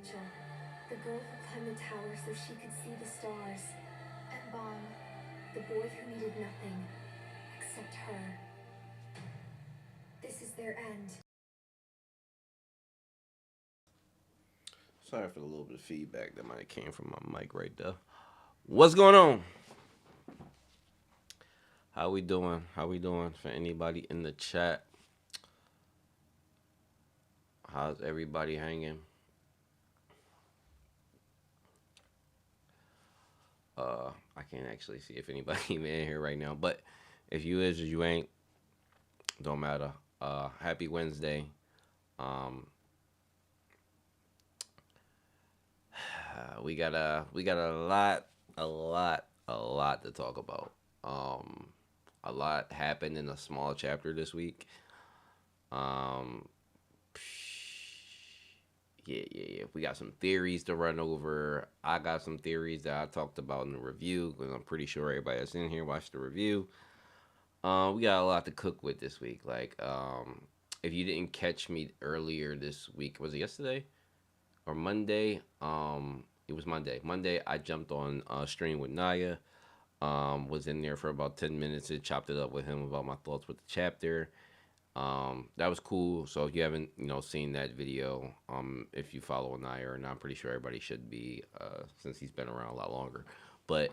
Angel, the girl who climbed the tower so she could see the stars. And Bomb, the boy who needed nothing except her. This is their end. Sorry for the little bit of feedback that might have came from my mic right there. What's going on? How we doing? How we doing? For anybody in the chat, how's everybody hanging? I can't actually see if anybody even in here right now, but if you is or you ain't, don't matter. Happy Wednesday. Um, we got a lot to talk about. Um, a lot happened in a small chapter this week. Um, yeah. We got some theories to run over. I got some theories that I talked about in the review because I'm pretty sure everybody that's in here watched the review. We got a lot to cook with this week. If you didn't catch me earlier this week, was it yesterday or Monday? It was Monday. Monday, I jumped on stream with Naya. Was in there for about 10 minutes and chopped it up with him about my thoughts with the chapter. That was cool. So if you haven't, seen that video, if you follow Anaya, and I'm pretty sure everybody should be, since he's been around a lot longer. But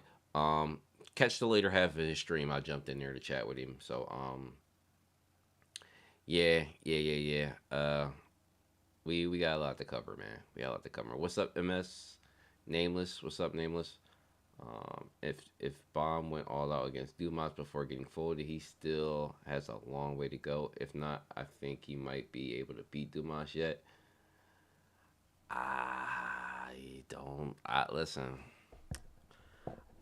catch the later half of his stream. I jumped in there to chat with him. So yeah. We got a lot to cover, man. We got a lot to cover. What's up, MS? Nameless. What's up, Nameless? If Bomb went all out against Dumas before getting folded, he still has a long way to go. If not, I think he might be able to beat Dumas yet. I don't. I listen.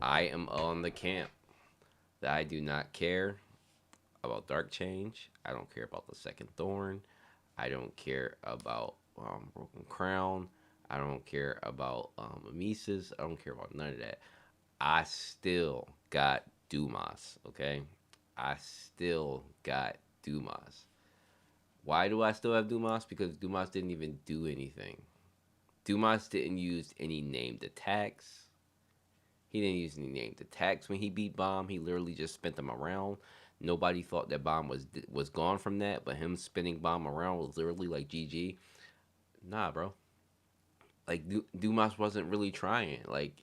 I am on the camp that I do not care about Dark Change. I don't care about the Second Thorn. I don't care about Broken Crown. I don't care about Mises. I don't care about none of that. I still got Dumas, okay? I still got Dumas. Why do I still have Dumas? Because Dumas didn't even do anything. Dumas didn't use any named attacks. He didn't use any named attacks when he beat Bomb. He literally just spent them around. Nobody thought that Bomb was gone from that, but him spinning Bomb around was literally like GG. Nah, bro. Like Dumas wasn't really trying. Like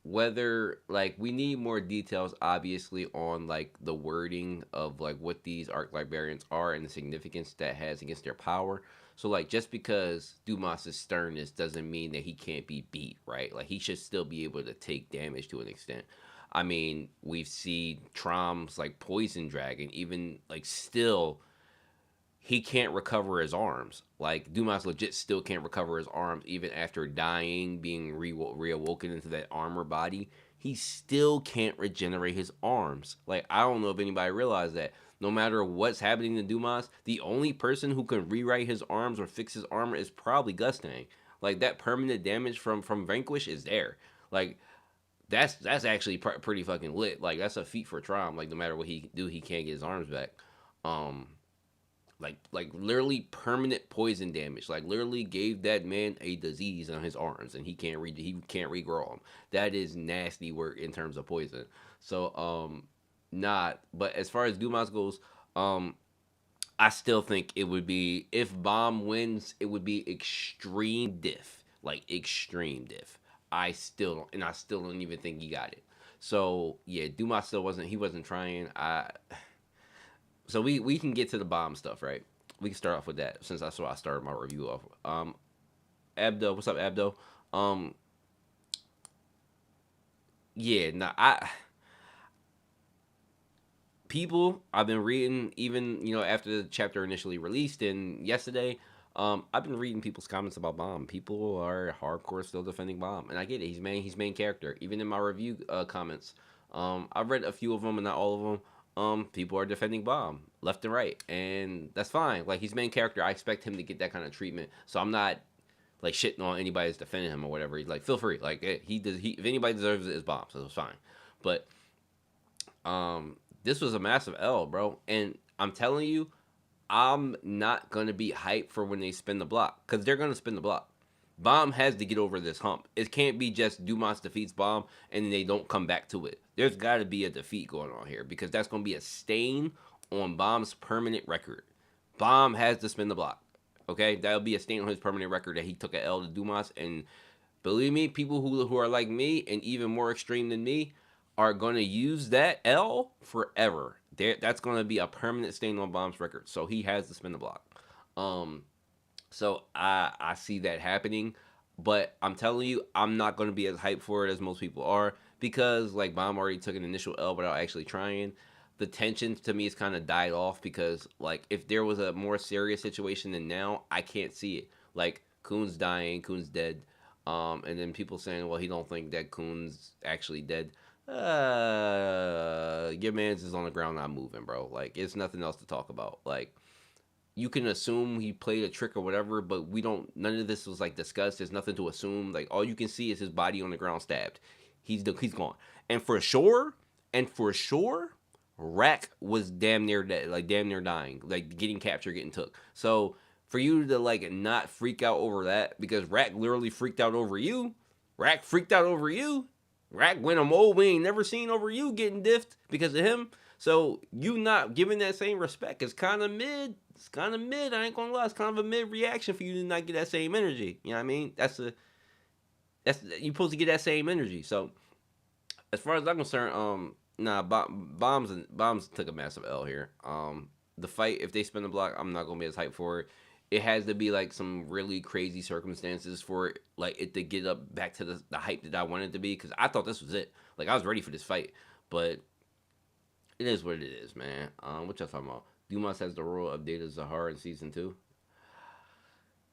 whether like we need more details obviously on like the wording of like what these arc librarians are and the significance that has against their power. So like just because Dumas's sternness doesn't mean that he can't be beat, right? Like he should still be able to take damage to an extent. I mean, we've seen Trom's like poison dragon even like still he can't recover his arms. Like Dumas legit still can't recover his arms even after dying, being reawoken into that armor body. He still can't regenerate his arms. Like I don't know if anybody realized that. No matter what's happening to Dumas, the only person who can rewrite his arms or fix his armor is probably Gustang. Like that permanent damage from Vanquish is there. Like that's actually pretty fucking lit. Like that's a feat for Trom. Like no matter what he do, he can't get his arms back. Um, like literally permanent poison damage. Like literally gave that man a disease on his arms, and he can't regrow them. That is nasty work in terms of poison. So not. But as far as Dumas goes, I still think it would be if Bomb wins, it would be extreme diff, like extreme diff. I still don't even think he got it. So yeah, Dumas still wasn't. He wasn't trying. So we can get to the bomb stuff, right? We can start off with that since that's what I started my review off. Abdo, what's up, Abdo? Um, yeah, nah, I people I've been reading even after the chapter initially released and yesterday. I've been reading people's comments about Bomb. People are hardcore still defending Bomb, and I get it. He's main character. Even in my review comments, I've read a few of them and not all of them. People are defending Bomb left and right, and that's fine. Like he's main character, I expect him to get that kind of treatment. So I'm not like shitting on anybody that's defending him or whatever. He's like, feel free. Like he does. He if anybody deserves it, it's Bomb, so it's fine. But this was a massive L, bro, and I'm telling you, I'm not gonna be hyped for when they spin the block because they're gonna spin the block. Bomb has to get over this hump. It can't be just Dumas defeats Bomb and they don't come back to it. There's got to be a defeat going on here because that's going to be a stain on Bomb's permanent record. Bomb has to spin the block. Okay, that'll be a stain on his permanent record that he took an L to Dumas. And believe me, people who are like me and even more extreme than me are going to use that L forever. That's going to be a permanent stain on Bomb's record. So he has to spin the block. So I see that happening, but I'm telling you, I'm not going to be as hyped for it as most people are because like Bomb already took an initial L without actually trying. The tension to me has kind of died off because like if there was a more serious situation than now, I can't see it. Like Coon's dying, Coon's dead, and then people saying, well, he don't think that Coon's actually dead. Your man's is on the ground not moving, bro. Like it's nothing else to talk about. Like you can assume he played a trick or whatever, but we don't. None of this was like discussed. There's nothing to assume. Like all you can see is his body on the ground, stabbed. He's gone. And for sure, Rack was damn near dead, like damn near dying, like getting captured, getting took. So for you to like not freak out over that, because Rack literally freaked out over you. Rack freaked out over you. Rack went a mode we ain't never seen over you getting diffed because of him. So you not giving that same respect is kind of mid. It's kind of mid. I ain't gonna lie. It's kind of a mid reaction for you to not get that same energy. You know what I mean? That's you're supposed to get that same energy. So as far as I'm concerned, nah, bombs took a massive L here. The fight, if they spin the block, I'm not gonna be as hyped for it. It has to be like some really crazy circumstances for it, like it to get up back to the hype that I wanted it to be. Because I thought this was it. Like I was ready for this fight, but it is what it is, man. What y'all talking about? Dumas has the role of Data Zahard in season 2.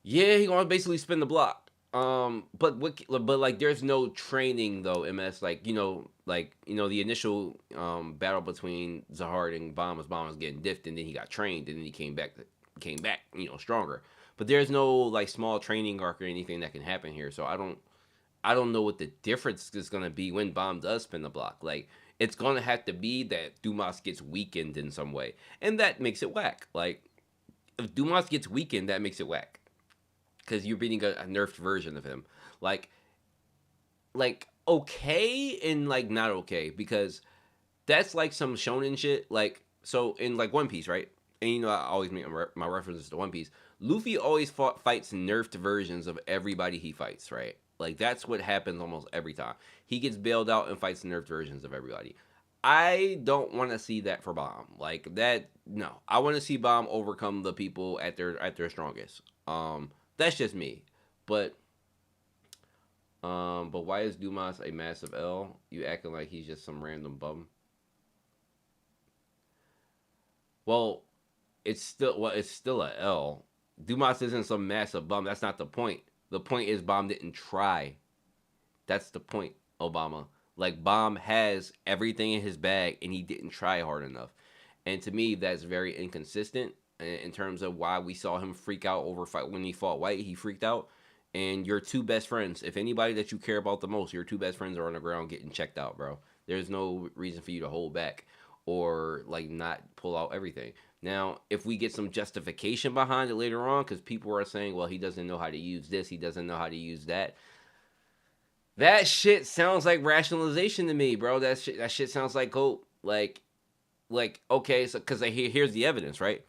Yeah, he gonna basically spin the block. But like, there's no training though. MS, the initial battle between Zahard and Bomb was getting diffed, and then he got trained, and then he came back, stronger. But there's no like small training arc or anything that can happen here. So I don't know what the difference is gonna be when Bomb does spin the block. Like it's gonna have to be that Dumas gets weakened in some way, and that makes it whack. Like if Dumas gets weakened, that makes it whack because you're beating a nerfed version of him. Like okay and like not okay, because that's like some shonen shit. Like so in like One Piece, right? And I always make my references to One Piece. Luffy always fights nerfed versions of everybody he fights, right? Like that's what happens almost every time. He gets bailed out and fights nerfed versions of everybody. I don't want to see that for Bomb. Like that, no. I want to see Bomb overcome the people at their strongest. That's just me. But why is Dumas a massive L? You acting like he's just some random bum. Well, it's still a L. Dumas isn't some massive bum. That's not the point. The point is Bomb didn't try. That's the point, Obama. Like Bomb has everything in his bag and he didn't try hard enough. And to me, that's very inconsistent in terms of why we saw him freak out over fight when he fought White. He freaked out. And your two best friends, if anybody that you care about the most, your two best friends are on the ground getting checked out, bro. There's no reason for you to hold back or like not pull out everything. Now, if we get some justification behind it later on, because people are saying, well, he doesn't know how to use this, he doesn't know how to use that. That shit sounds like rationalization to me, bro. That shit sounds like hope. Like okay, so because here's the evidence, right?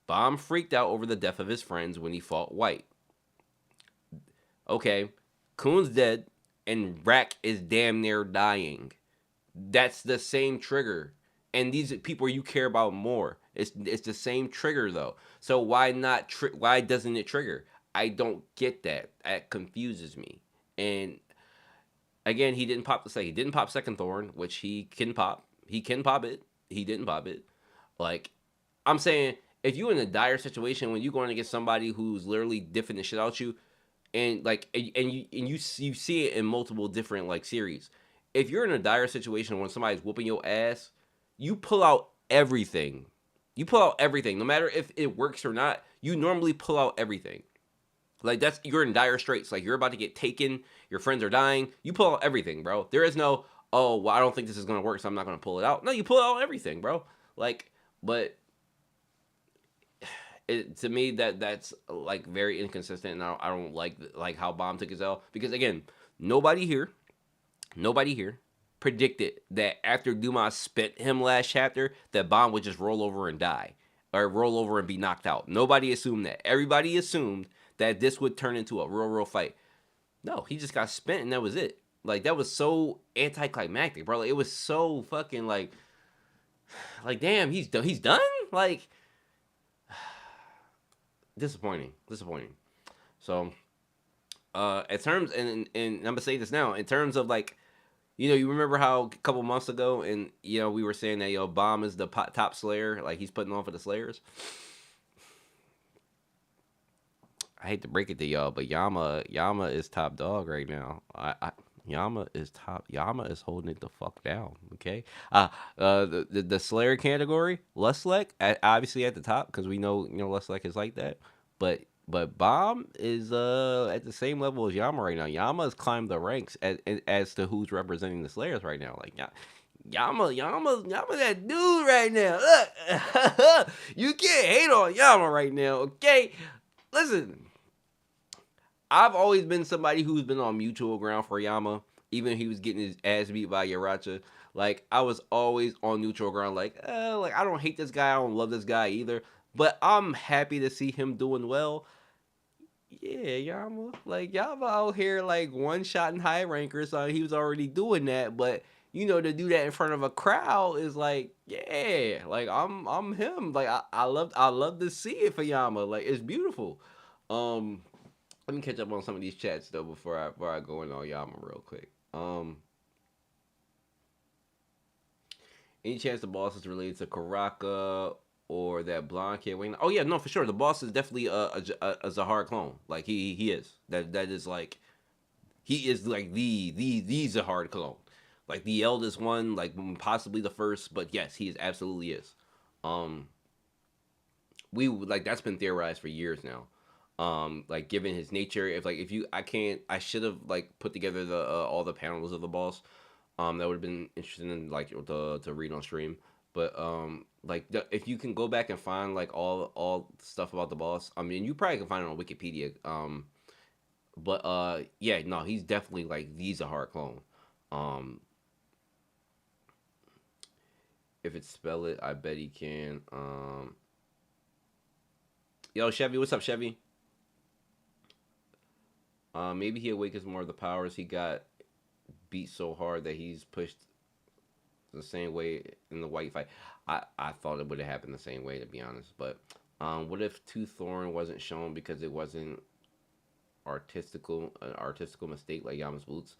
Bomb freaked out over the death of his friends when he fought White. Okay, Coon's dead, and Rack is damn near dying. That's the same trigger, and these people you care about more. It's the same trigger though. So why not? Why doesn't it trigger? I don't get that. That confuses me. And again, he didn't pop he didn't pop Second Thorn, which he can pop. He can pop it. He didn't pop it. Like I'm saying, if you're in a dire situation when you're going to get somebody who's literally different the shit out you, and like you see it in multiple different like series. If you're in a dire situation when somebody's whooping your ass, you pull out everything. You pull out everything, no matter if it works or not. You normally pull out everything. Like you're in dire straits. Like you're about to get taken. Your friends are dying. You pull out everything, bro. There is no, oh, well, I don't think this is gonna work, so I'm not gonna pull it out. No, you pull out everything, bro. Like, but To me that's like very inconsistent, and I don't like how Bomb took his L because again, nobody here, nobody here predicted that after Dumas spit him last chapter that Bomb would just roll over and die or roll over and be knocked out. Nobody assumed that. Everybody assumed that this would turn into a real fight. No, he just got spent and that was it. Like that was so anticlimactic, bro. Like, it was so fucking like damn, he's done. He's done. Like disappointing. So, in terms and I'm gonna say this now in terms of like, you remember how a couple months ago and we were saying that Bomb is the top Slayer, like he's putting on for the Slayers. I hate to break it to y'all, but Yama is top dog right now. Yama is top. Yama is holding it the fuck down. Okay. The Slayer category, Lustlek, obviously at the top because we know Lustlek is like that. But Bomb is at the same level as Yama right now. Yama has climbed the ranks as to who's representing the Slayers right now. Like Yama that dude right now. Look, you can't hate on Yama right now. Okay, listen. I've always been somebody who's been on mutual ground for Yama, even if he was getting his ass beat by Yaracha. Like I was always on neutral ground. Like I don't hate this guy, I don't love this guy either, but I'm happy to see him doing well. Yeah, Yama. Like Yama out here like one shot in high rankers, so he was already doing that. But to do that in front of a crowd is like, yeah, like I'm him. Like I love to see it for Yama. Like it's beautiful. Let me catch up on some of these chats though before I go in on Yama real quick. Any chance the boss is related to Karaka or that blonde kid? Wayne? Oh yeah, no, for sure. The boss is definitely a Zahard clone. Like he is. That is like he is like the Zahard clone. Like the eldest one, like possibly the first, but yes, he absolutely is. We like that's been theorized for years now. Like given his nature, I should have like put together the all the panels of the boss. That would have been interesting in, like to read on stream. But if you can go back and find like all stuff about the boss, I mean you probably can find it on Wikipedia. But yeah, no, he's definitely like the Zahard clone. If it's spell it, I bet he can. Yo, Chevy, what's up, Chevy? Maybe he awakens more of the powers. He got beat so hard that he's pushed the same way in the white fight. I thought it would have happened the same way, to be honest. But what if Tooth Thorn wasn't shown because it wasn't an artistical mistake like Yama's boots?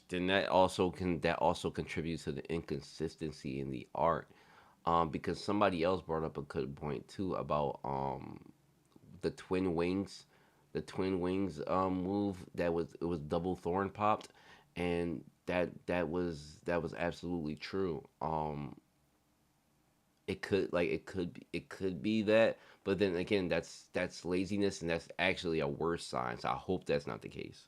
Then that also contributes to the inconsistency in the art. Because somebody else brought up a good point too about the twin wings, move that was double thorn popped, and that was absolutely true. It could be that, but then again, that's laziness, and that's actually a worse sign. So I hope that's not the case.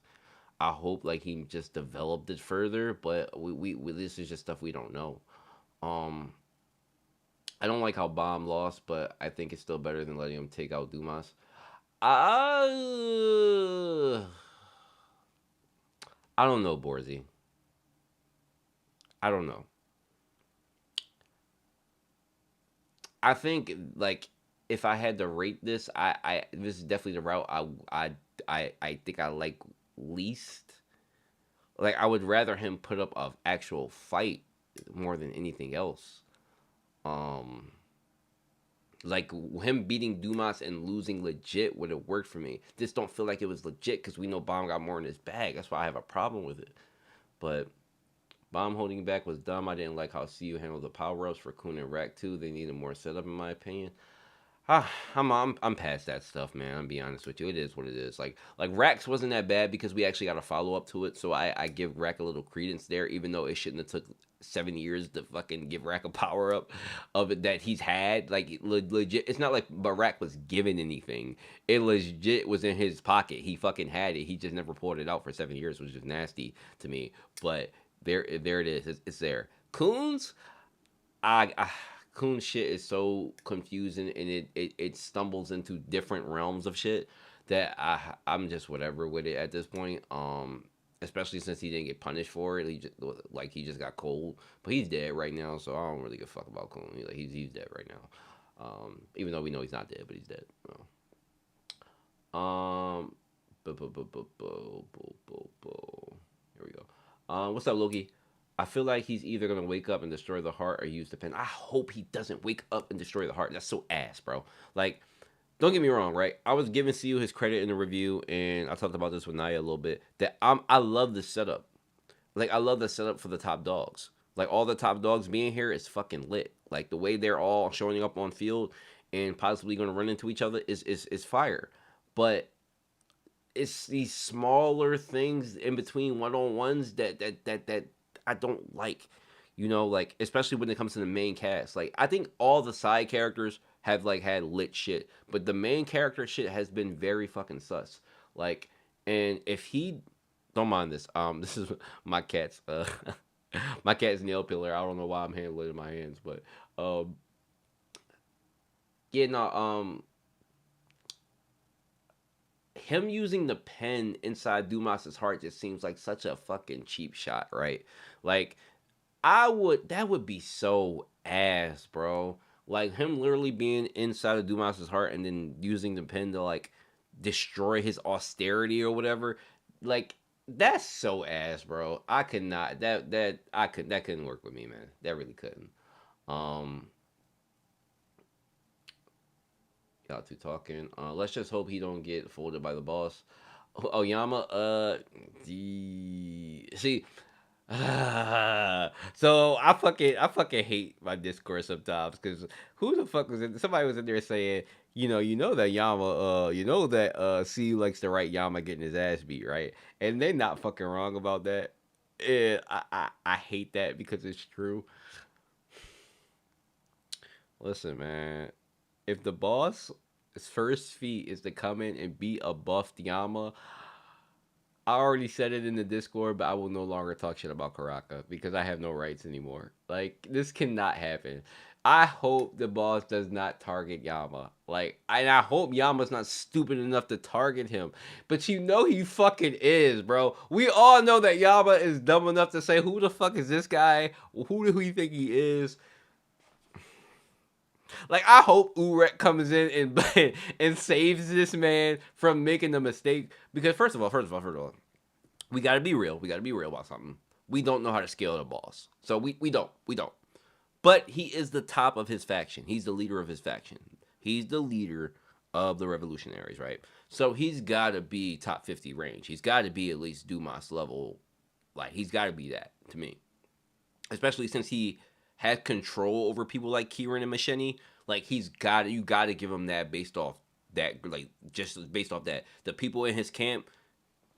I hope like he just developed it further, but we this is just stuff we don't know. I don't like how Bomb lost, but I think it's still better than letting him take out Dumas. I don't know, Borzy. I don't know. I think like if I had to rate this, this is definitely the route I think I like least. Like I would rather him put up an actual fight more than anything else. Like him beating Dumas and losing legit would have worked for me. Just don't feel like it was legit because we know Bomb got more in his bag. That's why I have a problem with it. But Bomb holding back was dumb. I didn't like how CU handled the power ups for Kun and Rack too. They needed more setup in my opinion. I'm past that stuff, man. I'm be honest with you. It is what it is. Like Rax wasn't that bad because we actually got a follow up to it. So I give Rack a little credence there, even though it shouldn't have took 7 years to fucking give Rack a power up of it that he's had. Like legit, it's not like Rack was given anything. It legit was in his pocket. He fucking had it. He just never pulled it out for 7 years, which is nasty to me. But there it is. It's there. Coons, Kun shit is so confusing, and it stumbles into different realms of shit that I'm just whatever with it at this point. Especially since he didn't get punished for it. He just got cold, but he's dead right now, so I don't really give a fuck about Kun. He's dead right now. Even though we know he's not dead, but he's dead. Um, Here we go. What's up, Loki? I feel like he's either gonna wake up and destroy the heart or use the pen. I hope he doesn't wake up and destroy the heart. That's so ass, bro. Like, don't get me wrong, right? I was giving CU his credit in the review, and I talked about this with Naya a little bit. That I love the setup. Like, I love the setup for the top dogs. Like, all the top dogs being here is fucking lit. Like, the way they're all showing up on field and possibly gonna run into each other is fire. But it's these smaller things in between one on ones that I don't like. Like, especially when it comes to the main cast. Like, I think all the side characters have like had lit shit, but the main character shit has been very fucking sus. Like, and if he don't mind this, this is my cat's my cat's nail pillar. I don't know why I'm handling it in my hands, but yeah, no, him using the pen inside Dumas's heart just seems like such a fucking cheap shot, right? Like, that would be so ass, bro. Like, him literally being inside of Dumas's heart and then using the pen to like destroy his austerity or whatever. Like, that's so ass, bro. I could not that couldn't work with me, man. That really couldn't. Um Y'all two talking. Let's just hope he don't get folded by the boss. Oyama, the see, so I fucking hate my discourse sometimes because who the fuck was in? Somebody was in there saying, that Yama, CU likes to write Yama getting his ass beat, right? And they not fucking wrong about that. I hate that because it's true. Listen, man, if the boss' first feat is to come in and beat a buffed Yama, I already said it in the Discord, but I will no longer talk shit about Karaka because I have no rights anymore. Like, this cannot happen. I hope the boss does not target Yama. Like, and I hope Yama's not stupid enough to target him. But he fucking is, bro. We all know that Yama is dumb enough to say, who the fuck is this guy? Who do you think he is? Like, I hope Urek comes in and and saves this man from making the mistake. Because first of all, we gotta be real. We gotta be real about something. We don't know how to scale the boss. So we don't. We don't. But he is the top of his faction. He's the leader of his faction. He's the leader of the revolutionaries, right? So he's gotta be top 50 range. He's gotta be at least Dumas level. Like, he's gotta be that to me. Especially since he had control over people like Kieran and Macheni. Like, you gotta give him that based off that, like, just based off that. The people in his camp,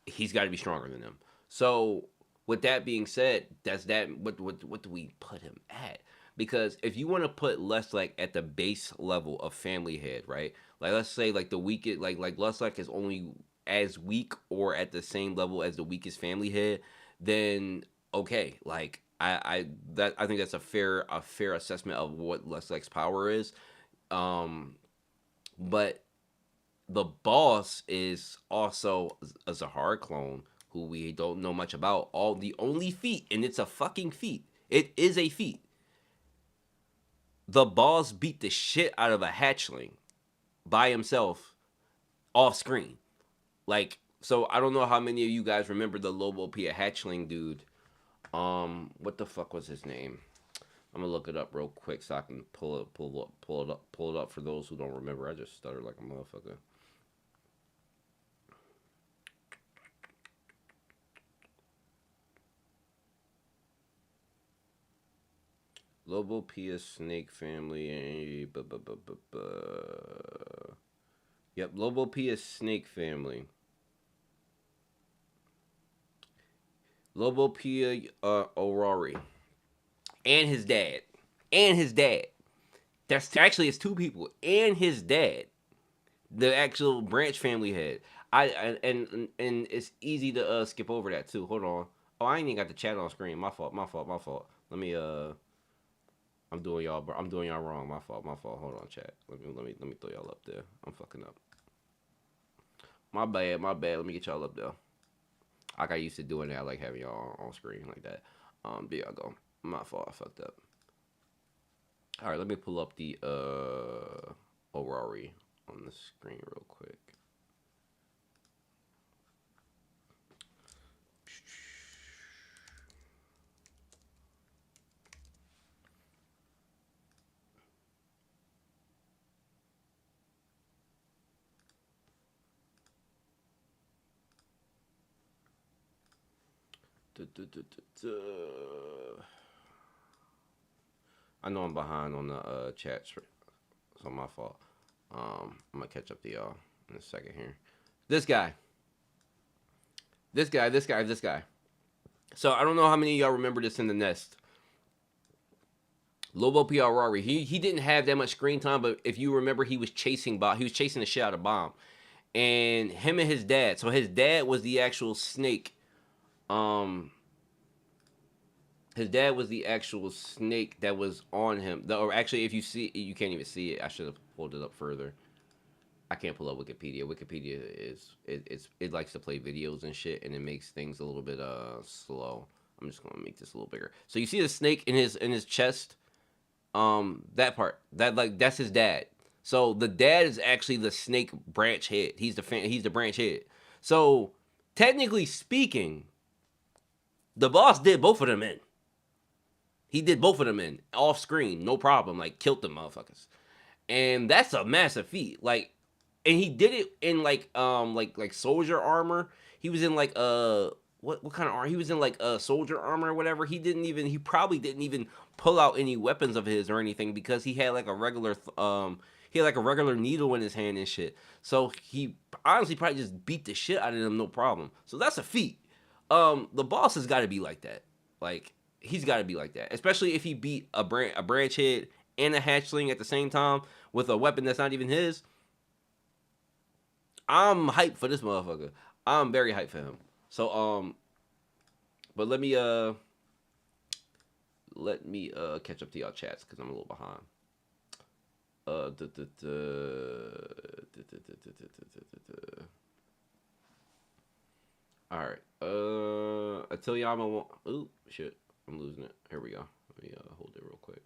he's gotta be stronger than them. So with that being said, what do we put him at? Because if you want to put less like at the base level of family head, right? Like, let's say like the weakest, like Lustlike is only as weak or at the same level as the weakest family head, then okay, like I think that's a fair assessment of what Lustlike's power is. Um, but the boss is also a Zahard clone who we don't know much about. All the only feat, and it's a fucking feat. It is a feat. The boss beat the shit out of a hatchling by himself off screen. Like, so I don't know how many of you guys remember the Lobo Pia hatchling dude. What the fuck was his name? I'm gonna look it up real quick so I can pull it up for those who don't remember. I just stuttered like a motherfucker. Lobo Pia snake family. Yep, Lobo Pia snake family. Lobo Pia Orari. And his dad. And his dad. That's actually, it's two people. And his dad. The actual branch family head. And it's easy to skip over that too. Hold on. Oh, I ain't even got the chat on screen. My fault. Let me I'm doing y'all wrong. My fault. My fault. Hold on, chat. Let me throw y'all up there. I'm fucking up. My bad. My bad. Let me get y'all up there. I got used to doing that. I like having y'all on screen like that. There y'all go. My fault. I fucked up. All right. Let me pull up the Orari on the screen real quick. I know I'm behind on the chats. It's my fault. I'm gonna catch up to y'all in a second here. This guy. This guy. This guy. This guy. So I don't know how many of y'all remember this in the nest. Lobo Pia. He didn't have that much screen time, but if you remember, he was chasing Bomb. He was chasing the shit out of Bomb, and him and his dad. So his dad was the actual snake. His dad was the actual snake that was on him. Or actually, if you see, you can't even see it. I should have pulled it up further. I can't pull up Wikipedia. Wikipedia it likes to play videos and shit, and it makes things a little bit slow. I'm just gonna make this a little bigger. So you see the snake in his chest. That part that's his dad. So the dad is actually the snake branch head. He's the branch head. So technically speaking, the boss did both of them in. He did both of them in off screen, no problem. Like killed them motherfuckers, and that's a massive feat. Like, and he did it in like soldier armor. He was in like what kind of armor? He was in like soldier armor or whatever. He probably didn't even pull out any weapons of his or anything because he had like a regular he had like a regular needle in his hand and shit. So he honestly probably just beat the shit out of them, no problem. So that's a feat. The boss has got to be like that. Like he's got to be like that, especially if he beat a branch head and a hatchling at the same time with a weapon that's not even his. I'm hyped for this motherfucker. I'm very hyped for him. So but let me catch up to y'all chats because I'm a little behind. All right. Atiliama. Ooh, shit. I'm losing it. Here we go. Let me hold it real quick.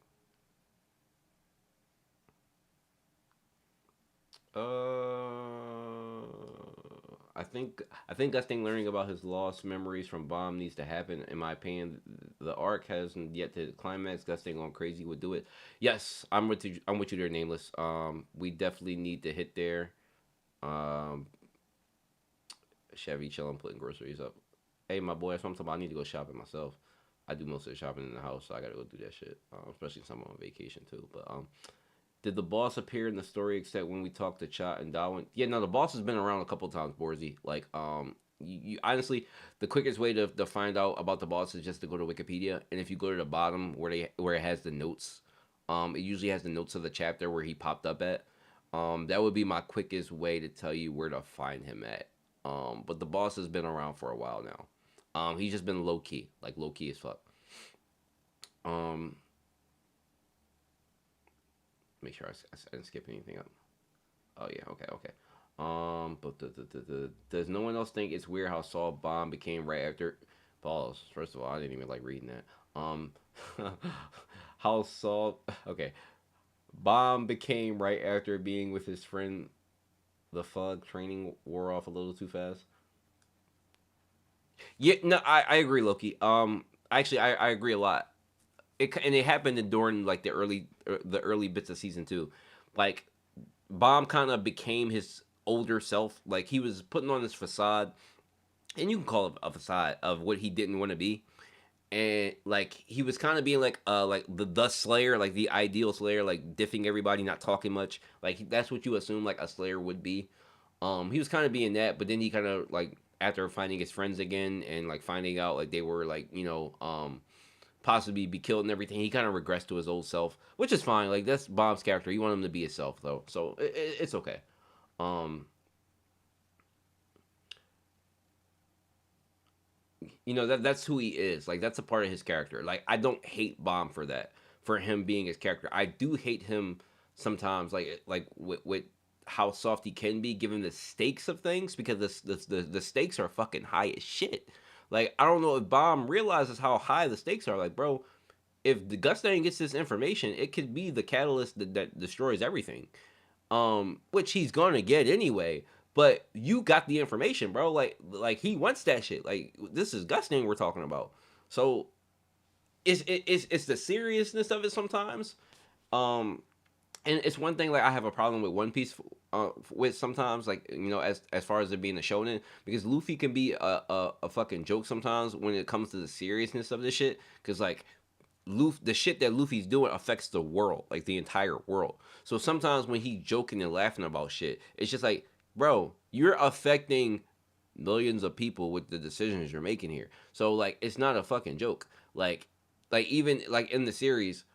I think Gusting learning about his lost memories from Bomb needs to happen. In my opinion, the arc hasn't yet to climax. Gusting on crazy would do it. Yes, I'm with you. I'm with you there, Nameless. We definitely need to hit there. Um, Chevy chilling, putting groceries up. Hey, my boy, that's what I'm talking about. I need to go shopping myself. I do most of the shopping in the house, so I gotta go do that shit. Especially since I'm on vacation too. But did the boss appear in the story except when we talked to Chat and Darwin? Yeah, no, the boss has been around a couple times, Borzy. Like, you honestly, the quickest way to find out about the boss is just to go to Wikipedia, and if you go to the bottom where it has the notes, it usually has the notes of the chapter where he popped up at. That would be my quickest way to tell you where to find him at. But the boss has been around for a while now. He's just been low key as fuck. Make sure I didn't skip anything up. Oh yeah, okay. But does no one else think it's weird how Saul Bomb became right after? Pause. First of all, I didn't even like reading that. How Saul? Okay, Bomb became right after being with his friend. The Fug training wore off a little too fast. Yeah, no, I agree, Loki. Actually, I agree a lot. It happened during like the early bits of season 2. Like Bomb kind of became his older self. Like he was putting on this facade, and you can call it a facade of what he didn't want to be. And like he was kind of being like the Slayer, like the ideal Slayer, like diffing everybody, not talking much. Like that's what you assume like a Slayer would be. He was kind of being that, but then he kind of like after finding his friends again and like finding out like they were like possibly be killed and everything, he kind of regressed to his old self, which is fine. Like that's Bob's character. You want him to be himself though, so it's okay. Um, that's who he is. Like that's a part of his character. Like I don't hate Bomb for that. for him being his character. I do hate him sometimes, like with how soft he can be given the stakes of things, because the stakes are fucking high as shit. Like, I don't know if Bomb realizes how high the stakes are. Like, bro, if the Gustang gets this information, it could be the catalyst that destroys everything. Which he's gonna get anyway. But you got the information, bro. Like he wants that shit. Like, this is Gustang we're talking about. So it's the seriousness of it sometimes. Um, and it's one thing, like, I have a problem with One Piece with sometimes, like, as far as it being a shonen, because Luffy can be a fucking joke sometimes when it comes to the seriousness of this shit, because, like, the shit that Luffy's doing affects the world, like the entire world. So sometimes when he's joking and laughing about shit, it's just like, bro, you're affecting millions of people with the decisions you're making here. So, like, it's not a fucking joke. Like even like in the series,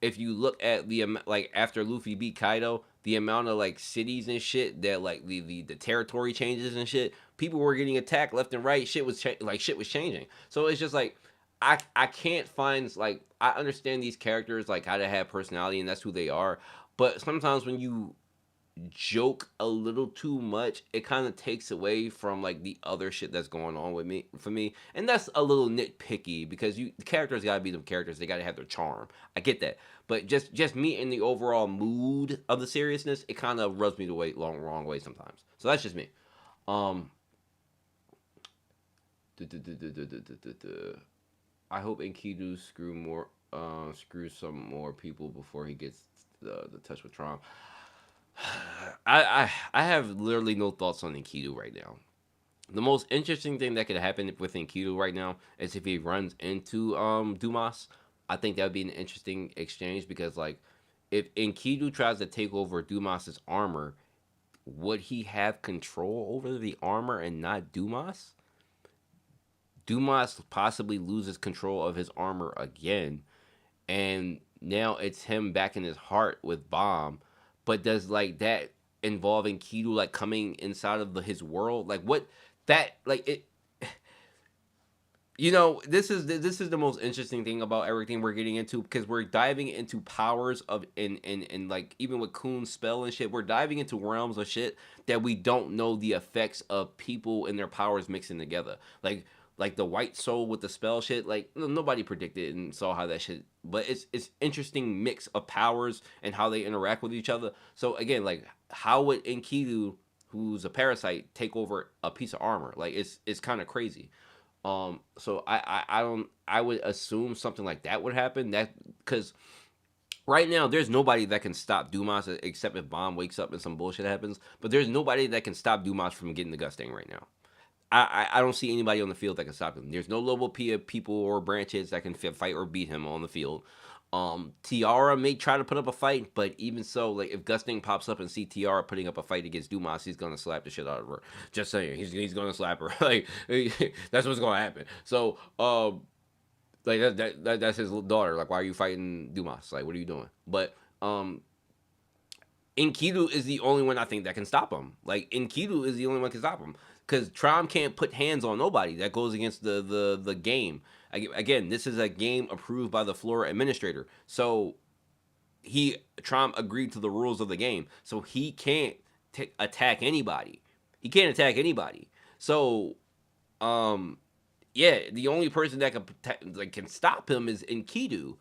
if you look at like after Luffy beat Kaido, the amount of like cities and shit that like the territory changes and shit, people were getting attacked left and right. Shit was changing. So it's just like, I can't find, like, I understand these characters, like, how they have personality and that's who they are, but sometimes when you joke a little too much, it kind of takes away from like the other shit that's going on with me for me, and that's a little nitpicky, because the characters gotta be the characters, they gotta have their charm. I get that, but just me in the overall mood of the seriousness, it kind of rubs me the wrong way sometimes. So that's just me. Um, I hope Enkidu screws some more people before he gets the touch with Tron. I have literally no thoughts on Enkidu right now. The most interesting thing that could happen with Enkidu right now is if he runs into Dumas. I think that would be an interesting exchange, because, like, if Enkidu tries to take over Dumas's armor, would he have control over the armor and not Dumas? Dumas possibly loses control of his armor again, and now it's him back in his heart with Bomb. But does, like, that involving Kido, like, coming inside of his world, like, what that, like, it, this is the most interesting thing about everything we're getting into, because we're diving into powers of in like, even with Kuhn's spell and shit, we're diving into realms of shit that we don't know the effects of people and their powers mixing together. Like the white soul with the spell shit, like, nobody predicted and saw how that shit, but it's interesting mix of powers and how they interact with each other. So again, like, how would Enkidu, who's a parasite, take over a piece of armor? Like, it's kind of crazy. So I don't, I would assume something like that would happen. That, because right now there's nobody that can stop Dumas, except if Bomb wakes up and some bullshit happens. But there's nobody that can stop Dumas from getting the Gustang right now. I don't see anybody on the field that can stop him. There's no Lobo Pia people or branches that can fight or beat him on the field. Tiara may try to put up a fight, but even so, like, if Gusting pops up and see Tiara putting up a fight against Dumas, he's gonna slap the shit out of her. Just saying, he's gonna slap her. Like, that's what's gonna happen. So, like, that's his daughter. Like, why are you fighting Dumas? Like, what are you doing? But Enkidu is the only one I think that can stop him. Like, Enkidu is the only one that can stop him, because Trom can't put hands on nobody. That goes against the game. Again, this is a game approved by the floor administrator. So Trom agreed to the rules of the game. So he can't attack anybody. He can't attack anybody. So, yeah, the only person that can stop him is Enkidu.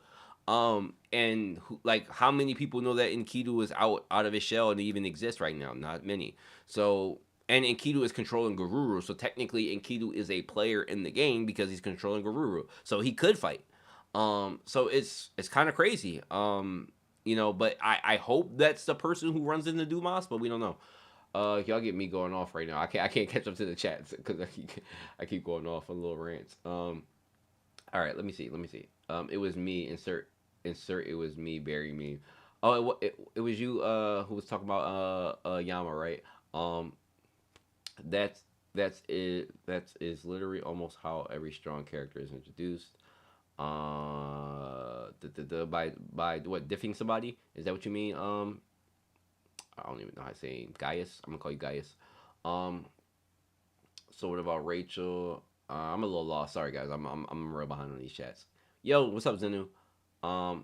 And like, how many people know that Enkidu is out of his shell and even exists right now? Not many. So, and Enkidu is controlling Garuru, so technically Enkidu is a player in the game because he's controlling Garuru, so he could fight. So it's kind of crazy. But I hope that's the person who runs into Dumas, but we don't know. Y'all get me going off right now. I can't catch up to the chats because I keep going off on little rants. All right, let me see. It was me. Insert. It was me. Bury me. Oh, it was you. Who was talking about Yama, right? That's it. That is literally almost how every strong character is introduced. By what, diffing somebody? Is that what you mean? I don't even know how to say Gaius. I'm gonna call you Gaius. Um, so what about Rachel? I'm a little lost. Sorry guys. I'm real behind on these chats. Yo, what's up, Zenu?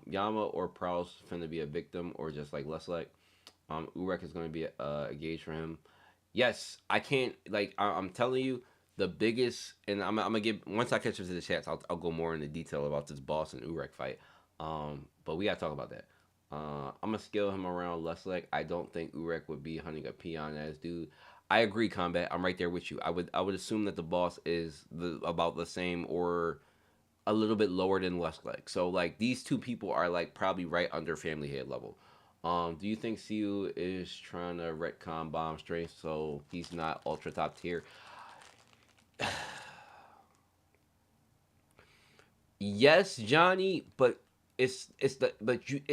Yama or Prowse finna be a victim or just like less like. Urek is gonna be a gauge for him. Yes, I can't like I'm telling you the biggest, and I'm gonna give once I catch up to the chats, I'll go more into detail about this boss and Urek fight. But we gotta talk about that. I'm gonna scale him around less like I don't think Urek would be hunting a peon as dude. I agree, combat. I'm right there with you. I would assume that the boss is about the same or a little bit lower than Westlake. So like these two people are like probably right under family head level. Do you think Siu is trying to retcon bomb strength so he's not ultra top tier? Yes, Johnny, but it's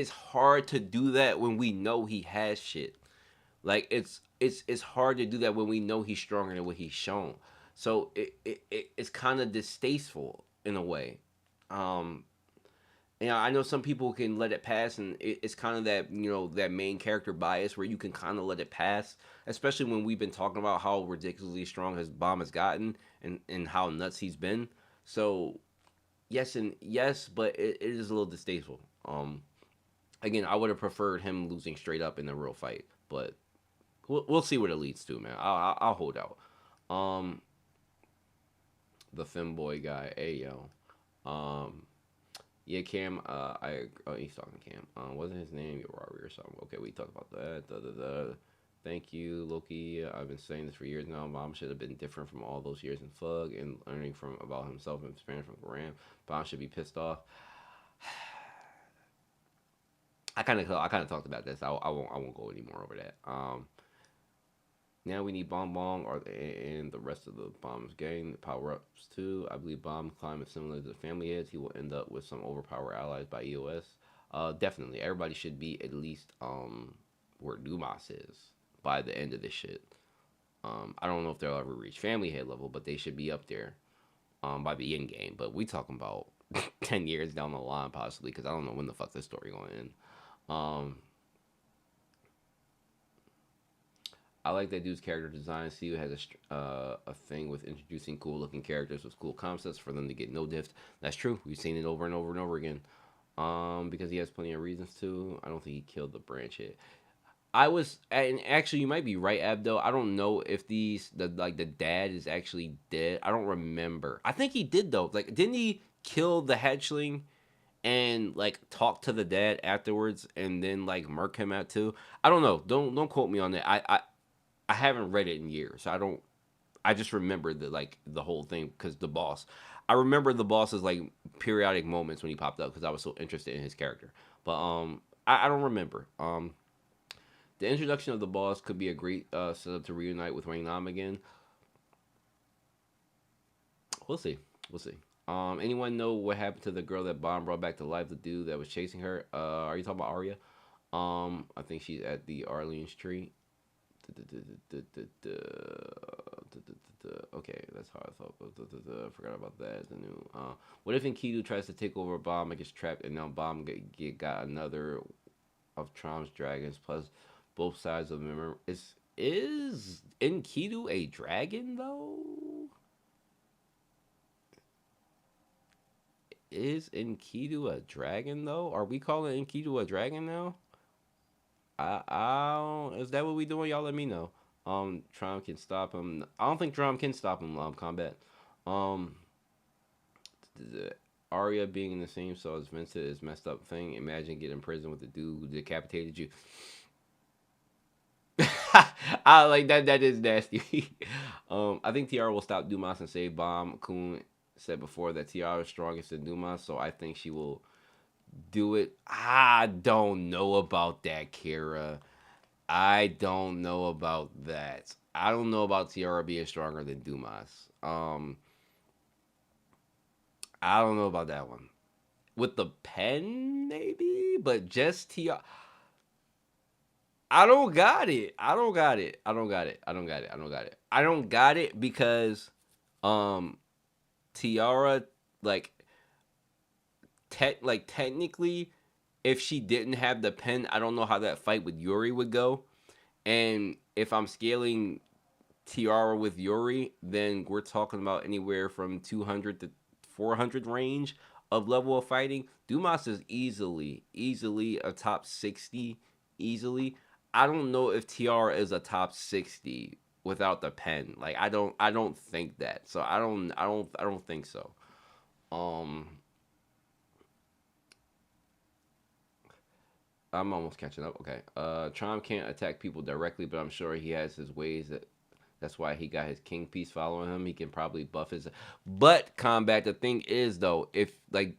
hard to do that when we know he has shit. Like it's hard to do that when we know he's stronger than what he's shown. So it's kind of distasteful in a way. Um, I know some people can let it pass, and it's kind of that that main character bias where you can kind of let it pass, especially when we've been talking about how ridiculously strong his bomb has gotten and how nuts he's been. So yes and yes, but it is a little distasteful. Again, I would have preferred him losing straight up in the real fight, but we'll see what it leads to, man. I'll hold out. Um, the femboy guy, Ayo. Um, Yeah, Cam. He's talking to Cam. Wasn't his name Rory or something? Okay, we talked about that. Da, da, da. Thank you, Loki. I've been saying this for years now. Mom should have been different from all those years in Fug and learning from about himself and experience from Graham. Mom should be pissed off. I kind of talked about this. I won't go any more over that. Now we need Bomb Bomb or and the rest of the Bomb's gang power ups too. I believe Bomb climb is similar to the family heads. He will end up with some overpowered allies by EOS. Definitely, everybody should be at least where Dumas is by the end of this shit. I don't know if they'll ever reach family head level, but they should be up there by the end game. But we talking about 10 years down the line possibly because I don't know when the fuck this story going to end. Um, I like that dude's character design. CU has a thing with introducing cool looking characters with cool concepts for them to get no diff. That's true. We've seen it over and over and over again. Because he has plenty of reasons to. I don't think he killed the branch yet. And actually, you might be right, Abdo. I don't know if the dad is actually dead. I don't remember. I think he did though. Like, didn't he kill the hatchling and like talk to the dad afterwards and then like murk him out too? I don't know. Don't quote me on that. I haven't read it in years. So I don't. I just remember the whole thing because the boss. I remember the boss's like periodic moments when he popped up because I was so interested in his character. But I don't remember. The introduction of the boss could be a great setup to reunite with Rain Nam again. We'll see. We'll see. Anyone know what happened to the girl that Bond brought back to life? The dude that was chasing her. Are you talking about Arya? I think she's at the Arlene's tree. Okay, that's how I thought. I forgot about that. The new. What if Enkidu tries to take over Bomb and gets trapped, and now Bomb got another of Trom's dragons plus both sides of him? Is Enkidu a dragon though? Is Enkidu a dragon though? Are we calling Enkidu a dragon now? Is that what we doing? Y'all let me know. Trom can stop him. I don't think Trom can stop him. Combat. Um, the Arya being in the same cell as Vincent is messed up thing. Imagine getting in prison with the dude who decapitated you. I like that. That is nasty. I think Tiara will stop Dumas and save Bomb. Kun said before that Tiara is strongest in Dumas, so I think she will do it. I don't know about that, Kara. I don't know about that. I don't know about Tiara being stronger than Dumas. I don't know about that one. With the pen, maybe, but just Tiara. I don't got it. I don't got it. I don't got it. I don't got it. I don't got it. I don't got it because um Tiara like technically if she didn't have the pen, I don't know how that fight with Yuri would go. And if I'm scaling Tiara with Yuri, then we're talking about anywhere from 200 to 400 range. of level of fighting, Dumas is easily a top 60, easily. I don't know if TR is a top 60 without the pen. Like I don't think that. So I don't think so. Um I'm almost catching up. Okay. Trom can't attack people directly, but I'm sure he has his ways that that's why he got his king piece following him. He can probably buff his but combat the thing is though, if like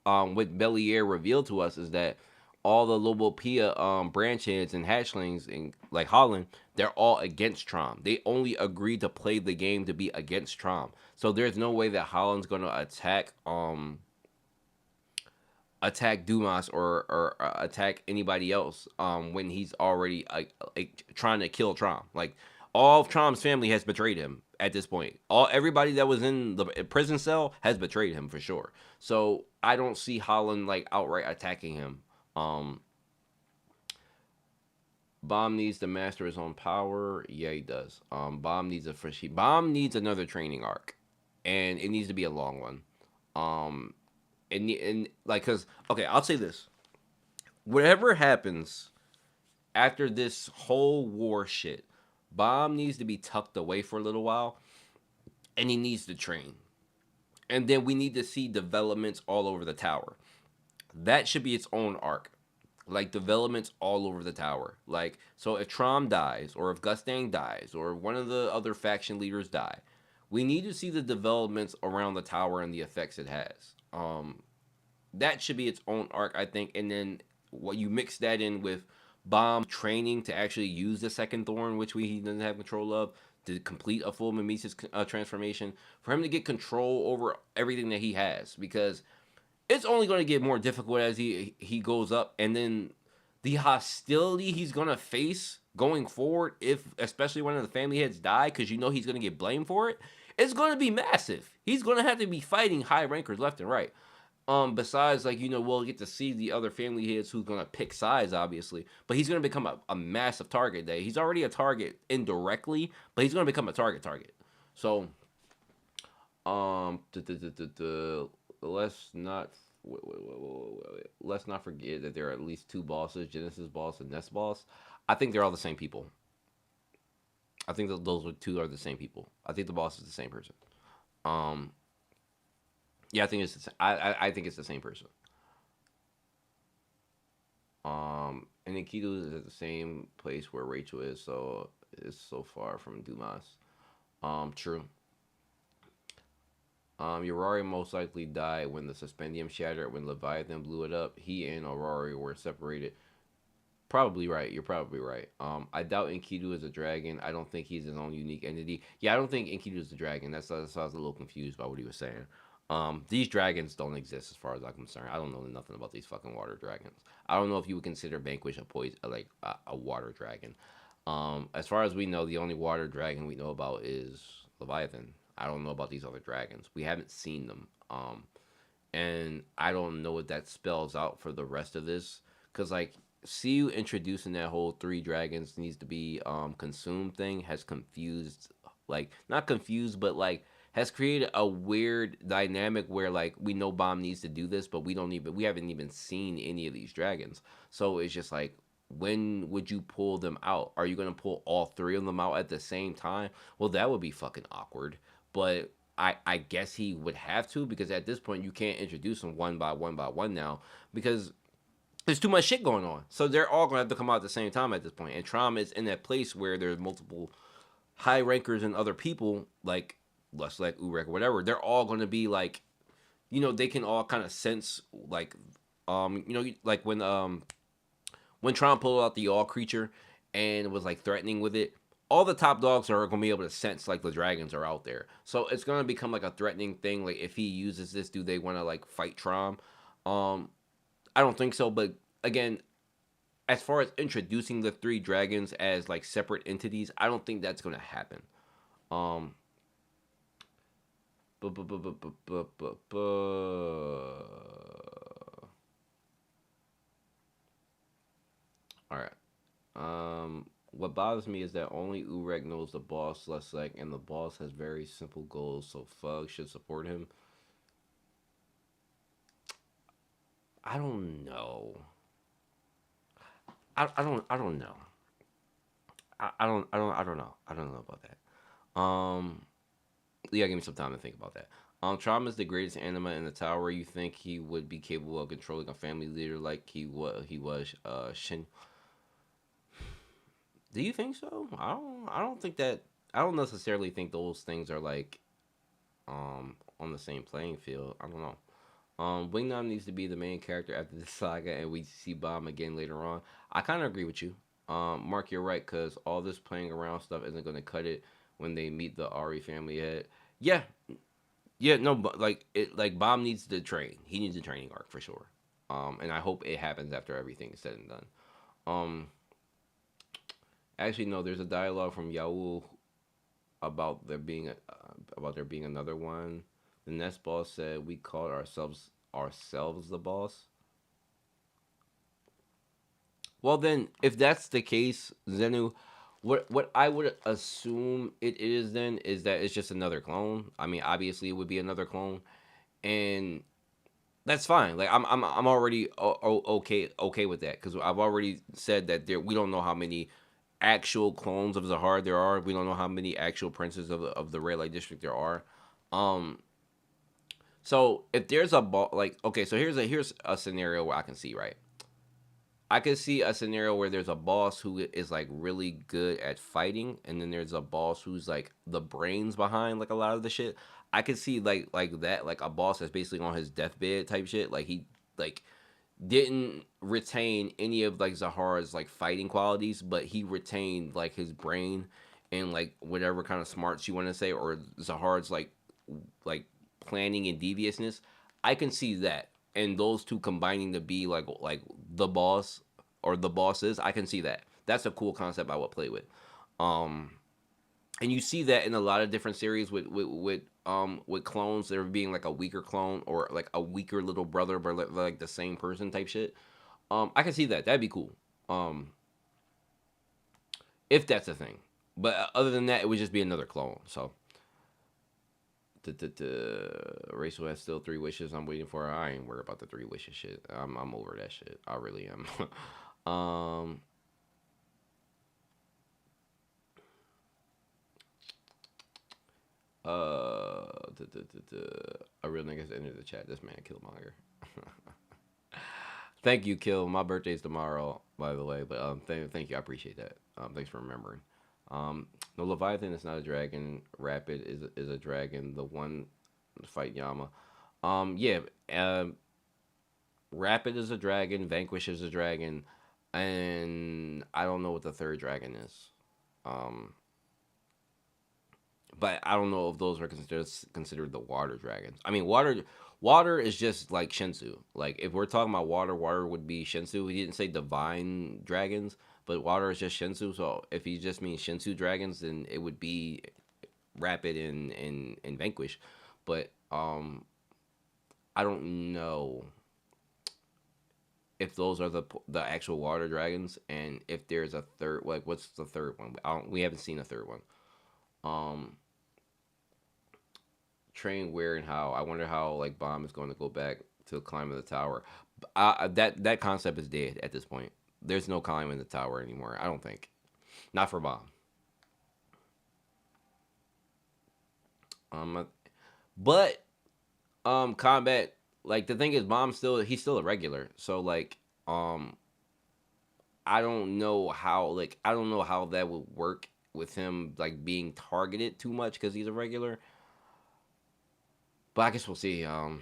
what Belier revealed to us is that all the Lobo Pia branch heads and hatchlings in like Holland, they're all against Trom. They only agreed to play the game to be against Trom. So there's no way that Holland's gonna attack Dumas or attack anybody else when he's already trying to kill Trom. Like all of Trom's family has betrayed him at this point. All everybody that was in the prison cell has betrayed him for sure. So I don't see Holland like outright attacking him. Um Bomb needs to master his own power. Yeah, he does. Bomb needs another training arc, and it needs to be a long one. Um, and like, cause okay, I'll say this: whatever happens after this whole war shit, Bomb needs to be tucked away for a little while, and he needs to train. And then we need to see developments all over the tower. That should be its own arc. Like developments all over the tower. Like so if Trom dies or if Gustang dies or one of the other faction leaders die, we need to see the developments around the tower and the effects it has. That should be its own arc, I think. And then what you mix that in with Bomb training to actually use the second thorn, which he doesn't have control of, to complete a full mimesis transformation, for him to get control over everything that he has, because it's only going to get more difficult as he goes up, and then the hostility he's going to face going forward, if especially one of the family heads die, because he's going to get blamed for it, it's going to be massive. He's going to have to be fighting high rankers left and right. Besides, like, we'll get to see the other family heads who's gonna pick sides, obviously, but he's gonna become a massive target. That he's already a target indirectly, but he's gonna become a target. So, let's not let's not forget that there are at least two bosses: Genesis boss and Nest boss. I think they're all the same people. I think that those two are the same people. I think the boss is the same person. Um, yeah, I think it's the same. I think it's the same person. And Inidu is at the same place where Rachel is, so it's so far from Dumas. True. Urari most likely died when the suspendium shattered when Leviathan blew it up. He and Aurori were separated. Probably right. You're probably right. I doubt Enkidu is a dragon. I don't think he's his own unique entity. Yeah, I don't think Enkidu is a dragon. That's why I was a little confused by what he was saying. These dragons don't exist as far as I'm concerned. I don't know nothing about these fucking water dragons. I don't know if you would consider Vanquish a poison, like a water dragon. As far as we know, the only water dragon we know about is Leviathan. I don't know about these other dragons. We haven't seen them. And I don't know what that spells out for the rest of this. Cause like, see you introducing that whole three dragons needs to be consumed thing has confused, like not confused, but like has created a weird dynamic where like we know Bomb needs to do this, but we haven't even seen any of these dragons. So it's just like, when would you pull them out? Are you gonna pull all three of them out at the same time? Well, that would be fucking awkward. But I guess he would have to, because at this point you can't introduce them one by one now, because there's too much shit going on. So they're all gonna have to come out at the same time at this point. And Trauma is in that place where there's multiple high rankers and other people like less like Urek or whatever. They're all gonna be like, they can all kind of sense like, like when Tron pulled out the all creature and was like threatening with it, all the top dogs are gonna be able to sense like the dragons are out there. So it's gonna become like a threatening thing. Like if he uses this, do they want to like fight Tron? I don't think so. But again, as far as introducing the three dragons as like separate entities, I don't think that's gonna happen. Um, bu- bu- bu- bu- bu- bu- bu- all right. What bothers me is that only Urek knows the boss less like, and the boss has very simple goals, so Fug should support him. I don't know. I don't know. I don't know. I don't know about that. Yeah, give me some time to think about that. Trauma is the greatest anima in the tower. You think he would be capable of controlling a family leader like he was Shin? Do you think so? I don't think that. I don't necessarily think those things are like on the same playing field. I don't know. Wingnam needs to be the main character after this saga, and we see Bomb again later on. I kind of agree with you. Mark, you're right, because all this playing around stuff isn't going to cut it when they meet the Ari family head. Yeah, yeah, no, but like Bomb needs to train. He needs a training arc for sure. And I hope it happens after everything is said and done. Um, Actually, no. There's a dialogue from Yaul about there being another one. The next boss said we called ourselves the boss. Well, then, if that's the case, Zenu, what I would assume it is then is that it's just another clone. I mean, obviously, it would be another clone, and that's fine. Like I'm already okay with that because I've already said that we don't know how many actual clones of Zahard there are. We don't know how many actual princes of the red light district there are. Um, so if there's a like okay, so here's a scenario where I can see right. I could see a scenario where there's a boss who is like really good at fighting, and then there's a boss who's like the brains behind like a lot of the shit. I could see like that, like a boss that's basically on his deathbed type shit. Like he like didn't retain any of like Zahar's like fighting qualities, but he retained like his brain and like whatever kind of smarts you want to say, or Zahar's like planning and deviousness. I can see that, and those two combining to be like the boss or the bosses. I can see that. That's a cool concept I would play with. Um, and you see that in a lot of different series with clones there being like a weaker clone or like a weaker little brother but like the same person type shit. I can see that. That'd be cool. Um, if that's a thing. But other than that, it would just be another clone. So, Rachel has still three wishes. I'm waiting for her. I ain't worried about the three wishes shit. I'm over that shit. I really am. A real nigga's entered the chat. This man Killmonger. Thank you, Kill. My birthday's tomorrow, by the way. But thank you. I appreciate that. Thanks for remembering. No, Leviathan is not a dragon. Rapid is a dragon. The one fight Yama. Yeah. Rapid is a dragon. Vanquish is a dragon, and I don't know what the third dragon is. Um, but I don't know if those are considered the water dragons. I mean, water is just like Shinsu. Like if we're talking about water, water would be Shinsu. He didn't say divine dragons, but water is just Shinsu. So if he just means Shinsu dragons, then it would be Rapid and Vanquish. But I don't know if those are the actual water dragons, and if there's a third. Like what's the third one? We haven't seen a third one. Um, Train where and how. I wonder how like Bomb is going to go back to climbing the tower. That concept is dead at this point. There's no climbing the tower anymore. I don't think. Not for Bomb. Um, but combat like the thing is Bomb he's still a regular. So like I don't know how that would work with him like being targeted too much because he's a regular. But I guess we'll see. Yeah,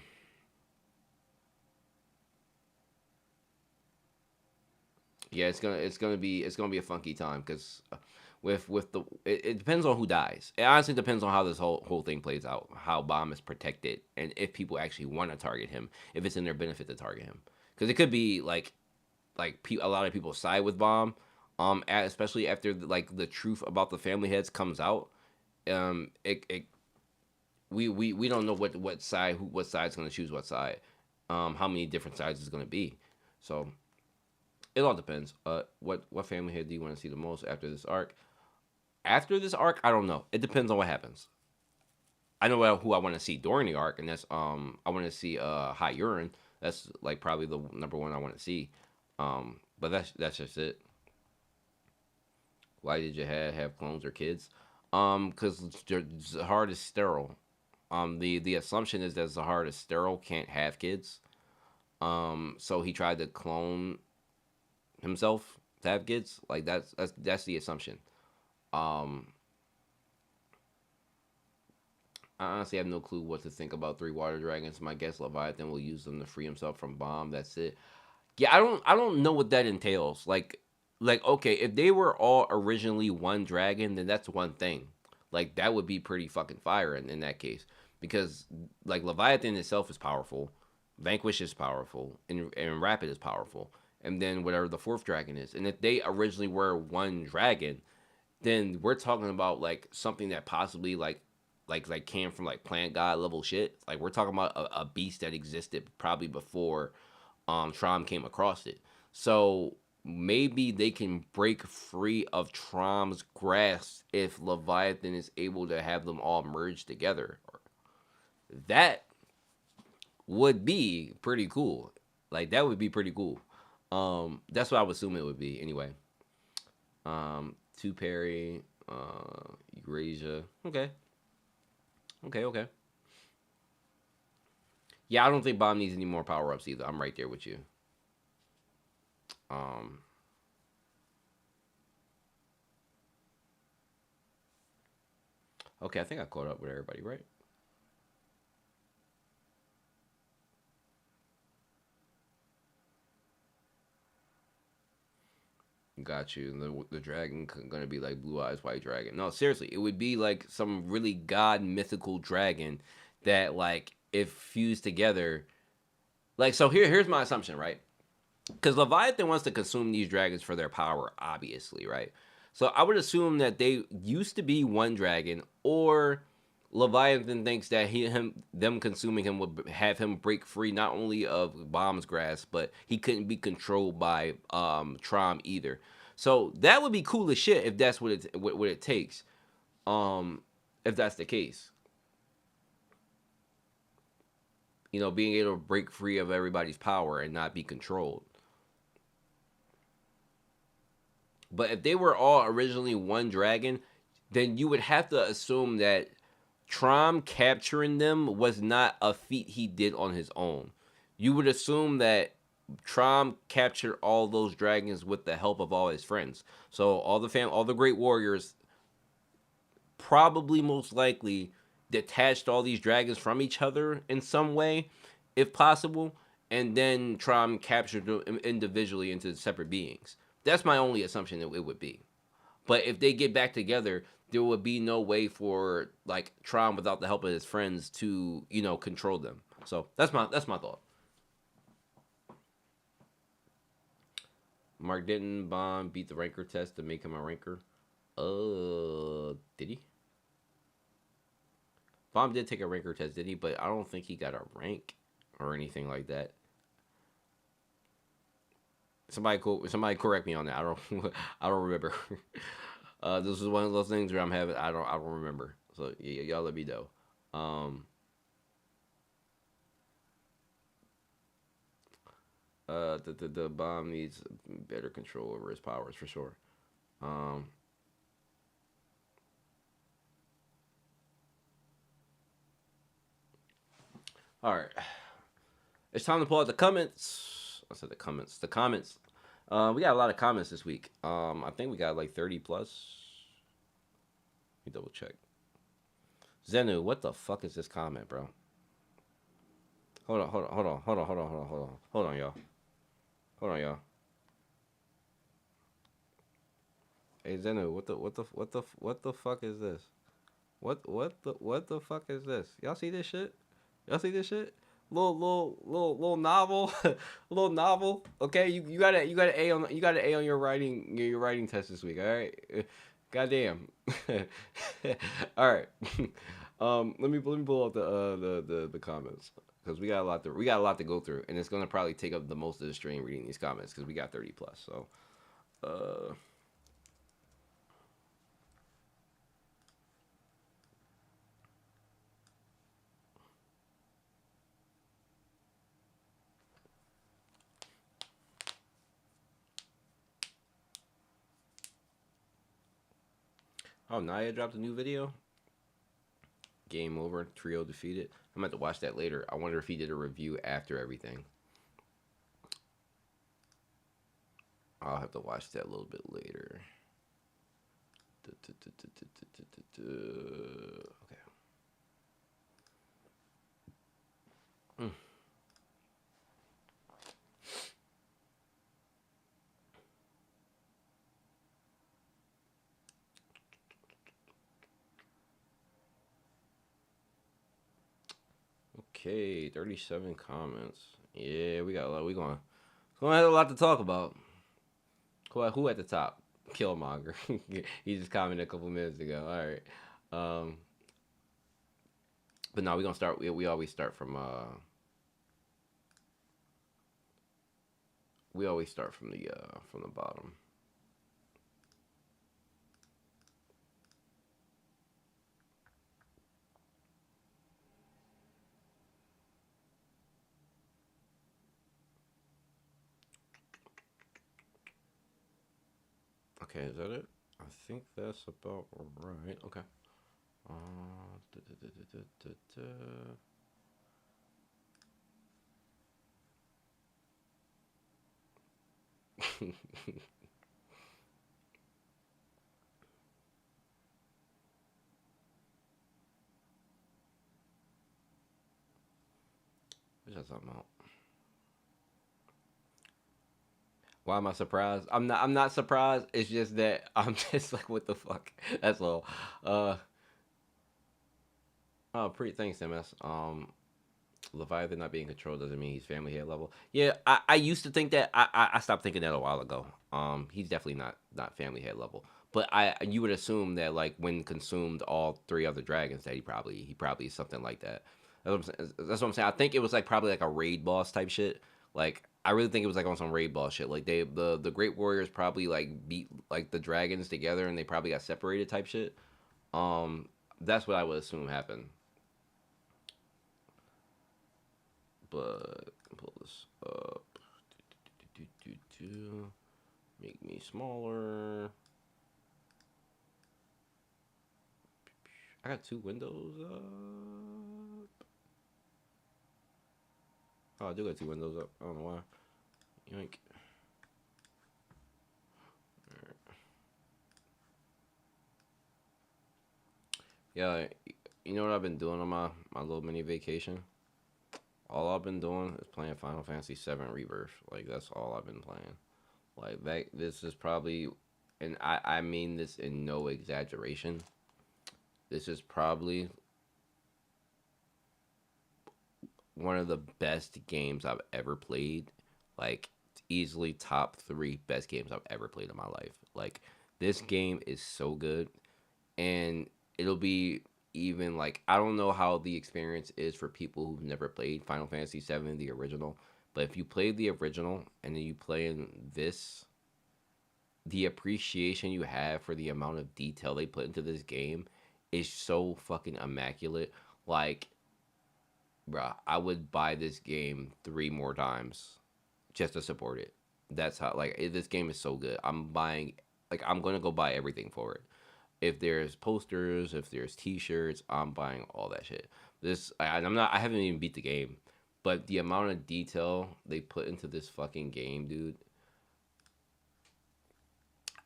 it's gonna be a funky time because with the it depends on who dies. It honestly depends on how this whole thing plays out, how Bomb is protected, and if people actually want to target him, if it's in their benefit to target him, because it could be a lot of people side with Bomb, especially after like the truth about the family heads comes out. It we don't know what side's gonna choose what side, how many different sides is gonna be, so it all depends. What family head do you want to see the most after this arc? After this arc, I don't know. It depends on what happens. I know who I want to see during the arc, and that's I want to see High Urine. That's like probably the number one I want to see. But that's just it. Why did you have clones or kids? Because Zahard is sterile. The assumption is that Zahard is sterile, can't have kids. So he tried to clone himself to have kids. Like that's the assumption. Um, I honestly have no clue what to think about three water dragons. My guess Leviathan will use them to free himself from Bomb. That's it. Yeah, I don't know what that entails. Like okay, if they were all originally one dragon, then that's one thing. Like that would be pretty fucking fire in that case. Because like Leviathan itself is powerful, Vanquish is powerful, and Rapid is powerful. And then whatever the fourth dragon is. And if they originally were one dragon, then we're talking about like something that possibly like came from like plant god level shit. Like we're talking about a beast that existed probably before Trom came across it. So maybe they can break free of Trom's grasp if Leviathan is able to have them all merge together. That would be pretty cool. Like that would be pretty cool. That's what I would assume it would be anyway. Two Perry, Eurasia. Okay. Okay. Yeah, I don't think Bomb needs any more power ups either. I'm right there with you. Um, okay, I think I caught up with everybody, right? Got you. And the dragon gonna be like blue eyes white dragon. No, seriously, it would be like some really god mythical dragon that like if fused together. Like so, here's my assumption, right? Because Leviathan wants to consume these dragons for their power, obviously, right? So I would assume that they used to be one dragon, or Leviathan thinks that them consuming him would have him break free not only of Bomb's grasp, but he couldn't be controlled by Trom either. So that would be cool as shit if that's what it takes. Um, if that's the case, being able to break free of everybody's power and not be controlled. But if they were all originally one dragon, then you would have to assume that Trom capturing them was not a feat he did on his own. You would assume that Trom captured all those dragons with the help of all his friends. So all the great warriors probably most likely detached all these dragons from each other in some way, if possible, and then Trom captured them individually into separate beings. That's my only assumption that it would be. But if they get back together, there would be no way for like Tron without the help of his friends to control them. So that's my thought. Mark didn't Bond beat the ranker test to make him a ranker. Did he? Bomb did take a ranker test, did he? But I don't think he got a rank or anything like that. Somebody correct me on that. I don't I don't remember. This is one of those things where I don't remember. So yeah, y'all let me know. Um, the bomb needs better control over his powers for sure. Um, all right, it's time to pull out the comments. I said the comments. The comments. We got a lot of comments this week. I think we got like 30 plus. Let me double check. Zenu, what the fuck is this comment, bro? Hold on, y'all. Hold on, y'all. Hey Zenu, what the fuck is this? What the fuck is this? Y'all see this shit? Y'all see this shit? Little novel, little novel. Okay, you got an A on your writing test this week. All right, goddamn. All right. Let me pull out the comments because we got a lot to go through, and it's gonna probably take up the most of the stream reading these comments because we got 30 plus. So, uh. Oh, Naya dropped a new video. Game over. Trio defeated. I'm about to watch that later. I wonder if he did a review after everything. I'll have to watch that a little bit later. Okay. Mm. Okay, 37 comments. Yeah, we got a lot. Gonna have a lot to talk about. Who at the top? Killmonger. He just commented a couple minutes ago. All right. But no, we're gonna start. We always start from. We always start from the bottom. Okay, is that it? I think that's about right. Okay. Da, da, da, da, da. What's that talking about? Why am I surprised? I'm not. I'm not surprised. It's just that I'm just like, what the fuck? That's all. Uh. Oh, pretty. Thanks, MS. Leviathan not being controlled doesn't mean he's family head level. Yeah, I used to think that. I stopped thinking that a while ago. He's definitely not family head level. But you would assume that like when consumed all three other dragons that he probably is something like that. That's what I'm saying. I think it was like probably like a raid boss type shit. Like I really think it was like on some raid boss shit. Like the Great Warriors probably like beat like the dragons together and they probably got separated type shit. That's what I would assume happened. But pull this up. Make me smaller. I got two windows up. Oh, I do got two windows up. I don't know why. Yoink. Right. Yeah, you know what I've been doing on my little mini vacation? All I've been doing is playing Final Fantasy VII Rebirth. Like that's all I've been playing. Like that. This is probably, and I mean this in no exaggeration. This is probably one of the best games I've ever played. Like easily top three best games I've ever played in my life. Like this game is so good, and it'll be even like I don't know how the experience is for people who've never played Final Fantasy VII, the original. But if you play the original and then you play in this, the appreciation you have for the amount of detail they put into this game is so fucking immaculate. Like bruh, I would buy this game three more times just to support it. That's how this game is so good. I'm buying like I'm gonna go buy everything for it. If there's posters, if there's T-shirts, I'm buying all that shit. I'm not. I haven't even beat the game, but the amount of detail they put into this fucking game, dude,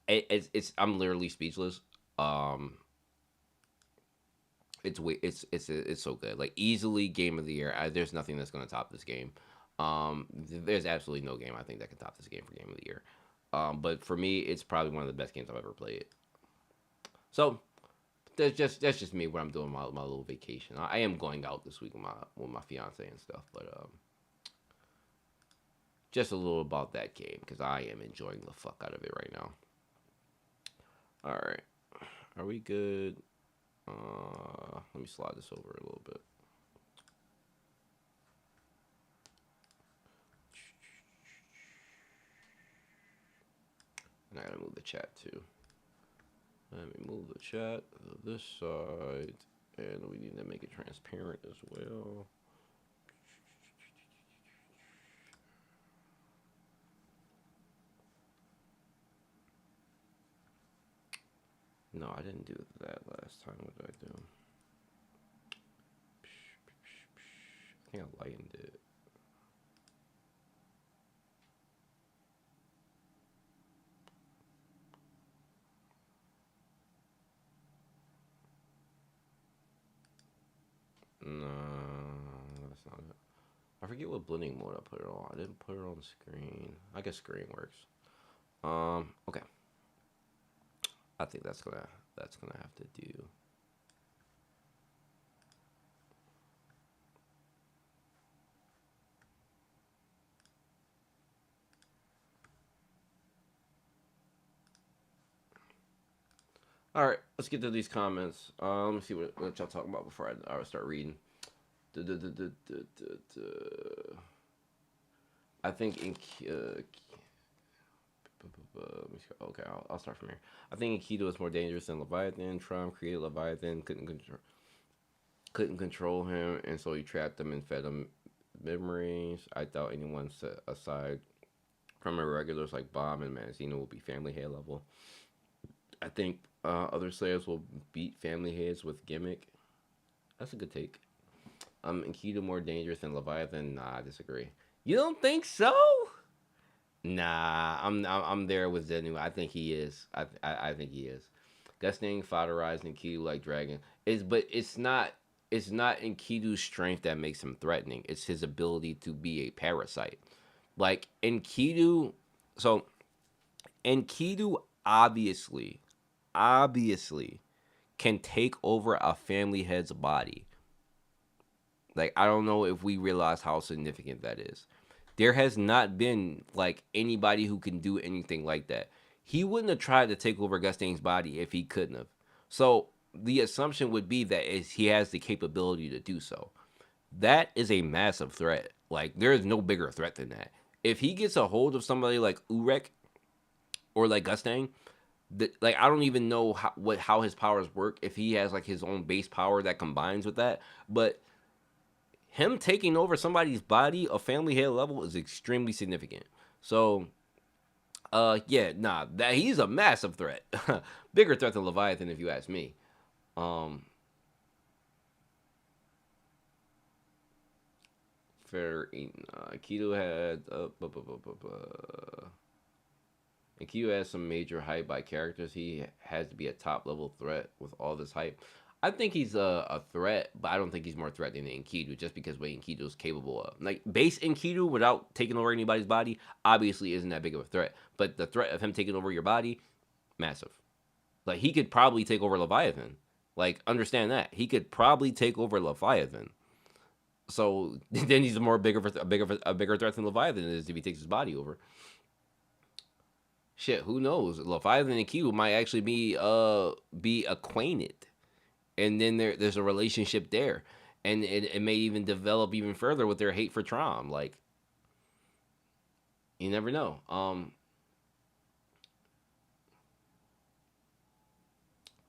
it's I'm literally speechless. Um, it's so good. Like easily game of the year. There's nothing that's gonna top this game. There's absolutely no game I think that can top this game for game of the year. But for me, it's probably one of the best games I've ever played. So that's just me what I'm doing my little vacation. I am going out this week with my fiance and stuff, but just a little about that game because I am enjoying the fuck out of it right now. All right, are we good? Let me slide this over a little bit. And I gotta move the chat too. Let me move the chat to this side, and we need to make it transparent as well. No, I didn't do that last time. What did I do? I think I lightened it. No, that's not it. I forget what blending mode I put it on. I didn't put it on screen. I guess screen works. Okay. I think that's gonna have to do. All right, let's get to these comments. Let me see what y'all talking about before I start reading. Duh, duh, duh, duh, duh, duh, duh. I think in okay, I'll start from here. I think Aikido is more dangerous than Leviathan. Trump created Leviathan, couldn't control him, and so he trapped him and fed him memories. I doubt anyone set aside from irregulars like Bob and Mazino will be family head level. I think other slayers will beat family heads with gimmick. That's a good take. Aikido more dangerous than Leviathan? Nah, I disagree. You don't think so? Nah, I'm there with Zenu. I think he is. I think he is. Gusting, Fodderized, and Kidu like Dragon. But it's not Enkidu's strength that makes him threatening. It's his ability to be a parasite. Like Enkidu, so Enkidu obviously can take over a family head's body. Like I don't know if we realize how significant that is. There has not been like anybody who can do anything like that. He wouldn't have tried to take over Gustain's body if he couldn't have. So the assumption would be that he has the capability to do so. That is a massive threat. Like there is no bigger threat than that. If he gets a hold of somebody like Urek or like Gustain, like I don't even know how his powers work. If he has like his own base power that combines with that, but him taking over somebody's body, a family head level, is extremely significant. So, yeah, nah, that he's a massive threat, bigger threat than Leviathan, if you ask me. Fair, Kido had, and Kido has some major hype by characters. He has to be a top level threat with all this hype. I think he's a threat, but I don't think he's more threatening than Enkidu just because what Enkidu is capable of. Like, base Enkidu without taking over anybody's body obviously isn't that big of a threat. But the threat of him taking over your body, massive. Like, he could probably take over Leviathan. Like, understand that. He could probably take over Leviathan. So, then he's a bigger threat than Leviathan is if he takes his body over. Shit, who knows? Leviathan and Enkidu might actually be acquainted. And then there's a relationship there, and it may even develop even further with their hate for Trom. Like, you never know.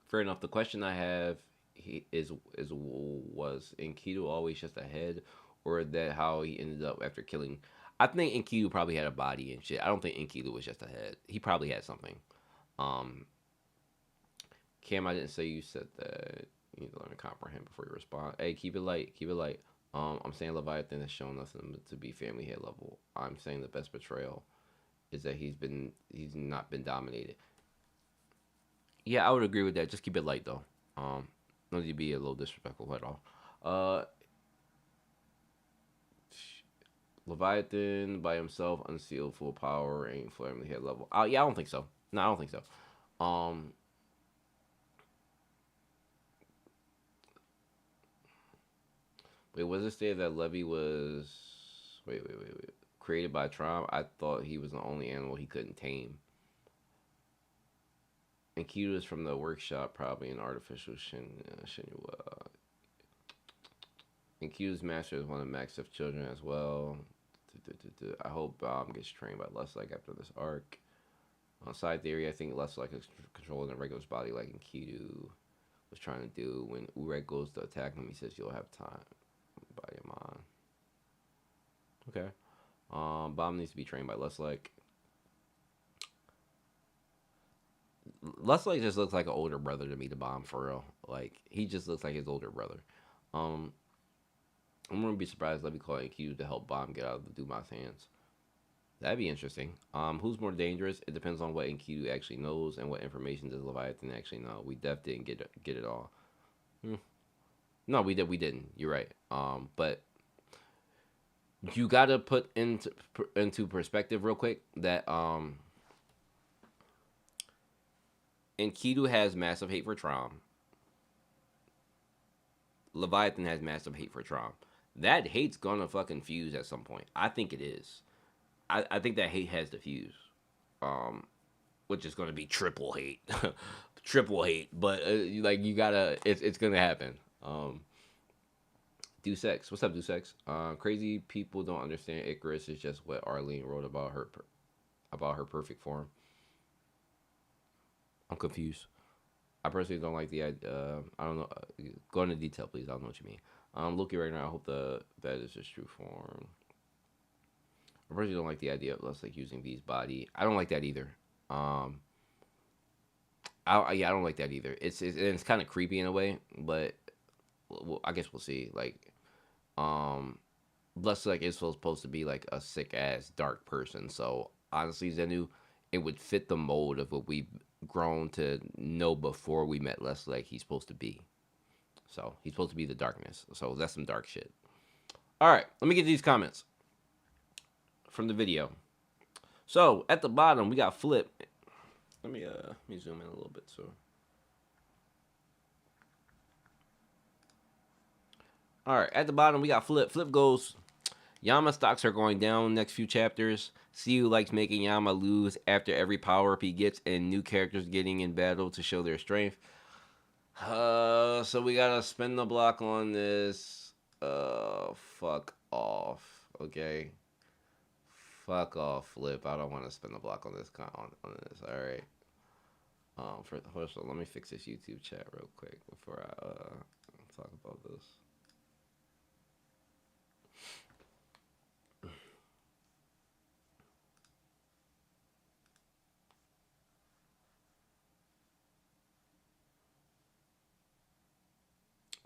Fair enough. The question I have was Enkidu always just a head, or that how he ended up after killing? I think Enkidu probably had a body and shit. I don't think Enkidu was just a head. He probably had something. Um, Cam, I didn't say you said that. You need to learn to comprehend before you respond. Hey, keep it light. Keep it light. I'm saying Leviathan has shown nothing to be family head level. I'm saying the best betrayal is that he's not been dominated. Yeah, I would agree with that. Just keep it light though. No need to be a little disrespectful at all. Uh, Leviathan by himself, unsealed, full power, ain't family head level. Yeah, I don't think so. No, I don't think so. Wait, was it stated that Levy was wait created by Trom? I thought he was the only animal he couldn't tame. And Kido is from the workshop, probably an artificial Shinua. And Kido's master is one of Max's children as well. I hope gets trained by Leslie after this arc. On side theory, I think Leslie is controlling the regular's body like Enkidu was trying to do. When Urek goes to attack him, he says you'll have time. By Yaman. Okay. Bomb needs to be trained by Leslie. Leslie just looks like an older brother to me to Bomb for real. Like he just looks like his older brother. Um, I'm gonna be surprised. Let me call Q to help Bomb get out of the Dumas hands. That'd be interesting. Who's more dangerous? It depends on what Enkidu actually knows and what information does Leviathan actually know. We def didn't get it all. Hmm. No, we didn't. You're right. But you gotta put into perspective real quick that Enkidu has massive hate for Trom. Leviathan has massive hate for Trom. That hate's gonna fucking fuse at some point. I think it is. I think that hate has to fuse. Um, which is gonna be triple hate, triple hate. But like you gotta, it's gonna happen. Dusex, what's up, Dusex? Crazy people don't understand Icarus is just what Arlene wrote about her perfect form. I'm confused. I personally don't like the idea. I don't know. Go into detail, please. I don't know what you mean. Looking right now. I hope that is his true form. I personally don't like the idea of us like using V's body. I don't like that either. Um, I don't like that either. It's kind of creepy in a way, but I guess we'll see. Like, Bless like is supposed to be like a sick ass dark person. So honestly, Zenu, it would fit the mold of what we've grown to know before we met Leslie. Like he's supposed to be. So he's supposed to be the darkness. So that's some dark shit. All right, let me get these comments from the video. So at the bottom we got Flip. Let me zoom in a little bit. So all right, at the bottom we got Flip. Flip goes. Yama stocks are going down next few chapters. Siu likes making Yama lose after every power up he gets and new characters getting in battle to show their strength. So we gotta spin the block on this. Fuck off. Okay. Fuck off, Flip. I don't want to spin the block on this. On this. All right. First of all, let me fix this YouTube chat real quick before I talk about this.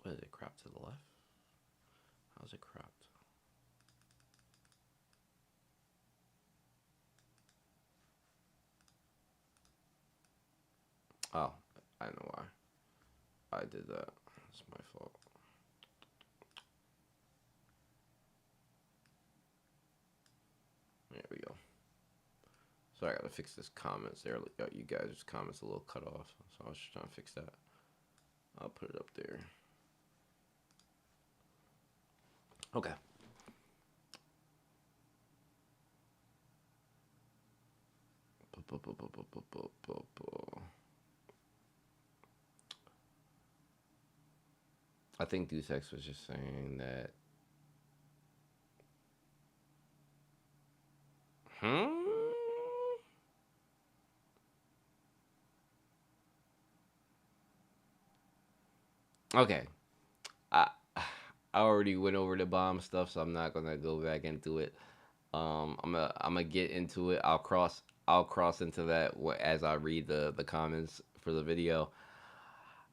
What is it? Cropped to the left? How's it cropped? Oh, I know why. I did that. It's my fault. There we go. So I gotta fix this comments there. You guys' comments a little cut off. So I was just trying to fix that. I'll put it up there. Okay. I think Deus Ex was just saying that. Okay. I I already went over the bomb stuff, so I'm not gonna go back into it. I'm gonna get into it. I'll cross into that as I read the comments for the video.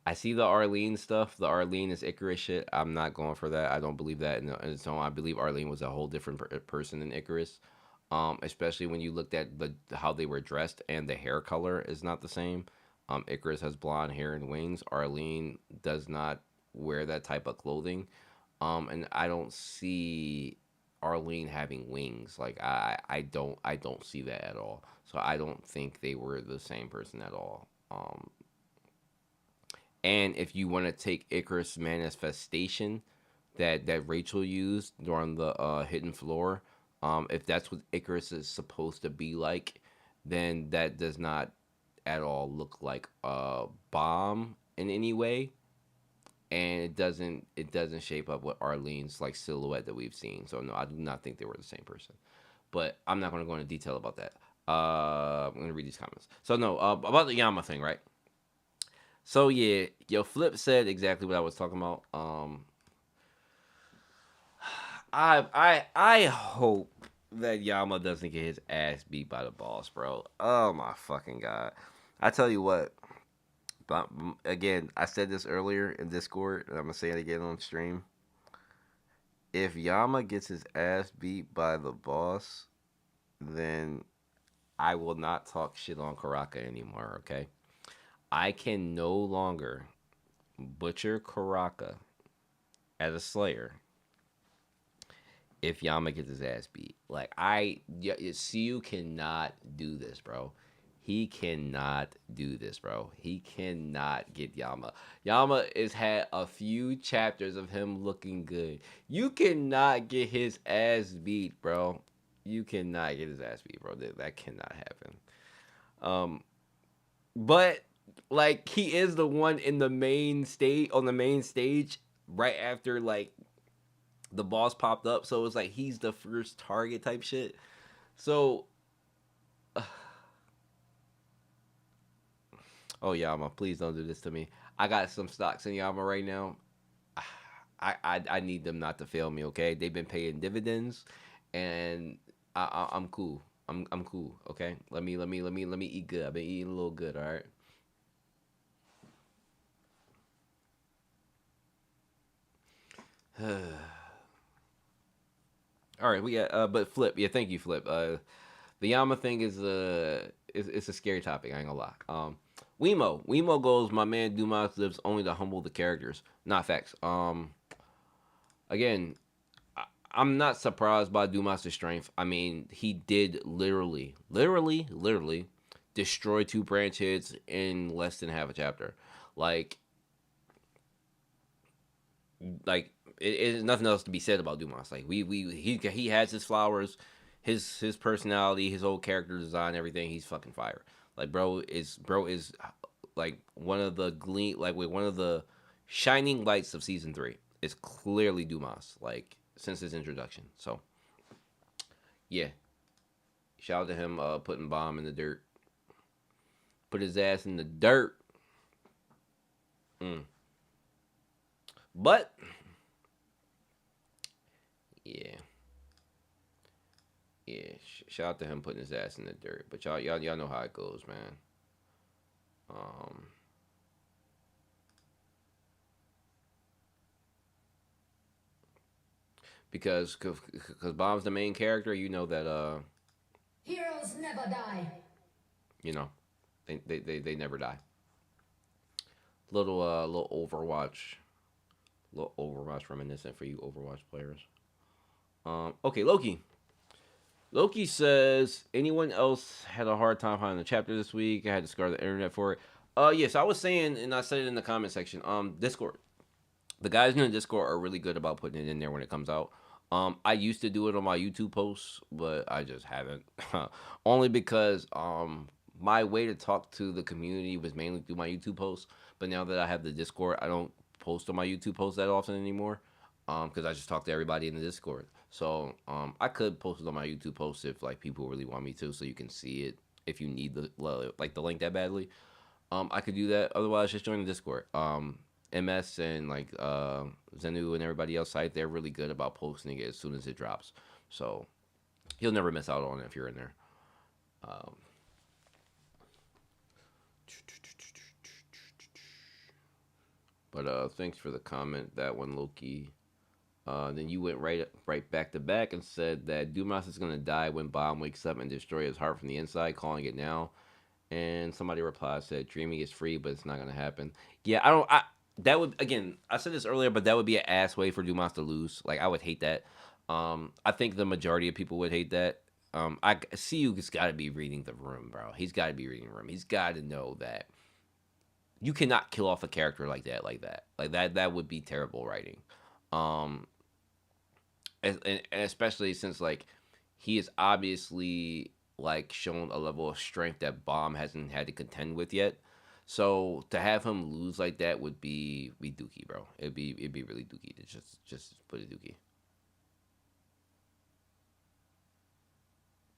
I see the Arlene stuff. The Arlene is Icarus shit. I'm not going for that. I don't believe that. And so I believe Arlene was a whole different person than Icarus. Especially when you looked at how they were dressed and the hair color is not the same. Icarus has blonde hair and wings. Arlene does not wear that type of clothing. And I don't see Arlene having wings. Like I don't see that at all. So I don't think they were the same person at all. And if you want to take Icarus manifestation that Rachel used during the hidden floor, if that's what Icarus is supposed to be like, then that does not at all look like a bomb in any way, and it doesn't shape up with Arlene's like silhouette that we've seen. So no, I do not think they were the same person. But I'm not going to go into detail about that. I'm going to read these comments. So no, about the Yama thing, right? So yeah, yo, Flip said exactly what I was talking about. I hope that Yama doesn't get his ass beat by the boss, bro. Oh my fucking god. I tell you what. But again, I said this earlier in Discord, and I'm gonna say it again on stream. If Yama gets his ass beat by the boss, then I will not talk shit on Karaka anymore. Okay, I can no longer butcher Karaka as a Slayer if Yama gets his ass beat. Like Siu cannot do this, bro. He cannot do this, bro. He cannot get Yama. Yama has had a few chapters of him looking good. You cannot get his ass beat, bro. You cannot get his ass beat, bro. That cannot happen. Um, but like he is the one in the main state on the main stage right after like the boss popped up, so it's like he's the first target type shit. So, oh Yama, please don't do this to me. I got some stocks in Yama right now. I need them not to fail me. Okay, they've been paying dividends, and I'm cool. I'm cool. Okay, let me eat good. I've been eating a little good. All right. All right, we got but Flip, yeah, thank you, Flip. The Yama thing is it's a scary topic. I ain't gonna lie. Wemo goes. My man Dumas lives only to humble the characters. Not facts. Again, I'm not surprised by Dumas' strength. I mean, he did literally destroy two branch hits in less than half a chapter. Like, like it is nothing else to be said about Dumas. Like he has his flowers, his personality, his whole character design, everything. He's fucking fire. Like bro is like one of the one of the shining lights of season 3. It's clearly Dumas. Like since his introduction. So yeah, shout out to him putting bomb in the dirt. Put his ass in the dirt. Mm. But yeah. Yeah, shout out to him putting his ass in the dirt. But y'all know how it goes, man. Um, because Bomb's the main character, you know that Heroes never die. you know, they never die. Little Overwatch reminiscent for you Overwatch players. Okay, Loki. Loki says, anyone else had a hard time finding the chapter this week? I had to scour the internet for it. Yes, I was saying, and I said it in the comment section. Discord. The guys in the Discord are really good about putting it in there when it comes out. I used to do it on my YouTube posts, but I just haven't. Only because my way to talk to the community was mainly through my YouTube posts. But now that I have the Discord, I don't post on my YouTube posts that often anymore. Because I just talk to everybody in the Discord. So I could post it on my YouTube posts if like people really want me to, so you can see it if you need the link that badly. I could do that. Otherwise, just join the Discord. MS and like Zenu and everybody else site, they're really good about posting it as soon as it drops. So you'll never miss out on it if you're in there. Um, but thanks for the comment. That one, Loki. Then you went right back to back and said that Dumas is gonna die when Bomb wakes up and destroy his heart from the inside, calling it now. And somebody replied said dreaming is free, but it's not gonna happen. Yeah, I don't. That would again. I said this earlier, but that would be an ass way for Dumas to lose. Like I would hate that. I think the majority of people would hate that. I see you's got to be reading the room, bro. He's got to be reading the room. He's got to know that you cannot kill off a character like that, like that. That would be terrible writing. Um, and especially since like he is obviously like shown a level of strength that Bomb hasn't had to contend with yet. So to have him lose like that would be dookie, bro. It'd be really dookie to just put it dookie.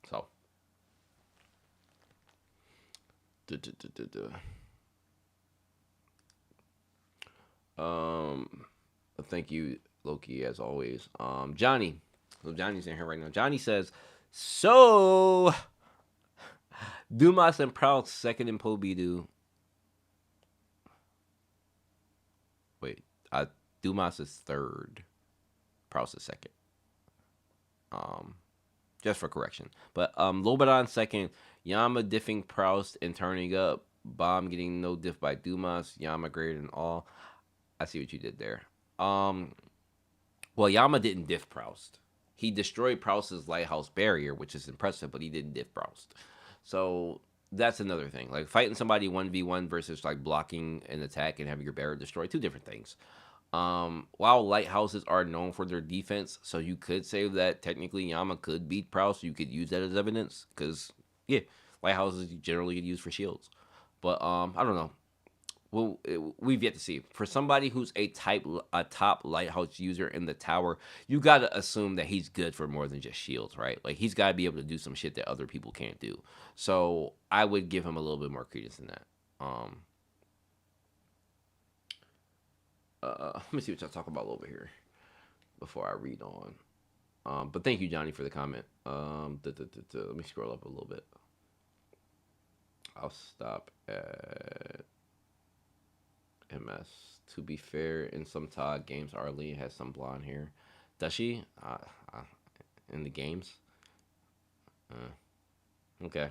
So duh, duh, duh, duh, duh. Thank you, Loki, as always. Johnny. So Johnny's in here right now. Johnny says, so Dumas and Proust second in Pobidu. Wait, Dumas is third. Proust is second. Just for correction. But Lobadan second. Yama diffing Proust and turning up. Bomb getting no diff by Dumas. Yama greater than all. I see what you did there. Well, Yama didn't diff Proust. He destroyed Proust's lighthouse barrier, which is impressive, but he didn't diff Proust. So that's another thing. Like fighting somebody 1v1 versus like blocking an attack and having your barrier destroyed, two different things. While lighthouses are known for their defense, so you could say that technically Yama could beat Proust. You could use that as evidence because, yeah, lighthouses generally get used for shields. But I don't know. Well, we've yet to see. For somebody who's a top lighthouse user in the tower, you gotta assume that he's good for more than just shields, right? Like he's got to be able to do some shit that other people can't do. So I would give him a little bit more credence than that. Let me see what y'all talk about over here before I read on. But thank you, Johnny, for the comment. Let me scroll up a little bit. I'll stop at MS. To be fair, in some TOD games, Arlene has some blonde hair. Does she? In the games? Okay.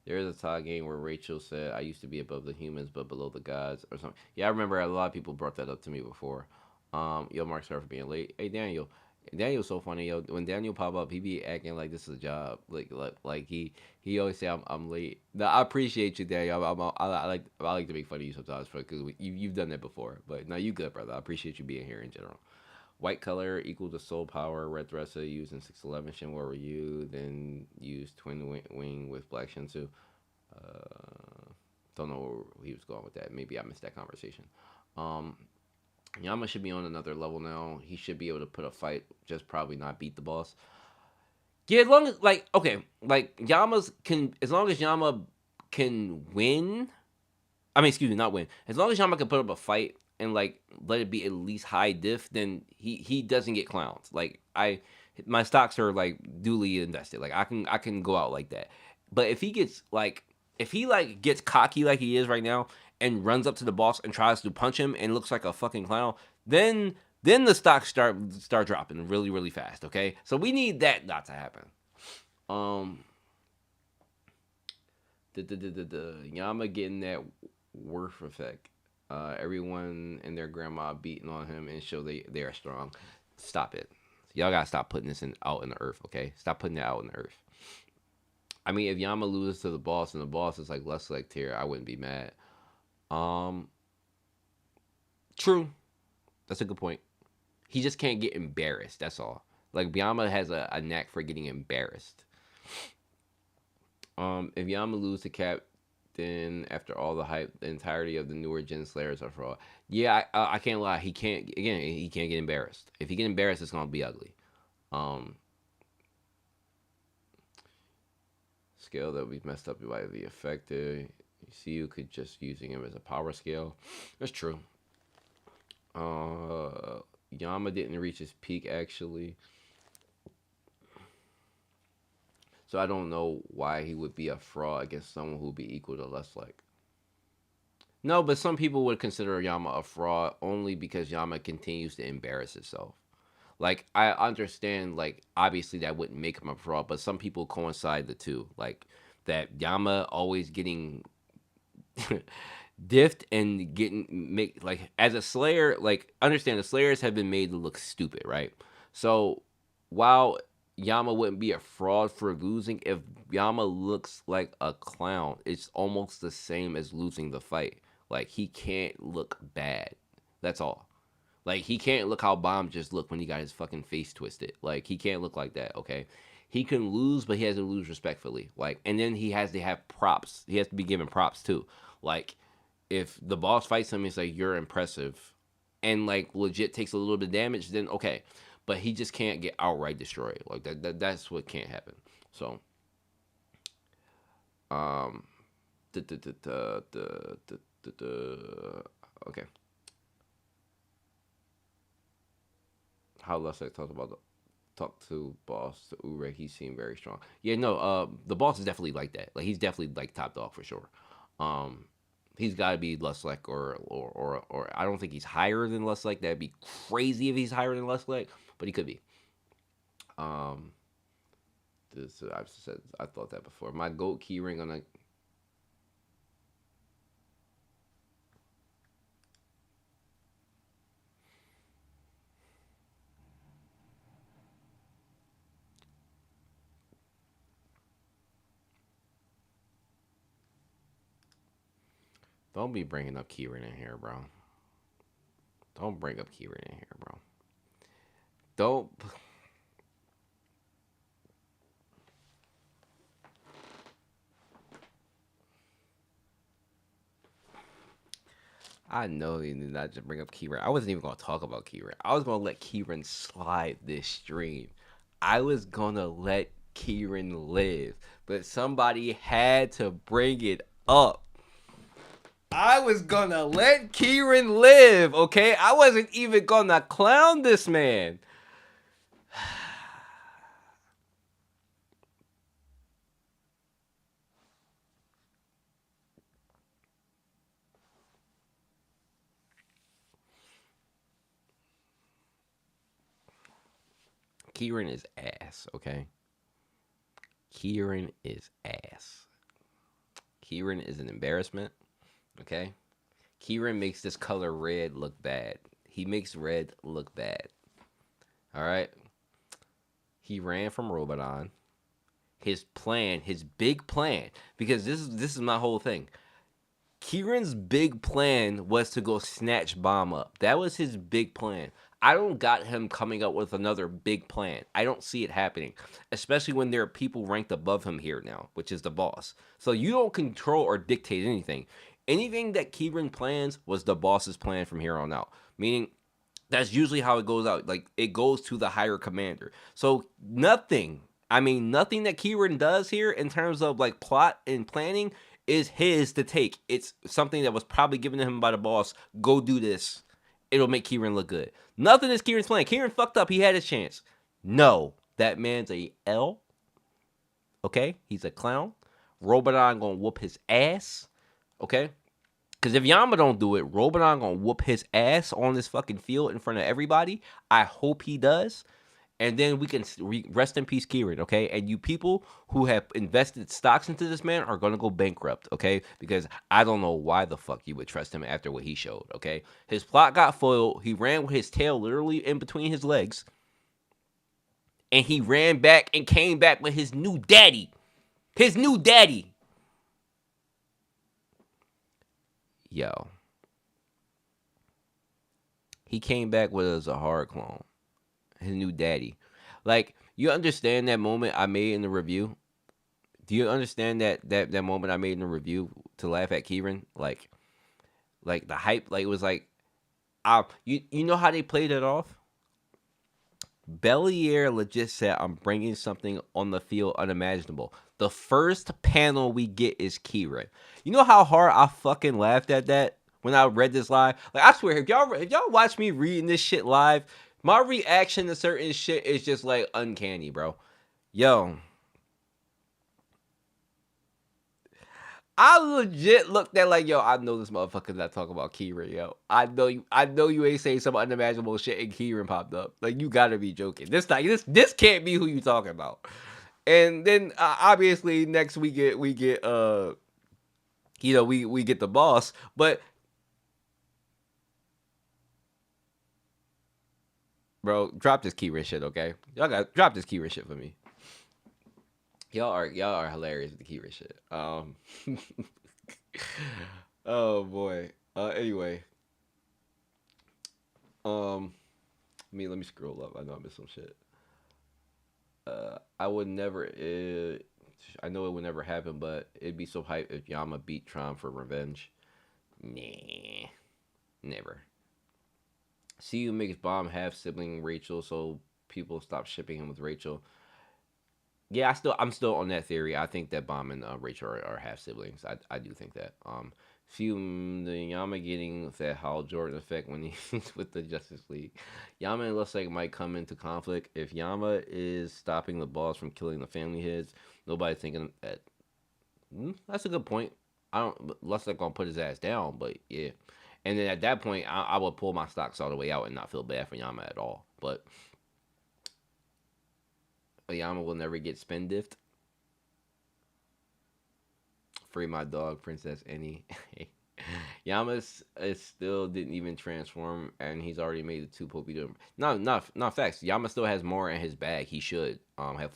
There is a TOD game where Rachel said, I used to be above the humans, but below the gods, or something. Yeah, I remember a lot of people brought that up to me before. Yo, Mark, sorry for being late. Hey, Daniel. Daniel's so funny, yo. When Daniel pop up, he be acting like this is a job. Like he always say I'm late. No, I appreciate you, Daniel. I like to make fun of you sometimes because you've done that before. But no, you good, brother. I appreciate you being here in general. White color equal to soul power. Red dresser used in 611. Shin, where were you? Then use twin wing with black Shinsu. Don't know where he was going with that. Maybe I missed that conversation. Yama should be on another level now. He should be able to put a fight, just probably not beat the boss. Yeah, as long as as long as Yama can win. I mean, excuse me, not win. As long as Yama can put up a fight and like let it be at least high diff, then he doesn't get clowns. Like my stocks are like duly invested. Like I can go out like that. But if he gets gets cocky like he is right now and runs up to the boss and tries to punch him and looks like a fucking clown, then the stocks start dropping really, really fast, okay? So we need that not to happen. The Yama getting that worth effect. Everyone and their grandma beating on him and show they are strong. Stop it. Y'all gotta stop putting this out in the earth, okay? Stop putting it out in the earth. I mean, if Yama loses to the boss and the boss is like less like tier, I wouldn't be mad. True. That's a good point. He just can't get embarrassed. That's all. Like Yama has a knack for getting embarrassed. If Yama loses to Captain after all the hype, the entirety of the newer Gen Slayers are fraud. Yeah, I can't lie. He can't get embarrassed. If he get embarrassed, it's gonna be ugly. Scale that we messed up by the effective. You see, you could just using him as a power scale. That's true. Yama didn't reach his peak actually, so I don't know why he would be a fraud against someone who would be equal to Leslie. No, but some people would consider Yama a fraud only because Yama continues to embarrass himself. Like I understand, like obviously that wouldn't make him a fraud, but some people coincide the two, like that Yama always getting diffed and make like as a Slayer. Like understand the Slayers have been made to look stupid, right? So while Yama wouldn't be a fraud for losing, if Yama looks like a clown, it's almost the same as losing the fight. Like he can't look bad. That's all. Like, he can't look how Bomb just looked when he got his fucking face twisted. Like, he can't look like that, okay? He can lose, but he has to lose respectfully. Like, and then he has to have props. He has to be given props, too. Like, if the boss fights him, it's like, you're impressive. And, like, legit takes a little bit of damage, then okay. But he just can't get outright destroyed. Like, that's what can't happen. So, okay. How Leslie talked about Talk to boss to Urek. He seemed very strong. Yeah, no. The boss is definitely like that. Like he's definitely like top dog for sure. Um, he's got to be Lustlek or I don't think he's higher than Lustlek. That'd be crazy if he's higher than Lustlek, but he could be. Um, this I've said I thought that before. My goat key ring on a. Don't be bringing up Kieran in here, bro. Don't bring up Kieran in here, bro. Don't. I know you did not just bring up Kieran. I wasn't even gonna talk about Kieran. I was gonna let Kieran slide this stream. I was gonna let Kieran live, but somebody had to bring it up. I was gonna let Kieran live, okay? I wasn't even gonna clown this man. Kieran is ass, okay? Kieran is ass. Kieran is an embarrassment, okay? Kieran makes this color red look bad. He makes red look bad. All right? He ran from Robodon. His plan, his big plan, because this is my whole thing. Kieran's big plan was to go snatch Bomb up. That was his big plan. I don't got him coming up with another big plan. I don't see it happening, especially when there are people ranked above him here now, which is the boss. So you don't control or dictate anything. Anything that Kieran plans was the boss's plan from here on out. Meaning that's usually how it goes out. Like it goes to the higher commander. So nothing, I mean, nothing that Kieran does here in terms of like plot and planning is his to take. It's something that was probably given to him by the boss. Go do this. It'll make Kieran look good. Nothing is Kieran's plan. Kieran fucked up. He had his chance. No, that man's a L. Okay, he's a clown. Robodon gonna whoop his ass. Okay, because if Yama don't do it, Robodon gonna whoop his ass on this fucking field in front of everybody. I hope he does. And then we can rest in peace, Kieran, okay? And you people who have invested stocks into this man are gonna go bankrupt, okay? Because I don't know why the fuck you would trust him after what he showed, okay? His plot got foiled. He ran with his tail literally in between his legs. And he ran back and came back with his new daddy. His new daddy. Yo. He came back with a Zahard clone. His new daddy. Like, you understand that moment I made in the review? Do you understand that moment I made in the review to laugh at Kieran? Like the hype, like it was like, you know how they played it off? Bellier legit said, I'm bringing something on the field unimaginable. The first panel we get is Kieran. You know how hard I fucking laughed at that when I read this live? Like, I swear, if y'all watch me reading this shit live, my reaction to certain shit is just like uncanny, bro. Yo. I legit looked at like, yo, I know this motherfucker's not talking about Kieran, yo. I know you ain't saying some unimaginable shit and Kieran popped up. Like, you gotta be joking. This can't be who you talking about. And then obviously next we get we get the boss, but bro, drop this Kieran shit, okay? Y'all got drop this Kieran shit for me. Y'all are hilarious with the Kieran shit. Oh boy. Anyway. Let me scroll up. I know I missed some shit. I would never. I know it would never happen, but it'd be so hype if Yama beat Tron for revenge. Nah, never. CU makes Bomb half sibling Rachel, so people stop shipping him with Rachel. Yeah, I'm still on that theory. I think that Bomb and Rachel are half siblings. I do think that. the Yama getting that Hal Jordan effect when he's with the Justice League. Yama and looks like might come into conflict if Yama is stopping the boss from killing the family heads. Nobody thinking that. That's a good point. I don't. Looks like gonna put his ass down, but yeah. And then at that point, I would pull my stocks all the way out and not feel bad for Yama at all. But Yama will never get spendifed. Free my dog, Princess Annie. Yama still didn't even transform, and he's already made the two Poppy do. Not facts. Yama still has more in his bag. He should have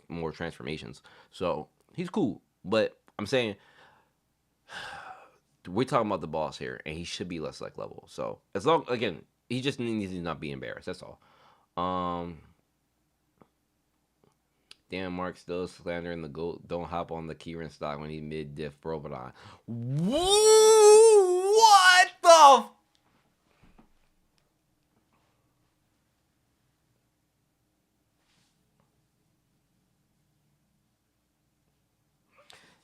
more transformations. So he's cool. But I'm saying we're talking about the boss here, and he should be less like level. So as long again, he just needs to not be embarrassed. That's all. Um, Damn, Mark still slandering the goat. Don't hop on the Kieran stock when he mid diff Robodon. What the?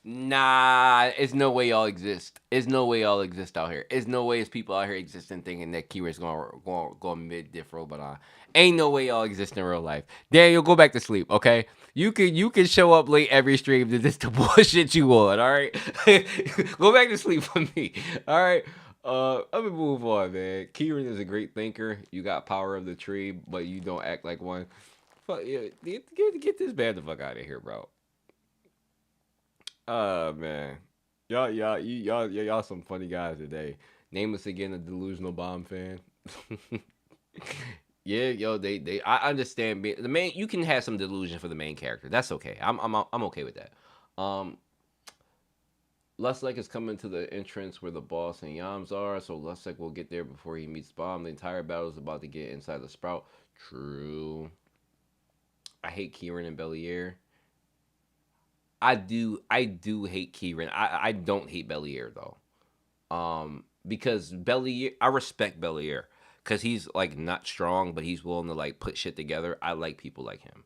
Nah, it's no way y'all exist. It's no way y'all exist out here. It's no way it's people out here existing thinking that Kira's gonna mid diff Robodon. Ain't no way y'all exist in real life. Daniel, go back to sleep, okay? You can show up late every stream to just to bullshit you on, all right? Go back to sleep for me, all right? Let me move on, man. Kieran is a great thinker. You got power of the tree, but you don't act like one. Fuck yeah, get this man the fuck out of here, bro. Man, y'all some funny guys today. Nameless again, a delusional bomb fan. Yeah, yo, they. I understand the main. You can have some delusion for the main character. That's okay. I'm okay with that. Um, Lustek is coming to the entrance where the boss and Yams are, so Lustek will get there before he meets Bomb. The entire battle is about to get inside the Sprout. True. I hate Kieran and Belier. I do hate Kieran. I don't hate Belier though. Because Belier, I respect Belier because he's like not strong, but he's willing to like put shit together. I like people like him.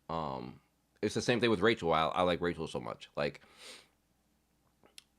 Um, it's the same thing with Rachel. I like Rachel so much. Like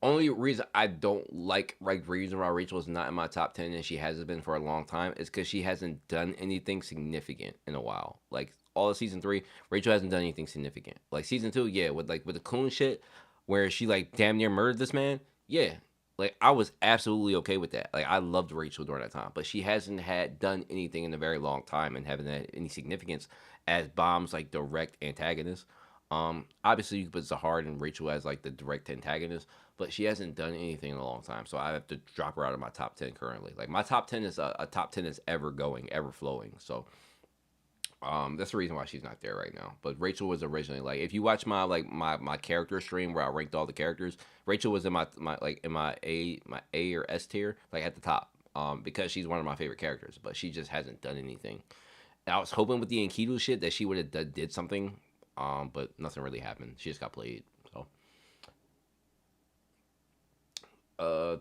only reason I don't like reason why Rachel is not in my top 10 and she hasn't been for a long time is because she hasn't done anything significant in a while. Like all of season 3, Rachel hasn't done anything significant. Like season 2, yeah, with the coon shit where she like damn near murdered this man. Yeah, like I was absolutely okay with that. Like I loved Rachel during that time, but she hasn't had done anything in a very long time and haven't had any significance as Bomb's like direct antagonist. Obviously you could put Zahard and Rachel as like the direct antagonist, but she hasn't done anything in a long time, so I have to drop her out of my top 10 currently. Like my top 10 is a top 10 is ever going, ever flowing. So that's the reason why she's not there right now. But Rachel was originally like, if you watch my character stream where I ranked all the characters, Rachel was in my like in my A or S tier, like at the top. Because she's one of my favorite characters, but she just hasn't done anything. I was hoping with the Enkidu shit that she would have did something, but nothing really happened. She just got played. So,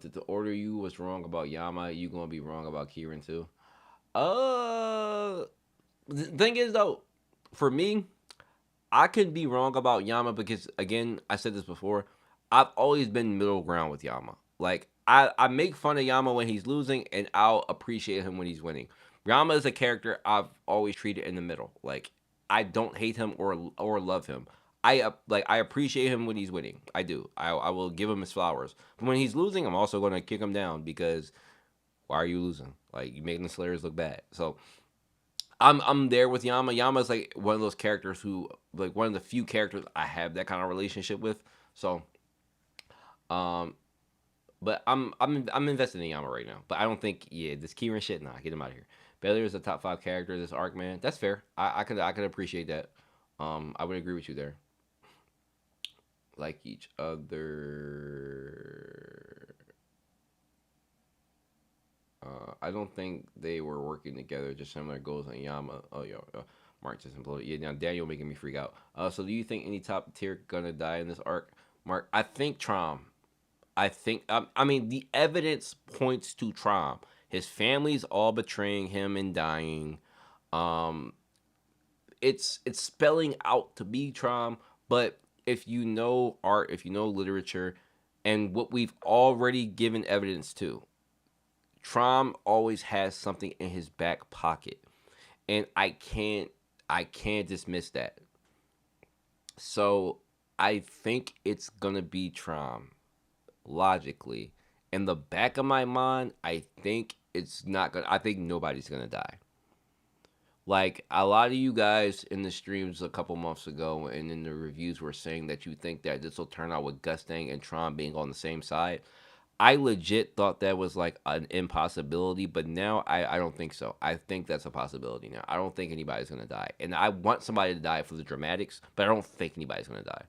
did the order you was wrong about Yama? You gonna be wrong about Kieran too? Uh, the thing is though, for me, I could be wrong about Yama because again, I said this before. I've always been middle ground with Yama. Like I make fun of Yama when he's losing, and I'll appreciate him when he's winning. Yama is a character I've always treated in the middle. Like I don't hate him or love him. I appreciate him when he's winning. I do. I will give him his flowers. But when he's losing, I'm also gonna kick him down because why are you losing? Like you making the Slayers look bad. So I'm there with Yama. Yama's like one of those characters who like one of the few characters I have that kind of relationship with. So um but I'm invested in Yama right now. But I don't think this Kieran shit, nah, get him out of here. Baylor is a top 5 character this arc, man. That's fair. I could appreciate that. I would agree with you there. Like each other. I don't think they were working together. Just similar goals on Yama. Oh, Mark just imploded. Yeah, now Daniel making me freak out. So do you think any top tier gonna die in this arc, Mark? I think Trom. I think. I mean, the evidence points to Trom. His family's all betraying him and dying. Um, it's spelling out to be Trom, but if you know art, if you know literature, And what we've already given evidence to, Trom always has something in his back pocket, and I can't dismiss that. So I think it's gonna be Trom, logically. In the back of my mind, I think it's not gonna. I think nobody's gonna die. Like a lot of you guys in the streams a couple months ago and in the reviews were saying that you think that this will turn out with Gustang and Tron being on the same side. I legit thought that was like an impossibility, but now I don't think so. I think that's a possibility now. I don't think anybody's gonna die, and I want somebody to die for the dramatics, but I don't think anybody's gonna die.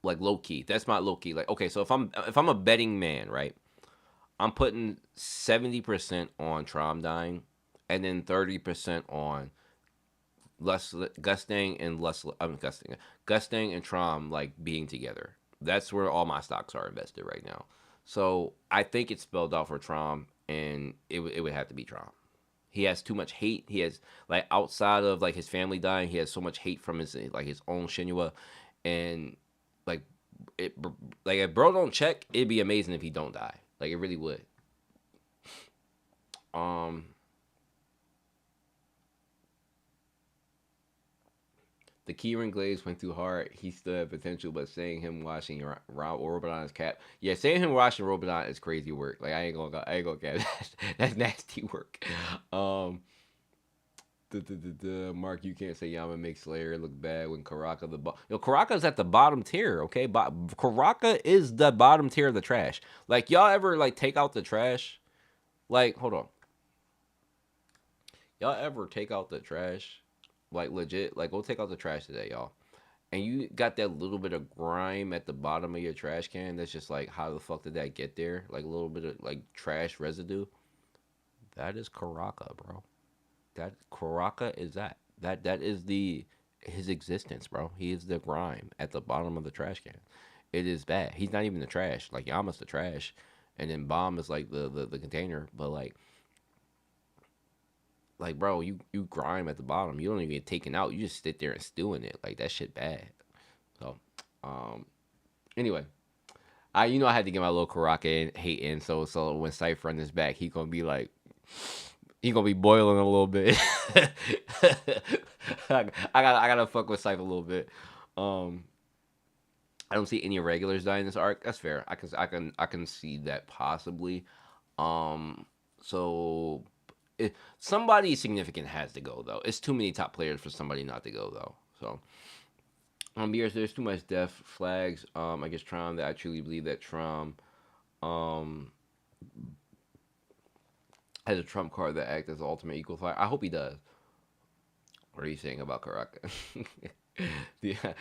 Like low key, that's not low key. Like okay, so if I'm a betting man, right? I'm putting 70% on Trom dying, and then 30% on Gustang and Gustang and Trom like being together. That's where all my stocks are invested right now. So I think it's spelled out for Trom, and it would have to be Trom. He has too much hate. He has like outside of like his family dying, he has so much hate from his own Shinua, and like it like if bro don't check, it'd be amazing if he don't die. Like it really would. Um, The Kieran Glaze went too hard. He still had potential, but saying him washing Robodon's cap, yeah, saying him washing Robodon is crazy work. Like I ain't gonna get that's nasty work. Um, Mark, you can't say Yama makes Slayer look bad when Karaka Karaka's at the bottom tier. Okay, but Karaka is the bottom tier of the trash. Like y'all ever like take out the trash? Like hold on, y'all ever take out the trash? Like legit, like go take out the trash today, y'all. And you got that little bit of grime at the bottom of your trash can. That's just like, how the fuck did that get there? Like a little bit of like trash residue. That is Karaka, bro. That Karaka is that. That is the his existence, bro. He is the grime at the bottom of the trash can. It is bad. He's not even the trash. Like Yama's the trash, and then Bomb is like the container. But like bro, you grime at the bottom. You don't even get taken out. You just sit there and stew in it. Like that shit bad. So, um, anyway, I had to get my little Karaka hate in. So when Cypher on his back, he gonna be boiling a little bit. I gotta fuck with Cypher a little bit. Um, I don't see any regulars die in this arc. That's fair. I can see that possibly. Um, so somebody significant has to go though. It's too many top players for somebody not to go though. So there's too much death flags. I guess Trom, that I truly believe that Trom has a trump card that acts as the ultimate equalizer. I hope he does. What are you saying about Karaka? I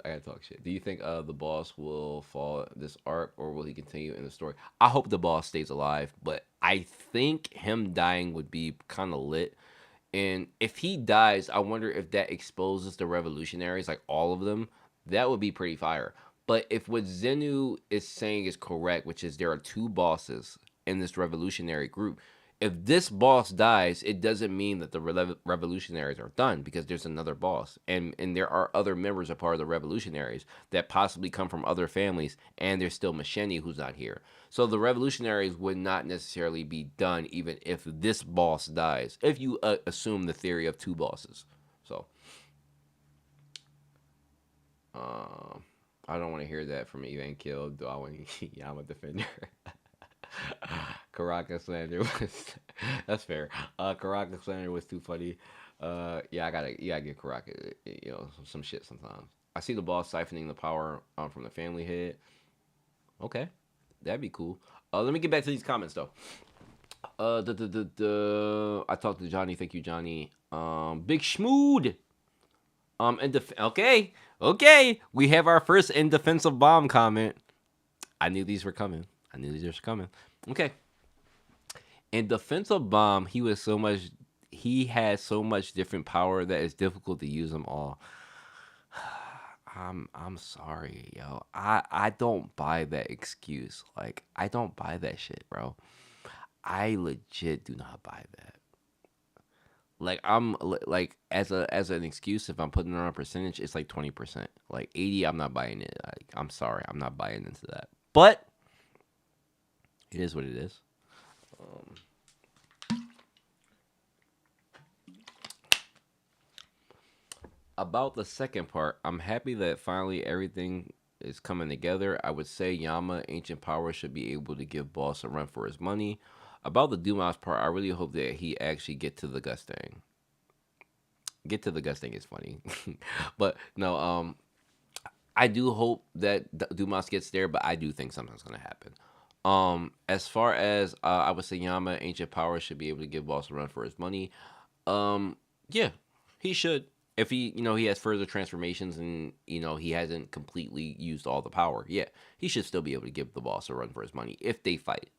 gotta talk shit. Do you think the boss will fall this arc, or will he continue in the story? I hope the boss stays alive, but I think him dying would be kind of lit. And if he dies, I wonder if that exposes the revolutionaries, like all of them. That would be pretty fire. But if what Zenu is saying is correct, which is there are two bosses in this revolutionary group, if this boss dies, it doesn't mean that the revolutionaries are done, because there's another boss, and there are other members of part of the revolutionaries that possibly come from other families, and there's still Macheni who's not here. So the revolutionaries would not necessarily be done even if this boss dies, if you assume the theory of two bosses. So I don't want to hear that from Evan Kill. Do I want to? Yeah, I'm a defender. Karaka slander was that's fair. Karaka slander was too funny. Yeah, I gotta get Karaka, some shit sometimes. I see the boss siphoning the power from the family head. Okay, that'd be cool. Let me get back to these comments though. I talked to Johnny. Thank you, Johnny. Big Schmood. Okay. We have our first in defense of bomb comment. I knew these were coming. Okay. In defense of bomb, he had so much different power that it's difficult to use them all. I'm sorry, yo. I don't buy that excuse. Like, I don't buy that shit, bro. I legit do not buy that. Like like as an excuse, if I'm putting it on a percentage, it's like 20%. Like 80, I'm not buying it. I'm sorry, I'm not buying into that. But it is what it is. Um, about the second part, I'm happy that finally everything is coming together. I would say Yama, Ancient Power, should be able to give Boss a run for his money. About the Dumas part, I really hope that he actually get to the Gustang. Get to the Gusting is funny, but no. I do hope that Dumas gets there, but I do think something's gonna happen. As far as I would say, Yama, Ancient Power should be able to give Boss a run for his money. Yeah, he should. If he, he has further transformations and he hasn't completely used all the power, yeah, he should still be able to give the boss a run for his money if they fight.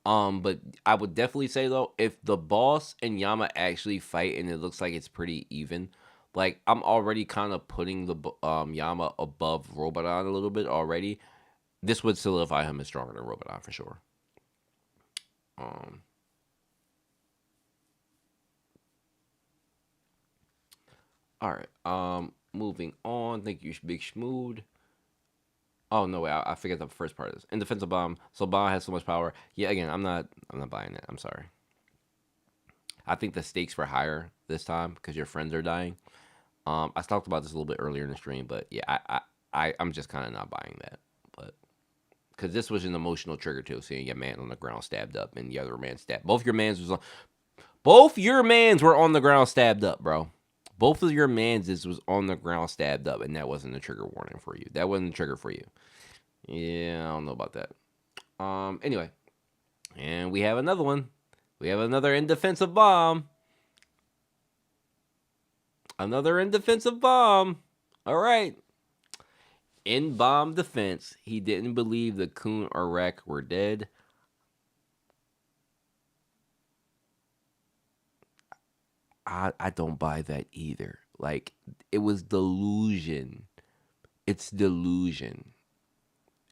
But I would definitely say though, if the boss and Yama actually fight and it looks like it's pretty even, like I'm already kind of putting the Yama above Robodon a little bit already. This would solidify him as stronger than Robodon for sure. Um, all right. Moving on. Thank you, Big Schmood. Oh no, wait, I forget the first part of this. In defensive bomb, so bomb has so much power. Yeah, again, I'm not buying it. I'm sorry. I think the stakes were higher this time because your friends are dying. I talked about this a little bit earlier in the stream, but yeah, I'm just kind of not buying that. But because this was an emotional trigger too, seeing your man on the ground stabbed up and the other man stabbed. Both your mans were on the ground stabbed up, bro. Both of your mans was on the ground stabbed up, and that wasn't a trigger warning for you. That wasn't a trigger for you. Yeah, I don't know about that. Anyway, and we have another one. We have another indefensive bomb. Another indefensive bomb. All right. In bomb defense, he didn't believe the Kun or Rek were dead. I don't buy that either. Like, it was delusion. It's delusion.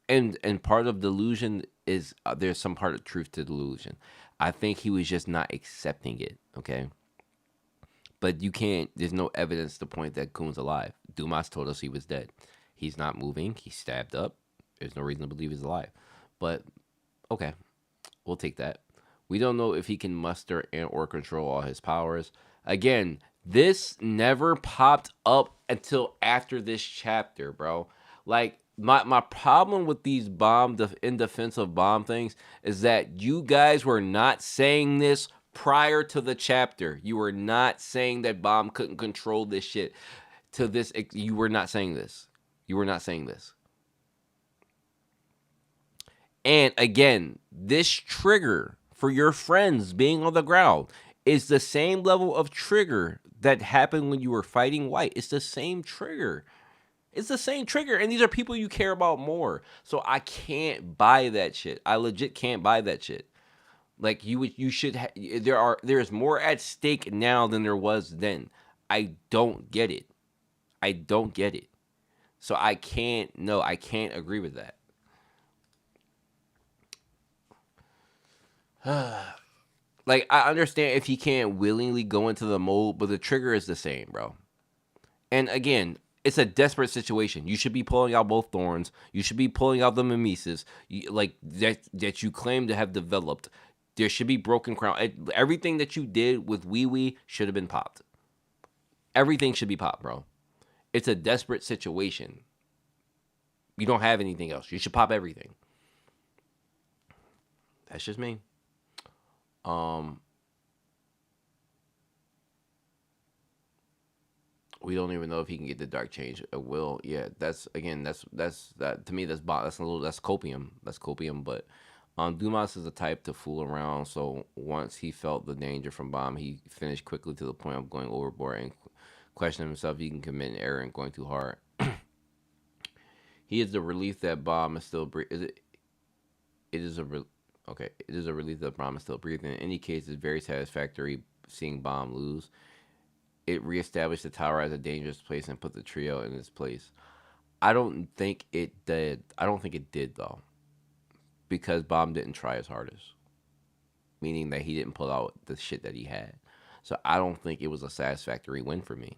And part of delusion is there's some part of truth to delusion. I think he was just not accepting it, okay? But you can't, there's no evidence to point that Kun's alive. Dumas told us he was dead. He's not moving. He's stabbed up. There's no reason to believe he's alive. But, okay, we'll take that. We don't know if he can muster and or control all his powers. Again, this never popped up until after this chapter, bro. Like, my problem with these indefensive bomb things is that you guys were not saying this prior to the chapter. You were not saying that bomb couldn't control this shit. To this, you were not saying this. You were not saying this. And again, this trigger for your friends being on the ground is the same level of trigger that happened when you were fighting White. It's the same trigger. It's the same trigger, and these are people you care about more. So I can't buy that shit. I legit can't buy that shit. Like you should. There's more at stake now than there was then. I don't get it. I don't get it. So I can't. No, I can't agree with that. Like I understand if he can't willingly go into the mold, but the trigger is the same, bro. And again, it's a desperate situation. You should be pulling out both thorns. You should be pulling out the mimesis, like that you claim to have developed. There should be broken crown. Everything that you did with Wee Wee should have been popped. Everything should be popped, bro. It's a desperate situation. You don't have anything else. You should pop everything. That's just me. We don't even know if he can get the dark change. Will, yeah. That's again. That to me. That's copium. That's copium. But Dumas is the type to fool around. So once he felt the danger from Bomb, he finished quickly to the point of going overboard and questioning himself. He can commit an error and going too hard. He is the relief that Bomb is still breathing. It is a okay. It is a relief that Bomb is still breathing. In any case, it's very satisfactory seeing Bomb lose. It reestablished the tower as a dangerous place and put the trio in its place. I don't think it did. I don't think it did though, because Bomb didn't try his hardest, meaning that he didn't pull out the shit that he had. So I don't think it was a satisfactory win for me.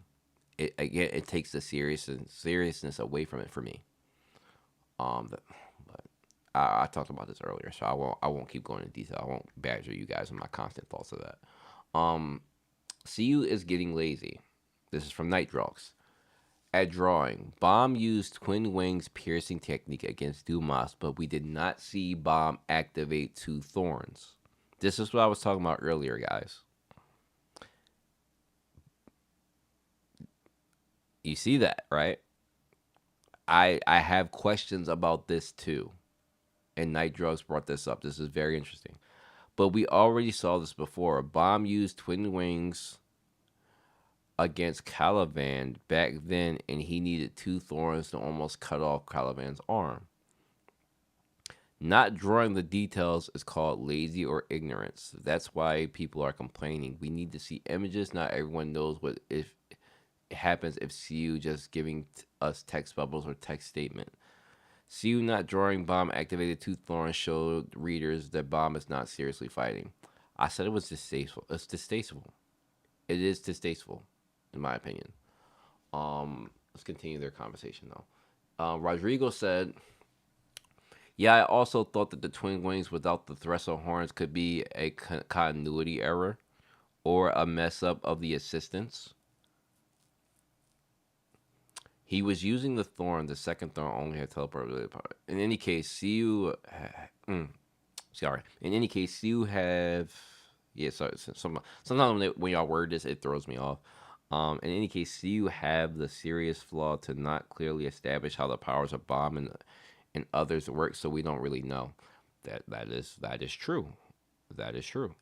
It takes the seriousness away from it for me. But I talked about this earlier, so I won't keep going into detail. I won't badger you guys on my constant thoughts of that. CU is getting lazy. This is from Nitdrox. At drawing, Bomb used Twin Wings piercing technique against Dumas, but we did not see Bomb activate two thorns. This is what I was talking about earlier, guys. You see that, right? I have questions about this too. And Nitdrox brought this up. This is very interesting. But we already saw this before. Bomb used Twin Wings against Caliban back then, and he needed two thorns to almost cut off Caliban's arm. Not drawing the details is called lazy or ignorance. That's why people are complaining. We need to see images. Not everyone knows what if it happens if CU just giving us text bubbles or text statement. CU not drawing Bomb activated two thorns showed readers that Bomb is not seriously fighting. I said it was distasteful. It's distasteful. It is distasteful, in my opinion. Let's continue their conversation though. Rodrigo said, "Yeah, I also thought that the Twin Wings without the Threshold horns could be a continuity error or a mess up of the assistants. He was using the thorn. The second thorn only had teleport ability. In any case, sorry. In any case, you have. Yeah, sorry. Sometimes when y'all word this, it throws me off. In any case, you have the serious flaw to not clearly establish how the powers of Bomb and others work, so we don't really know. That is true. That is true.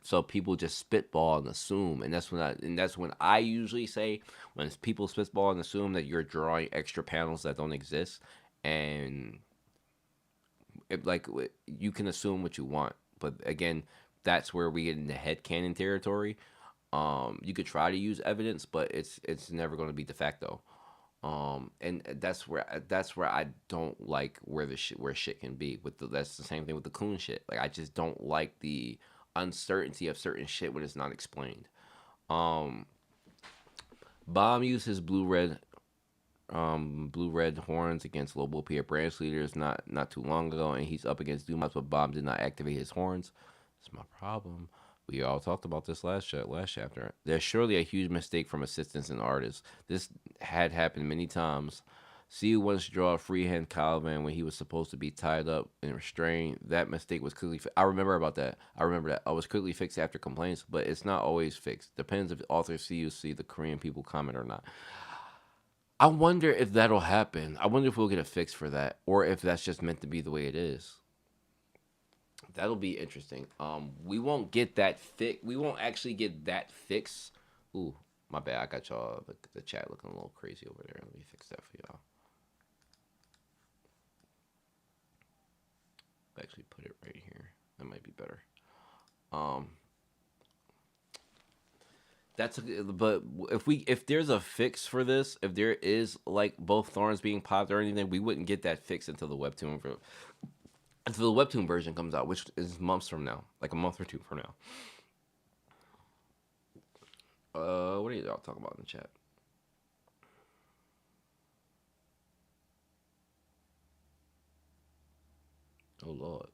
So people just spitball and assume, and that's when I usually say, when people spitball and assume that you're drawing extra panels that don't exist, and you can assume what you want, but again, that's where we get into headcanon territory. You could try to use evidence, but it's never going to be de facto. And that's where I don't like where shit can be. That's the same thing with the Coon shit. Like, I just don't like the uncertainty of certain shit when it's not explained. Bomb used his blue red horns against Lobo Pia branch leaders not too long ago, and he's up against Dumas, but Bomb did not activate his horns. That's my problem. We all talked about this last chapter. There's surely a huge mistake from assistants and artists. This had happened many times. CU once draw a freehand Caliban when he was supposed to be tied up and restrained. That mistake was quickly I remember about that. I remember that. I was quickly fixed after complaints, but it's not always fixed. Depends if the authors see the Korean people comment or not. I wonder if that'll happen. I wonder if we'll get a fix for that, or if that's just meant to be the way it is. That'll be interesting. We won't get that fix. We won't actually get that fix. Ooh, my bad. I got y'all the chat looking a little crazy over there. Let me fix that for y'all. Actually put it right here. That might be better. But if there's a fix for this, if there is like both thorns being popped or anything, we wouldn't get that fix until the webtoon version comes out, which is months from now, like a month or two from now. What are y'all talking about in the chat? Oh Lord.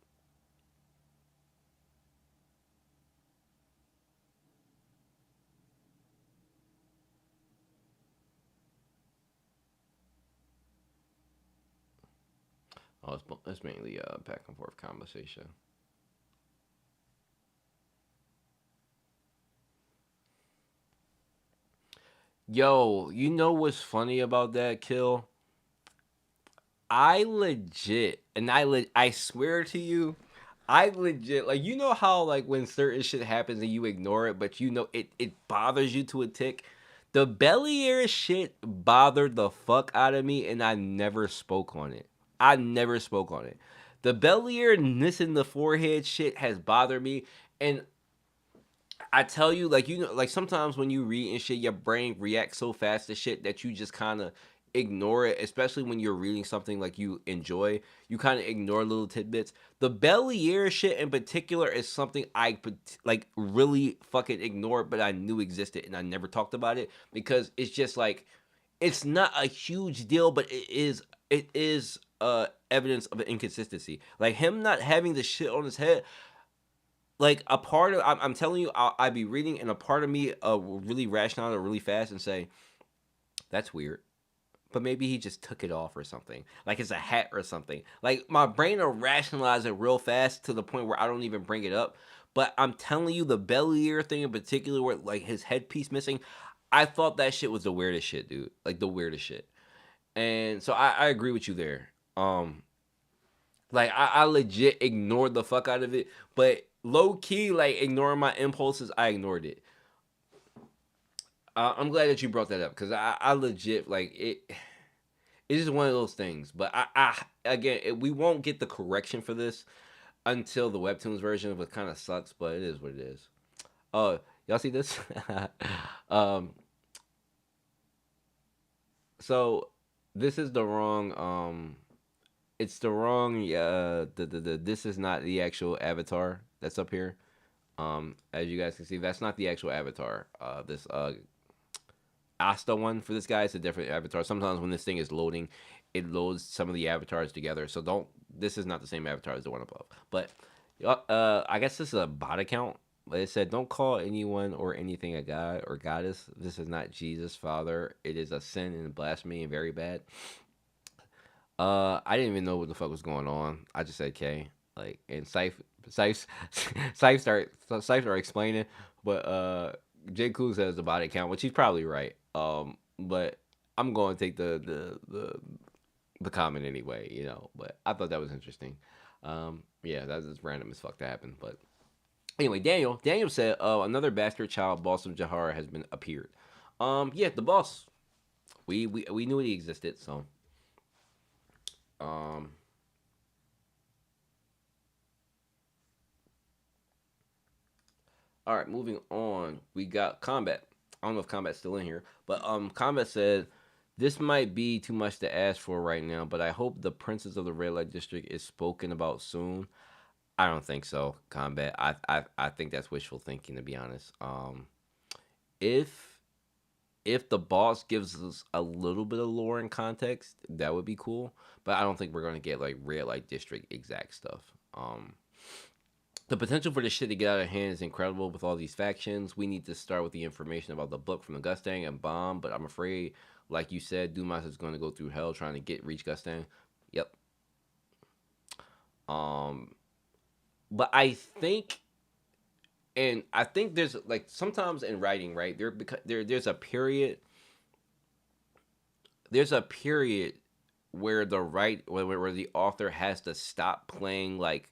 Oh, it's mainly back and forth conversation. Yo, you know what's funny about that, Kill? I legit, and I swear to you, I legit, like, you know how, like, when certain shit happens and you ignore it, but you know it bothers you to a tick? The belly air shit bothered the fuck out of me, and I never spoke on it. The belly air missing the forehead shit has bothered me, and I tell you, like, you know, like, sometimes when you read and shit, your brain reacts so fast to shit that you just kind of, ignore it, especially when you're reading something like you enjoy. You kind of ignore little tidbits. The Belier shit in particular is something I like really fucking ignored, but I knew existed and I never talked about it because it's just like it's not a huge deal, but it is evidence of an inconsistency. Like him not having the shit on his head. Like a part of I'm telling you, I'd be reading, and a part of me will really rationalize it really fast and say that's weird. But maybe he just took it off or something. Like it's a hat or something. Like my brain will rationalize it real fast to the point where I don't even bring it up. But I'm telling you, the Belier thing in particular, where like his headpiece missing, I thought that shit was the weirdest shit, dude. Like the weirdest shit. And so I agree with you there. Like I legit ignored the fuck out of it, but low key, like ignoring my impulses, I ignored it. I'm glad that you brought that up because I legit like it. It's just one of those things. But I again, we won't get the correction for this until the webtoons version, which kind of sucks, but it is what it is. Oh, y'all see this? um, so this is the wrong. It's the wrong. The this is not the actual avatar that's up here. As you guys can see, that's not the actual avatar. This Asta one for this guy is a different avatar. Sometimes when this thing is loading, it loads some of the avatars together. So don't. This is not the same avatar as the one above. But I guess this is a bot account. But it said, "Don't call anyone or anything a god or goddess. This is not Jesus, Father. It is a sin and blasphemy and very bad." I didn't even know what the fuck was going on. I just said K. Like and Scythe start explaining, but J. Cool says the body count, which he's probably right. But I'm going to take the comment anyway, you know. But I thought that was interesting. Yeah, that's just random as fuck to happen. But anyway, Daniel said, another bastard child, boss of Zahard, has been appeared. Yeah, the boss. We knew he existed, so um. All right, moving on. We got combat. I don't know if combat's still in here, but combat said this might be too much to ask for right now, but I hope the princess of the red light district is spoken about soon. I don't think so, combat. I think that's wishful thinking, to be honest. If if the boss gives us a little bit of lore and context, that would be cool. But I don't think we're gonna get like red light district exact stuff. The potential for this shit to get out of hand is incredible with all these factions. We need to start with the information about the book from the Gustang and Bomb, but I'm afraid, like you said, Dumas is going to go through hell trying to reach Gustang. Yep. Um, but I think there's like sometimes in writing, right? There's a period where where the author has to stop playing like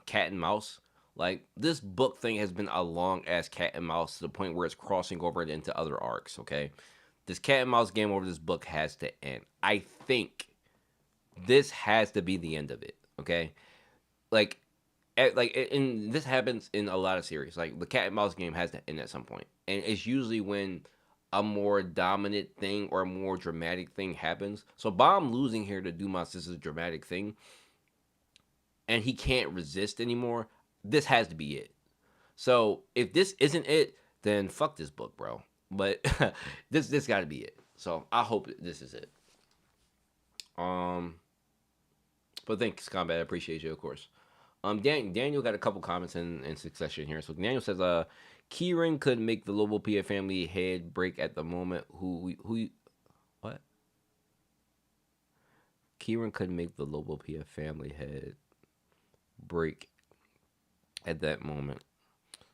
cat and mouse. Like this book thing has been a long ass cat and mouse to the point where it's crossing over into other arcs. Okay, this cat and mouse game over this book has to end. I think this has to be the end of it. Okay, like and this happens in a lot of series. Like the cat and mouse game has to end at some point, and it's usually when a more dominant thing or a more dramatic thing happens. So Bomb losing here to Dumas is a dramatic thing, and he can't resist anymore. This has to be it. So if this isn't it, then fuck this book, bro. But this got to be it. So I hope this is it. Um, but thanks, Combat. I appreciate you, of course. Daniel got a couple comments in succession here. So Daniel says, Kieran could make the Lobo Pia family head break at the moment. What? Kieran could make the Lobo Pia family head break at that moment.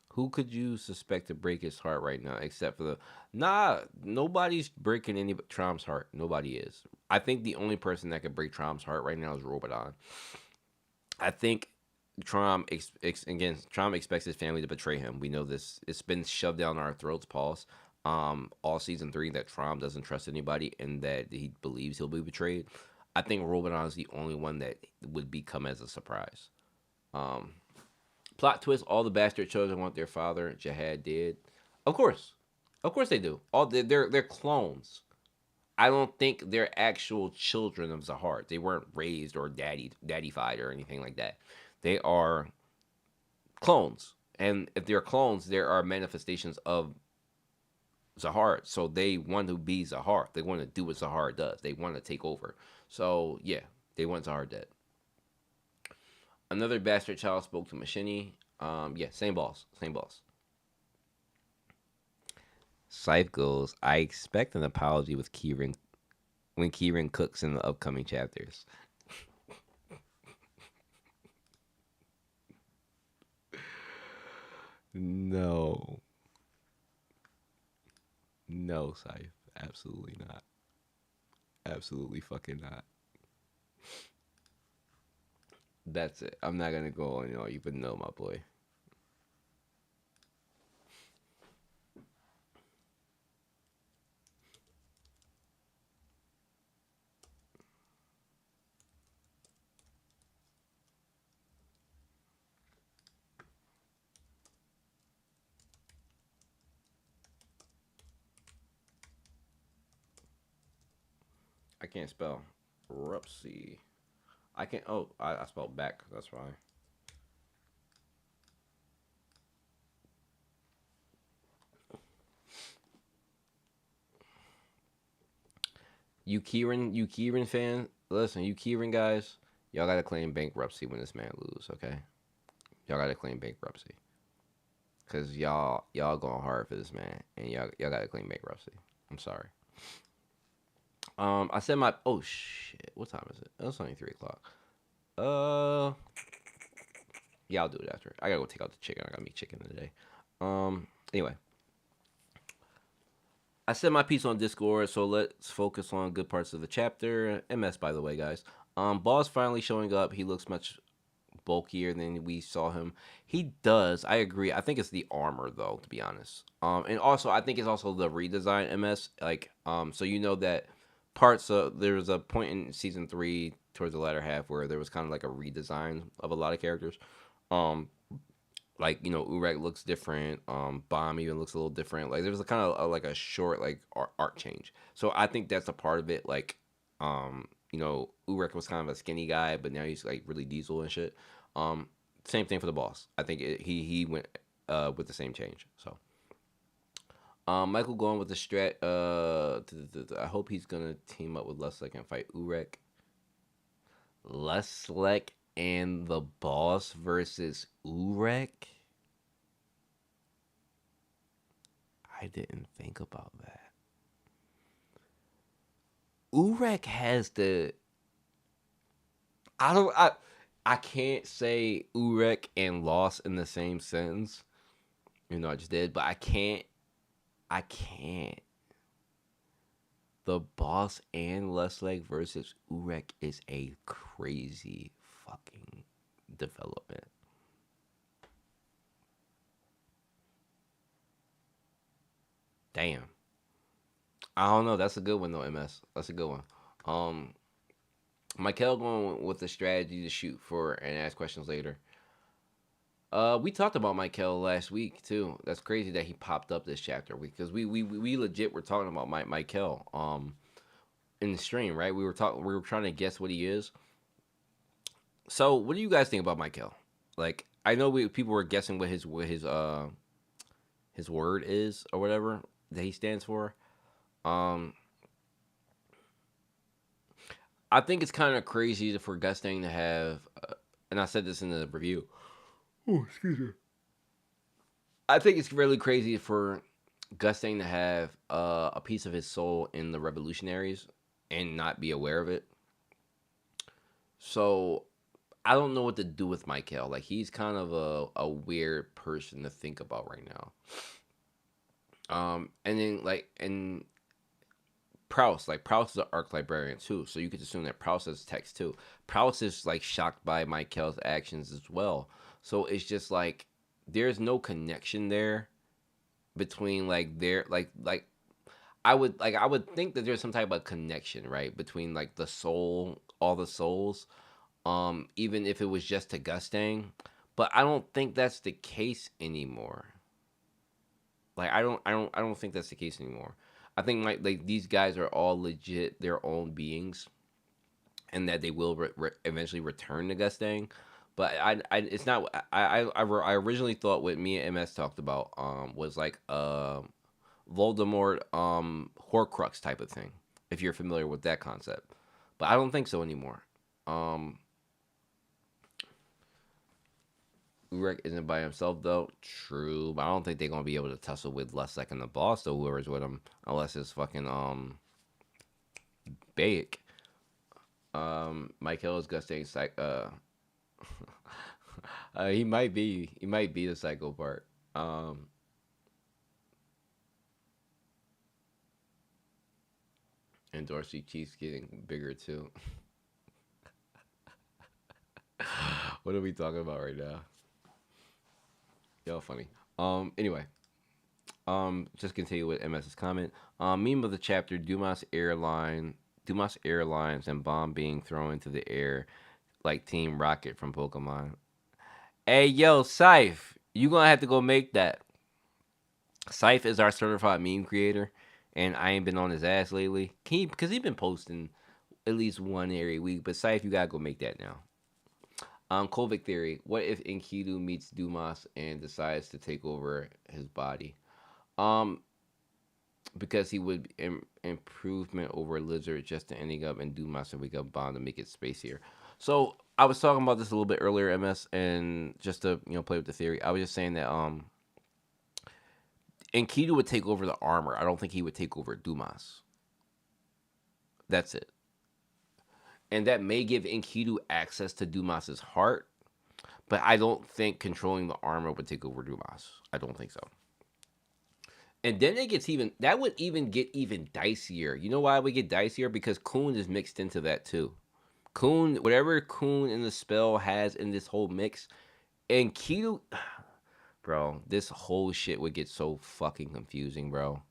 Who could you suspect to break his heart right now, except for nobody's breaking any but Trom's heart. Nobody is. I think the only person that could break Trom's heart right now is Robodon. I think Trom expects his family to betray him. We know this. It's been shoved down our throats, Pauls. All season 3 that Trom doesn't trust anybody and that he believes he'll be betrayed. I think Robodon is the only one that would become as a surprise. Plot twist: all the bastard children want their father. Zahard did. Of course they do. They're clones. I don't think they're actual children of Zahard. They weren't raised or daddyfied or anything like that. They are clones. And if they're clones, there are manifestations of Zahard. So they want to be Zahard. They want to do what Zahard does. They want to take over. So yeah, they want Zahard dead. Another bastard child spoke to Machini. Yeah, same boss. Same boss. Scythe goes, I expect an apology with Kieran when Kieran cooks in the upcoming chapters. No. No, Scythe. Absolutely not. Absolutely fucking not. That's it. I'm not gonna go on all you, but no, my boy. I can't spell. Rupsy. I can't. Oh, I spelled back. That's why. You Kieran fan. Listen, you Kieran guys. Y'all gotta claim bankruptcy when this man lose. Okay. Y'all gotta claim bankruptcy. Cause y'all going hard for this man, and y'all gotta claim bankruptcy. I'm sorry. I said my. Oh shit. What time is it? It's only 3 o'clock. Uh, yeah, I'll do it after. I gotta go take out the chicken. I gotta make chicken today. Anyway, I said my piece on Discord, so let's focus on good parts of the chapter. MS, by the way, guys. Boss finally showing up. He looks much bulkier than we saw him. He does. I agree. I think it's the armor, though, to be honest. And also I think it's also the redesign MS. Like, so you know that parts of there was a point in season 3 towards the latter half where there was kind of like a redesign of a lot of characters. Um, like Urek looks different. Bomb even looks a little different. Like there's a kind of like a short like art change. So I think that's a part of it. Like, Urek was kind of a skinny guy, but now he's like really diesel and shit. Um, Same thing for the boss. I think he went with the same change. So Michael going with the strat. I hope he's gonna team up with Leslek and fight Urek. Leslek and the boss versus Urek. I didn't think about that. Urek has the. I don't. I can't say Urek and Lost in the same sentence. I just did, but I can't. I can't. The boss and Leslek versus Urek is a crazy fucking development. Damn. I don't know. That's a good one though, MS. That's a good one. Um, Michael going with the strategy to shoot for and ask questions later. We talked about Michael last week too. That's crazy that he popped up this chapter because we legit were talking about Michael in the stream, right? We were trying to guess what he is. So, what do you guys think about Michael? Like, I know people were guessing what his word is or whatever that he stands for. Um, I think it's kind of crazy for Gustang to have, and I said this in the review. Oh, excuse me. I think it's really crazy for Gustang to have a piece of his soul in the revolutionaries and not be aware of it. So I don't know what to do with Michael. Like he's kind of a weird person to think about right now. And then Proust is an arc librarian too, so you could assume that Proust has text too. Proust is like shocked by Michael's actions as well. So it's just like there's no connection there between like their like I would think that there's some type of connection, right, between like the soul, all the souls, even if it was just to Gustang. But I don't think that's the case anymore. Like I don't think that's the case anymore. I think like these guys are all legit their own beings, and that they will eventually return to Gustang. But it's not. I originally thought what me and MS talked about was like Voldemort Horcrux type of thing, if you're familiar with that concept. But I don't think so anymore. Um, Urek isn't by himself though. True, but I don't think they're gonna be able to tussle with Lusek and the boss or whoever's with him, unless it's fucking Bayek. Mike Hill is Gustang's he might be the psycho part. And Dorsey Chief's getting bigger too. What are we talking about right now? Y'all funny. Anyway. Just continue with MS's comment. Meme of the chapter: Dumas Airlines, and bomb being thrown into the air like Team Rocket from Pokemon. Hey, yo, Scythe, you gonna have to go make that. Scythe is our certified meme creator, and I ain't been on his ass lately. Because he been posting at least one every week. But Scythe, you gotta go make that now. Kovic theory: what if Enkidu meets Dumas and decides to take over his body? Um, because he would improvement over Lizard just to ending up and Dumas and wake up Bond to make it spacier. So I was talking about this a little bit earlier, MS, and just to play with the theory, I was just saying that Enkidu would take over the armor. I don't think he would take over Dumas. That's it. And that may give Enkidu access to Dumas's heart, but I don't think controlling the armor would take over Dumas. I don't think so. And then that would even get even dicier. You know why it would get dicier? Because Kun is mixed into that too. Kun, whatever Kun in the spell has in this whole mix, and Kidu, bro, this whole shit would get so fucking confusing, bro.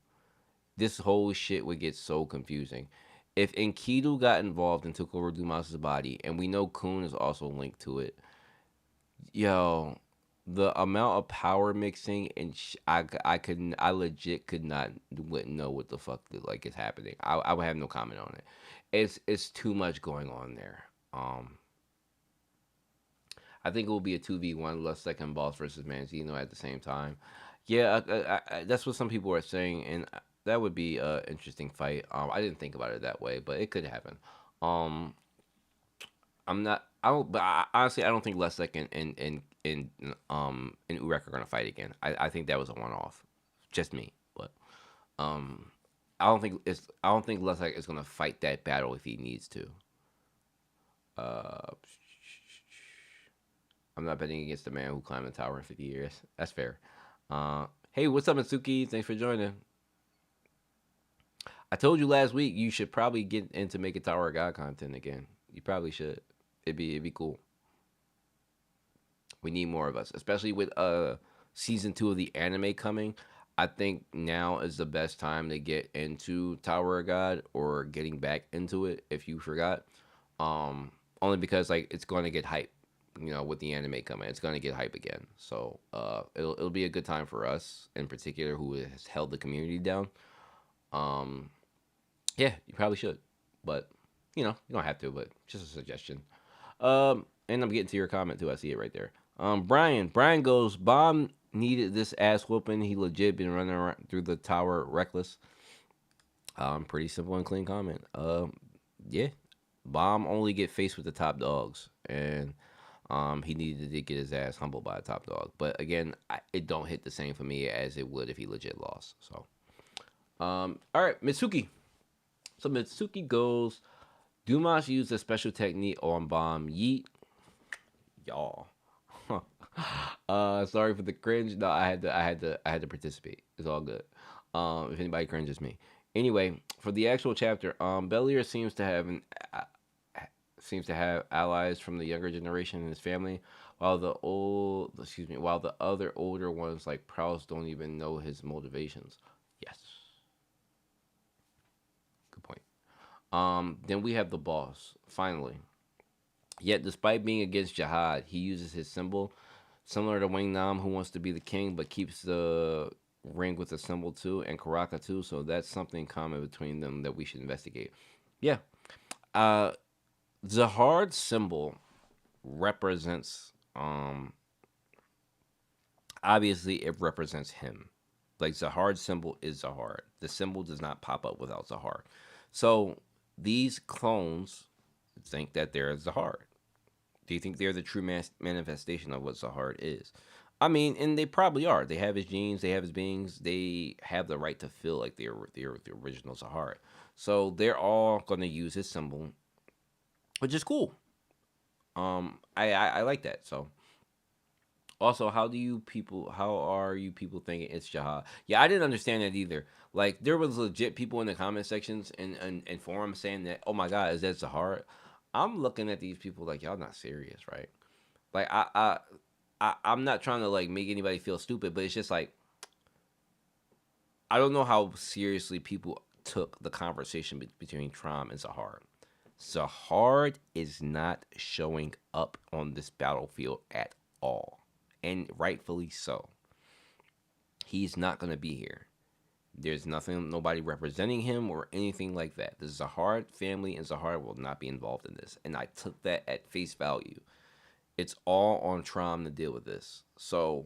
This whole shit would get so confusing. If Enkidu got involved and took over Dumas' body, and we know Kun is also linked to it, yo, the amount of power mixing and I legit wouldn't know what the fuck like is happening. I would have no comment on it. It's too much going on there. I think it will be a 2v1 less second boss versus Manzino at the same time. Yeah, that's what some people are saying, and that would be an interesting fight. I didn't think about it that way, but it could happen. I'm not. I don't. But honestly, I don't think Lesek and Urek are gonna fight again. I think that was a one off. Just me, but I don't think Lesek is gonna fight that battle if he needs to. Uh, I'm not betting against the man who climbed the tower in 50 years. That's fair. Hey, what's up, Mitsuki? Thanks for joining. I told you last week you should probably get into making Tower of God content again. You probably should. It'd be cool. We need more of us, especially with season 2 of the anime coming. I think now is the best time to get into Tower of God or getting back into it if you forgot. Only because like it's going to get hype, with the anime coming, it's going to get hype again. So it'll be a good time for us in particular who has held the community down. Yeah, you probably should, but you don't have to. But just a suggestion. And I'm getting to your comment too. I see it right there. Brian goes, Bomb needed this ass whooping. He legit been running around through the tower reckless. Pretty simple and clean comment. Yeah, Bomb only get faced with the top dogs, and he needed to get his ass humbled by a top dog. But again, it don't hit the same for me as it would if he legit lost. So, all right, Mitsuki. So Mitsuki goes, Dumas used a special technique on Bomb. Yeet. Y'all. Sorry for the cringe. No, I had to participate. It's all good. If anybody cringes me. Anyway, for the actual chapter, Bellier seems to have allies from the younger generation in his family, while the other older ones like Prowse don't even know his motivations. Yes. Good point. Then we have the boss, finally. Yet, despite being against Zahard, he uses his symbol, similar to Wang Nam, who wants to be the king, but keeps the ring with a symbol too, and Karaka too. So that's something common between them that we should investigate. Yeah. Uh, Zahard's symbol represents obviously it represents him. Like Zahard's symbol is Zahard. The symbol does not pop up without Zahard. So these clones think that they're Zahard. Do you think they're the true manifestation of what Zahard is? I mean, and they probably are. They have his genes, they have his beings, they have the right to feel like they're the original Zahard. So they're all gonna use his symbol, which is cool. I like that. So also, how are you people thinking it's Jihad? Yeah, I didn't understand that either. Like there was legit people in the comment sections and forums saying that, oh my god, is that Zahard? I'm looking at these people like y'all not serious, right? Like I'm not trying to like make anybody feel stupid, but it's just like I don't know how seriously people took the conversation between Trom and Zahard. Zahard is not showing up on this battlefield at all, and rightfully so. He's not going to be here. There's nothing, nobody representing him or anything like that. The Zahard family and Zahard will not be involved in this, and I took that at face value. It's all on Trom to deal with this. So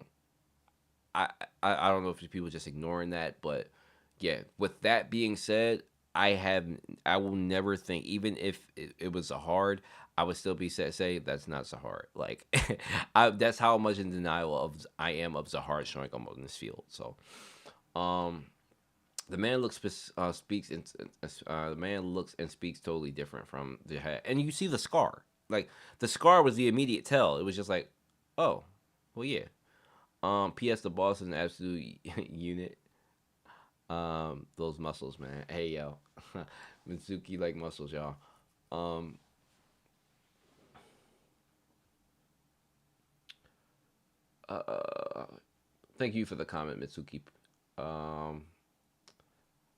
I don't know if people just ignoring that, but yeah. With that being said, I will never think, even if it was Zahard, I would still be say that's not Zahard. Like that's how much in denial of I am of Zahard showing up on this field. So um the man speaks and the man looks and speaks totally different from the head, and you see the scar. Like the scar was the immediate tell. It was just like, oh, well, yeah. P.S. The boss is an absolute unit. Those muscles, man. Hey, yo, Mitsuki like muscles, y'all. Um, uh, Thank you for the comment, Mitsuki. Um,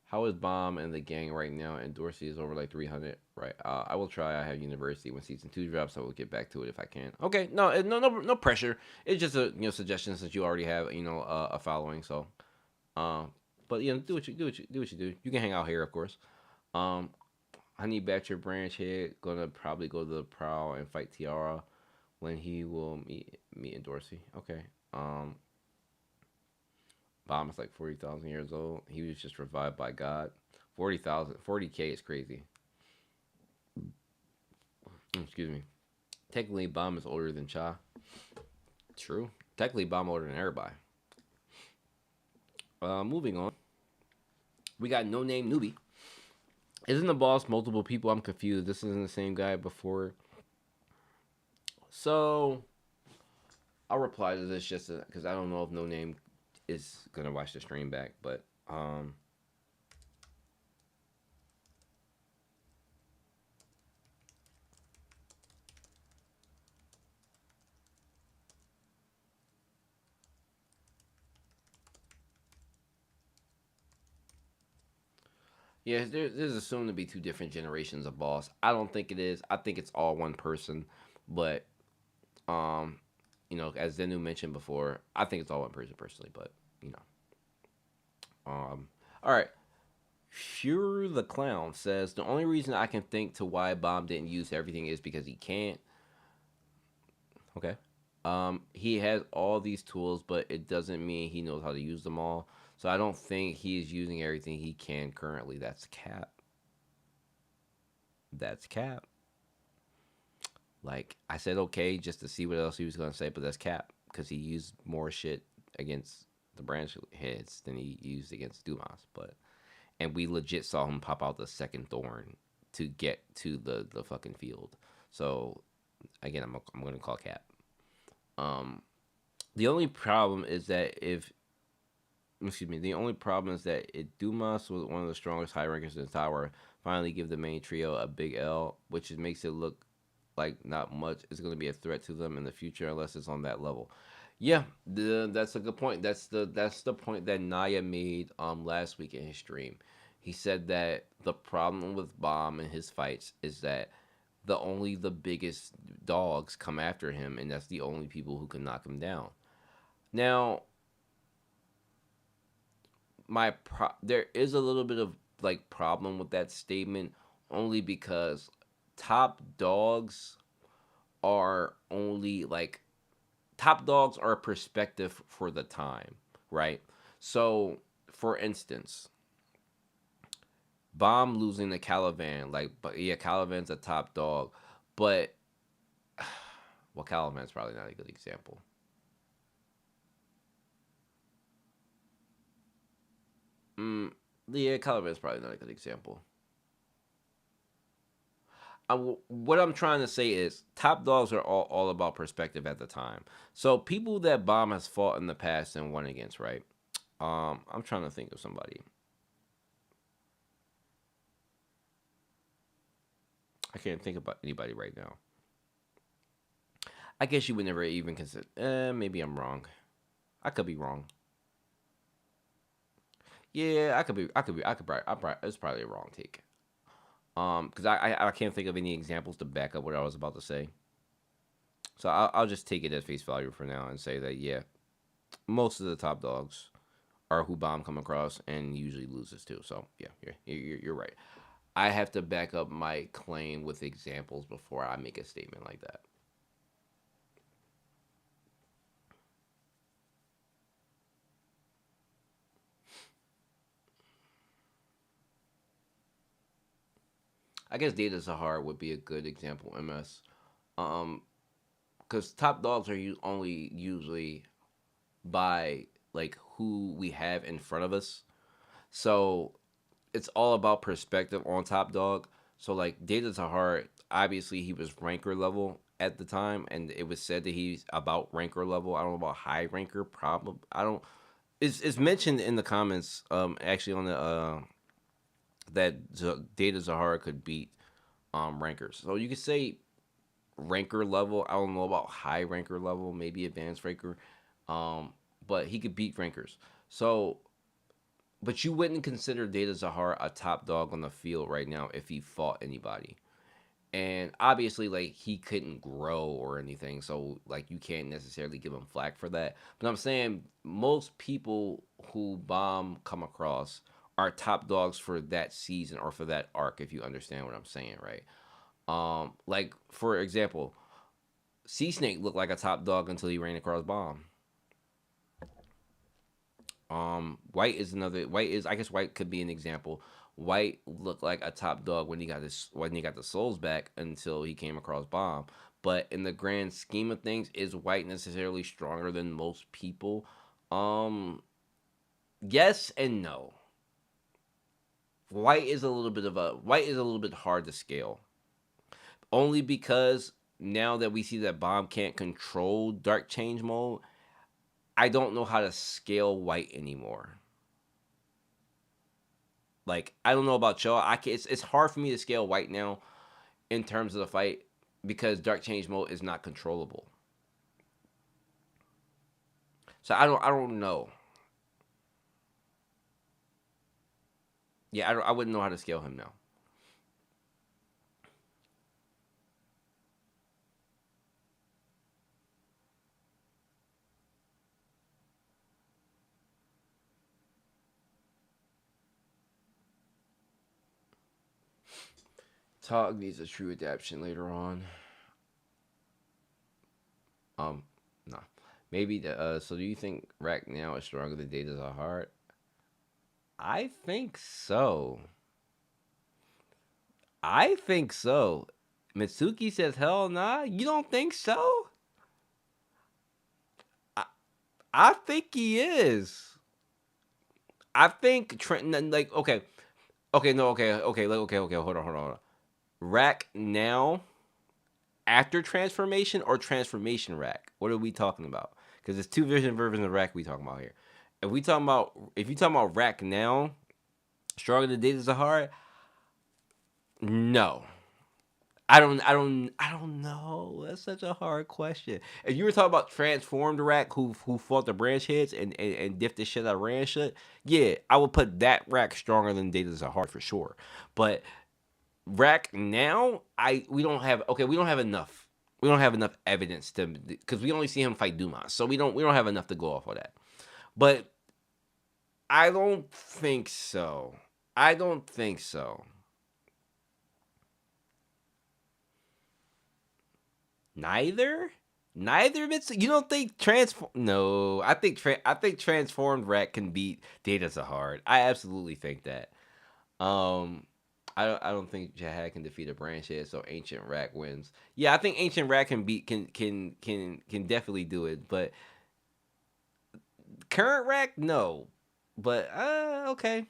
how is Bomb and the gang right now? And Dorsey is over like 300, right? I will try. I have university when season 2 drops. I will get back to it if I can. Okay, no pressure. It's just a suggestion since you already have a following. So, um, but do what you do. You can hang out here, of course. Um, Honey Badger branch head gonna probably go to the prowl and fight Tiara when he will meet in Dorsey. Okay. Bomb is like 40,000 years old. He was just revived by God. 40K is crazy. Excuse me. Technically, Bomb is older than Cha. True. Technically, Bomb older than everybody. Moving on. We got No Name Newbie. Isn't the boss multiple people? I'm confused. This isn't the same guy before. So, I'll reply to this just because I don't know if No Name is gonna watch the stream back, but yeah, there's assumed to be two different generations of boss. I don't think it is. I think it's all one person, but um, as Zenu mentioned before, I think it's all one person personally, but all right. Fury the Clown says the only reason I can think to why Bomb didn't use everything is because he can't. Okay. He has all these tools, but it doesn't mean he knows how to use them all. So I don't think he is using everything he can currently. That's cap. That's cap. Like I said, okay, just to see what else he was gonna say, but that's cap because he used more shit against the branch heads than he used against Dumas. But and we legit saw him pop out the second thorn to get to the fucking field. So again, I'm gonna call cap. The only problem is that the only problem is that if Dumas was one of the strongest high rankers in the tower, finally give the main trio a big L, which makes it look like not much is going to be a threat to them in the future unless it's on that level. Yeah, that's a good point. That's the point that Naya made last week in his stream. He said that the problem with Bomb and his fights is that the biggest dogs come after him, and that's the only people who can knock him down. Now, there is a little bit of like problem with that statement, only because top dogs are only like top dogs are a perspective for the time, right? So, for instance, Bomb losing to Caliban, like, but yeah, Caliban's a top dog, but well, Caliban's probably not a good example. Mm, yeah, Caliban's probably not a good example. What I'm trying to say is top dogs are all about perspective at the time. So people that Bomb has fought in the past and won against, right? I'm trying to think of somebody. I can't think about anybody right now. I guess you would never even consider. Maybe I'm wrong. I could be wrong. Yeah, I could be. I could be. I could. It's probably a wrong take. Because I can't think of any examples to back up what I was about to say. So I'll just take it at face value for now and say that yeah, most of the top dogs are who Bomb come across and usually loses to. So yeah, you're right. I have to back up my claim with examples before I make a statement like that. I guess Data Zahard would be a good example. MS, um, because top dogs are only usually by like who we have in front of us. So it's all about perspective on top dog. So like Data Zahard, obviously he was ranker level at the time, and it was said that he's about ranker level. I don't know about high ranker. Probably I don't. It's mentioned in the comments. Actually on the that Data Zahara could beat rankers. So you could say ranker level. I don't know about high ranker level, maybe advanced ranker. Um, but he could beat rankers. So, but you wouldn't consider Data Zahara a top dog on the field right now if he fought anybody. And obviously, like he couldn't grow or anything, so like you can't necessarily give him flack for that. But I'm saying most people who Bomb come across are top dogs for that season or for that arc, if you understand what I'm saying, right? Like for example, Sea Snake looked like a top dog until he ran across Bomb. White is another. White is, I guess, White could be an example. White looked like a top dog when he got the souls back until he came across Bomb. But in the grand scheme of things, is White necessarily stronger than most people? Um, yes and no. White is a little bit hard to scale. Only because now that we see that Bomb can't control Dark Change mode, I don't know how to scale White anymore. Like I don't know about y'all. It's hard for me to scale White now in terms of the fight because Dark Change mode is not controllable. So I don't know. Yeah, I wouldn't know how to scale him now. Tog needs a true adaptation later on. Um, no. Maybe the so do you think Rack now is stronger than Data's a heart? I think so. I think so. Mitsuki says hell nah. You don't think so? I, I think he is. I think Trent like okay. Okay, no, okay, hold on. Rack now after transformation or transformation rack? What are we talking about? Because there's two versions of rack we talking about here. If you talking about rack now, stronger than Data Zahara, no. I don't know. That's such a hard question. If you were talking about transformed rack who fought the branch heads and dipped the shit out of ran shit, yeah, I would put that rack stronger than Data Zahara for sure. But rack now, we don't have enough. We don't have enough evidence to because we only see him fight Dumas, so we don't have enough to go off of that. But I don't think so. I don't think so. Neither. Neither of it's. You don't think transform? No, I think transformed rat can beat Data Zahard. I absolutely think that. Um, I don't think Jahad can defeat a branch head, so Ancient Rat wins. Yeah, I think Ancient Rat can beat can definitely do it, but current Rat no. But okay.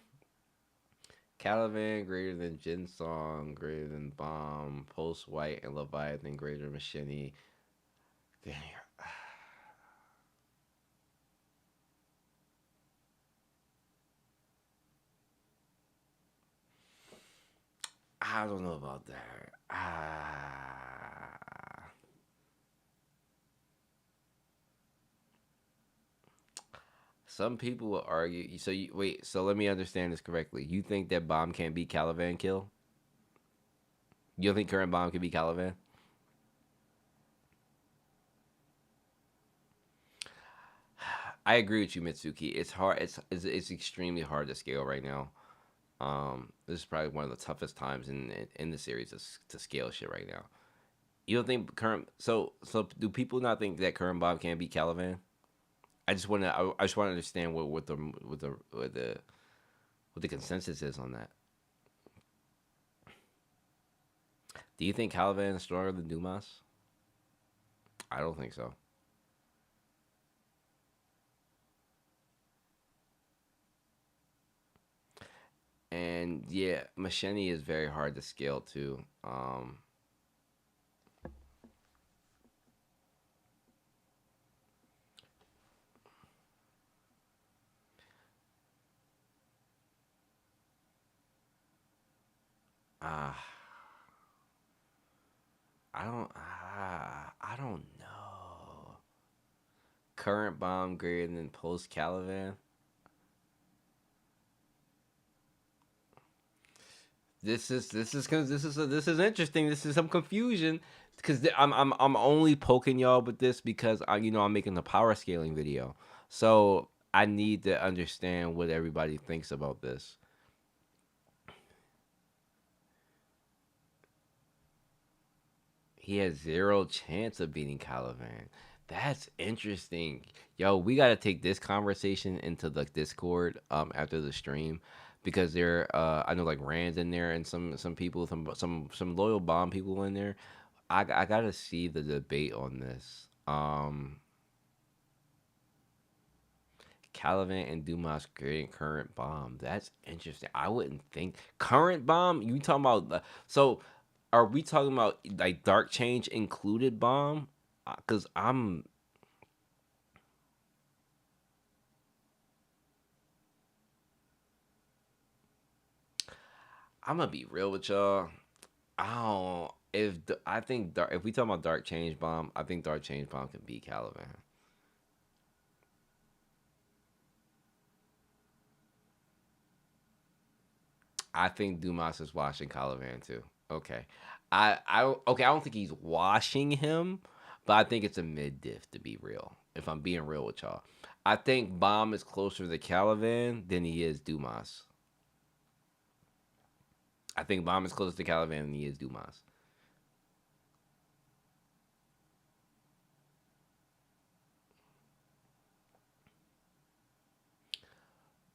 Caliban greater than Jinsong, greater than Bomb, Post White and Leviathan greater than Machine. Damn. I don't know about that. Some people will argue. So you wait. So let me understand this correctly. You think that Bomb can't beat Caliban kill? You don't think current Bomb can beat Caliban? I agree with you, Mitsuki. It's hard. It's extremely hard to scale right now. This is probably one of the toughest times in the series to scale shit right now. You don't think current? So do people not think that current Bomb can't beat Caliban? I just want to understand what the consensus is on that. Do you think Caliban is stronger than Dumas? I don't think so. And yeah, Machete is very hard to scale too. Uh, I don't know. Current Bomb greater than post Caliban. This is interesting. This is some confusion because I'm only poking y'all with this because I'm making a power scaling video, so I need to understand what everybody thinks about this. He has zero chance of beating Caliban. That's interesting. Yo, we gotta take this conversation into the Discord after the stream because I know like Rand's in there and some people some loyal bomb people in there. I gotta see the debate on this. Caliban and Dumas creating current bomb. That's interesting. I wouldn't think current bomb. You talking about so? Are we talking about like dark change included bomb? Because I'm gonna be real with y'all. I don't. I think if we talk about dark change bomb, I think dark change bomb can beat Caliban. I think Dumas is washing Caliban too. Okay. Okay, I don't think he's washing him, but I think it's a mid diff to be real. If I'm being real with y'all. I think Bomb is closer to Caliban than he is Dumas. I think Bomb is closer to Caliban than he is Dumas.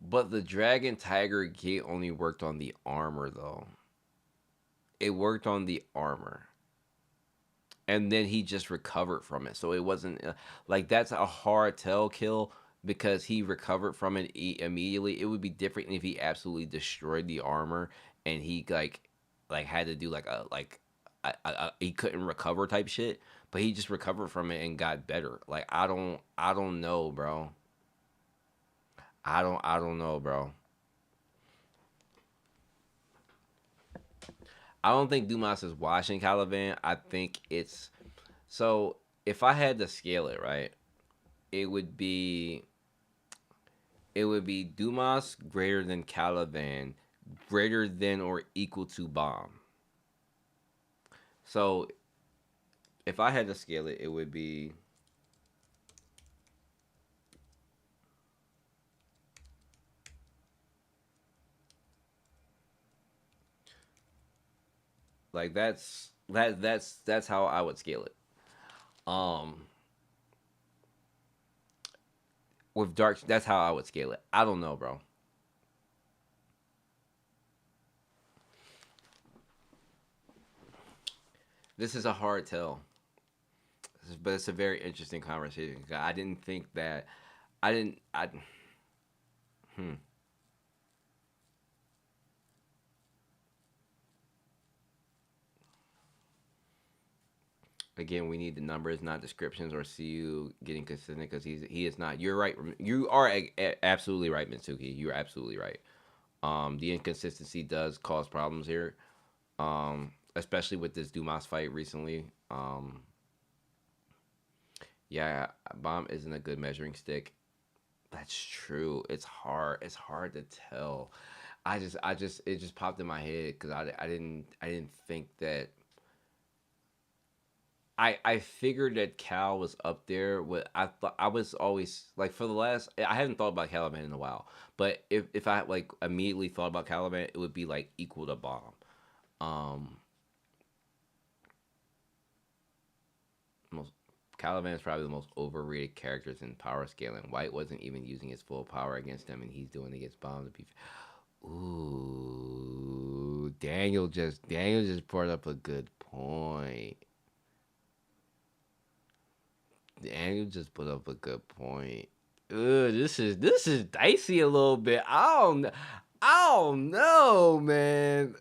But the Dragon Tiger Gate only worked on the armor though. It worked on the armor. And then he just recovered from it. So it wasn't like that's a hard tell kill because he recovered from it immediately. It would be different if he absolutely destroyed the armor and he like had to do like he couldn't recover type shit. But he just recovered from it and got better. Like I don't know, bro. I don't know, bro. I don't think Dumas is washing Caliban. I think it's so if I had to scale it, right, it would be Dumas greater than Caliban, greater than or equal to Bomb. So if I had to scale it, it would be Like that's how I would scale it. Um, with dark, that's how I would scale it. I don't know, bro. This is a hard tell, but it's a very interesting conversation. I didn't think that. I didn't. I. Hmm. Again, we need the numbers, not descriptions, or see you getting consistent because he is not. You're right. You are absolutely right, Mitsuki. You're absolutely right. The inconsistency does cause problems here. Especially with this Dumas fight recently. Yeah, bomb isn't a good measuring stick. That's true. It's hard. It's hard to tell. It just popped in my head because I didn't think that. I figured that Cal was up there. With I thought I was always like for the last. I haven't thought about Caliban in a while, but if I like immediately thought about Caliban, it would be like equal to bomb. Um, most Caliban is probably the most overrated characters in power scaling. White wasn't even using his full power against them, and he's doing it against bomb. To be, ooh, Daniel just brought up a good point. Daniel just put up a good point. Ugh, this is dicey a little bit. I don't know, man.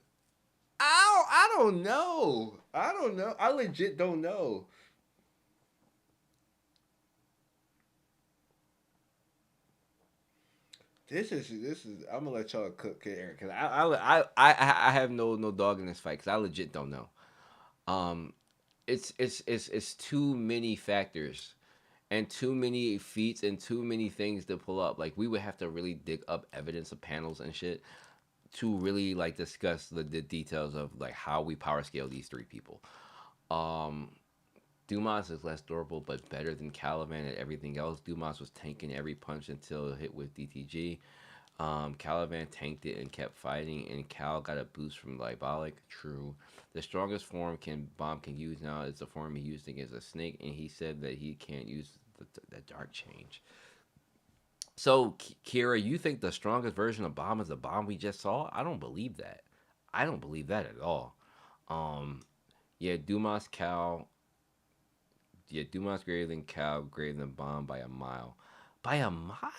I don't know. I don't know. I legit don't know. This is. I'm gonna let y'all cook here because I have no dog in this fight because I legit don't know. Um, it's too many factors and too many feats and too many things to pull up. Like we would have to really dig up evidence of panels and shit to really like discuss the details of like how we power scale these three people. Um, Dumas is less durable but better than Caliban at everything else. Dumas was tanking every punch until it hit with DTG. Caliban tanked it and kept fighting, and Cal got a boost from Libolic. True. The strongest form Bomb can use now is the form he used against a snake, and he said that he can't use the Dark Change. So, Kira, you think the strongest version of Bomb is the Bomb we just saw? I don't believe that. I don't believe that at all. Um, yeah, Dumas Cal. Yeah, Dumas greater than Cal, greater than Bomb by a mile. By a mile?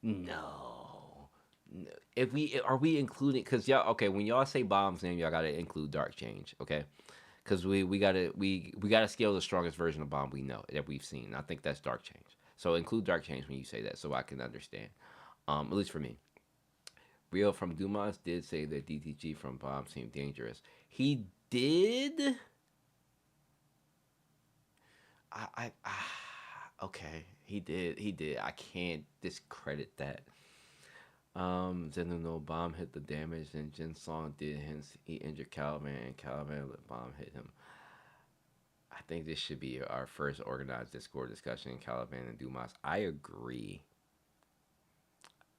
No. No. If we are we including because y'all okay when y'all say Bomb's name y'all gotta include Dark Change okay because we gotta scale the strongest version of Bomb we know that we've seen. I think that's Dark Change. So include Dark Change when you say that so I can understand. At least for me. Rio from Dumas did say that DTG from Bomb seemed dangerous. He did. Okay. He did. He did. I can't discredit that. Zenu no bomb hit the damage, and Jin Song did. Hence, he injured Caliban, and Caliban let bomb hit him. I think this should be our first organized Discord discussion. Caliban and Dumas. I agree.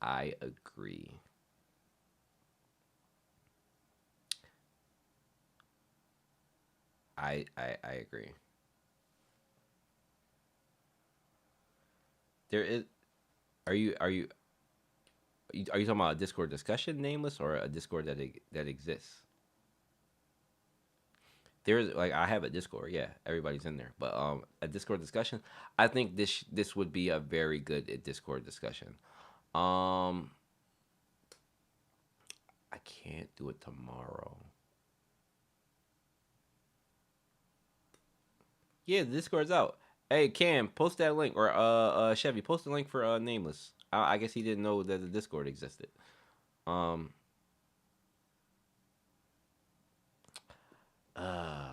I agree. I agree. There is. Are you are you talking about a Discord discussion nameless or a Discord that exists? There's like I have a Discord, yeah, everybody's in there. But a Discord discussion, I think this would be a very good Discord discussion. Um, I can't do it tomorrow. Yeah, the Discord's out. Hey Cam, post that link or Chevy, post the link for nameless. I guess he didn't know that the Discord existed. Um, uh,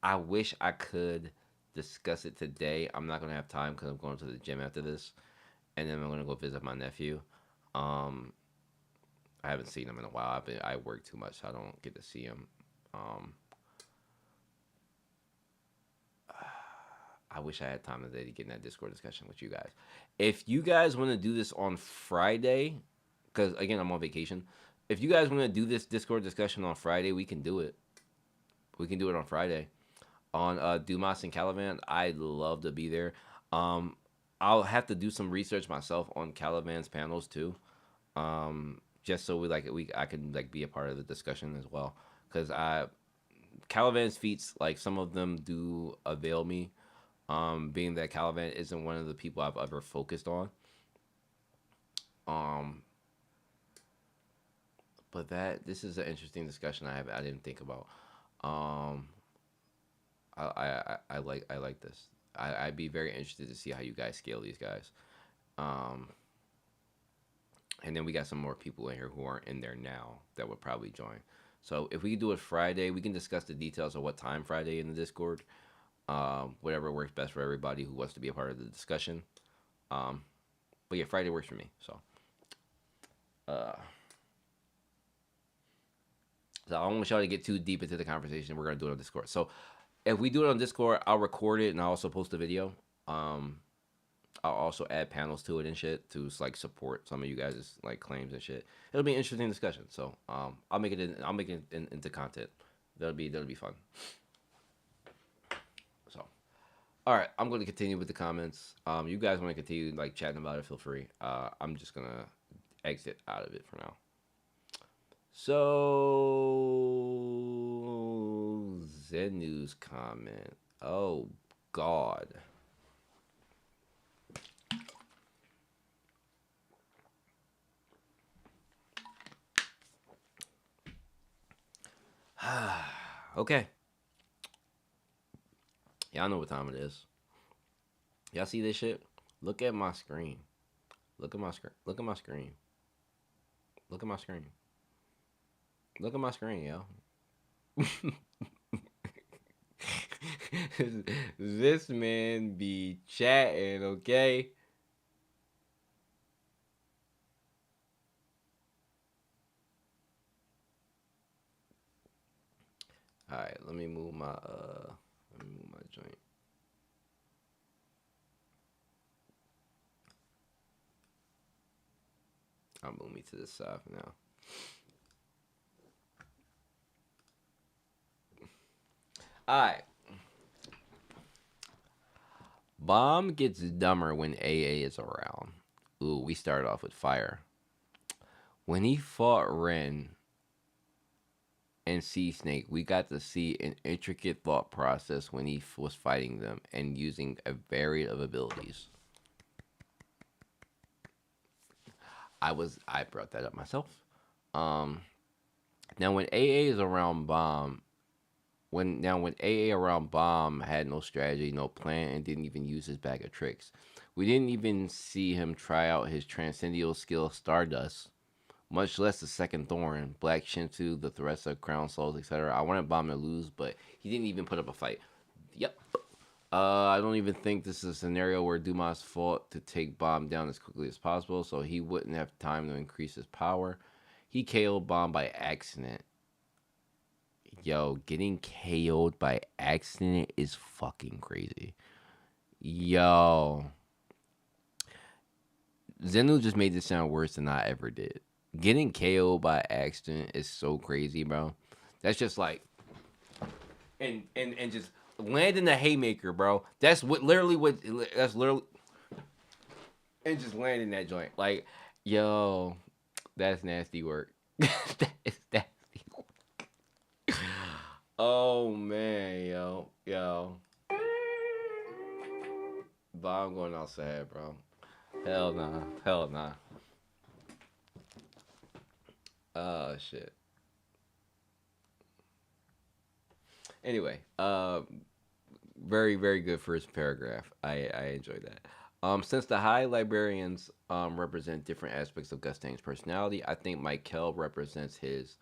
I wish I could discuss it today. I'm not gonna have time because I'm going to the gym after this, and then I'm gonna go visit my nephew. Um, I haven't seen him in a while. I work too much, so I don't get to see him. Um, I wish I had time today to get in that Discord discussion with you guys. If you guys want to do this on Friday, because again I'm on vacation. If you guys want to do this Discord discussion on Friday, we can do it. We can do it on Friday on Dumas and Caliban. I'd love to be there. Um, I'll have to do some research myself on Caliban's panels too. Just so I can like be a part of the discussion as well. Because I Caliban's feats, like some of them do avail me. Being that Caliban isn't one of the people I've ever focused on. Um, but that this is an interesting discussion I didn't think about. Um, I like this. I'd be very interested to see how you guys scale these guys. Um, and then we got some more people in here who aren't in there now that would probably join. So if we can do it Friday, we can discuss the details of what time Friday in the Discord. Whatever works best for everybody who wants to be a part of the discussion. Um, but yeah, Friday works for me. Uh, so I don't want y'all to get too deep into the conversation. We're gonna do it on Discord. So if we do it on Discord, I'll record it and I'll also post a video. I'll also add panels to it and shit to like support some of you guys' like claims and shit. It'll be an interesting discussion. So I'll make it into content. That'll be fun. So all right, I'm going to continue with the comments. You guys want to continue like chatting about it? Feel free. I'm just gonna exit out of it for now. So Zenu's comment. Oh God. Okay. Y'all know what time it is. Y'all see this shit? Look at my screen. Look at my screen. Look at my screen. Look at my screen. Look at my screen, yo. This man be chatting, okay? All right, let me move my joint. I'll move me to the side now. All right. Bomb gets dumber when AA is around. Ooh, we started off with fire. When he fought Ren and Sea Snake, we got to see an intricate thought process when he was fighting them and using a variety of abilities. I brought that up myself. Now when AA is around Bomb, when AA around Bomb had no strategy, no plan, and didn't even use his bag of tricks. We didn't even see him try out his transcendental skill Stardust, much less the second Thorn, Black Shinsu, the Thressa, Crown Souls, etc. I wanted Bomb to lose, but he didn't even put up a fight. Yep. I don't even think this is a scenario where Dumas fought to take Bomb down as quickly as possible, so he wouldn't have time to increase his power. He KO'd Bomb by accident. Yo, getting KO'd by accident is fucking crazy. Yo. Zenu just made this sound worse than I ever did. Getting KO'd by accident is so crazy, bro. That's just like and just landing the haymaker, bro. That's literally and just landing that joint. Like, yo, that's nasty work. That is nasty work. Oh man, yo. But I'm going outside, bro. Hell nah. Oh shit. Anyway, very very good first paragraph. I enjoyed that. Since the high librarians represent different aspects of Gustaing's personality, I think Michael represents his.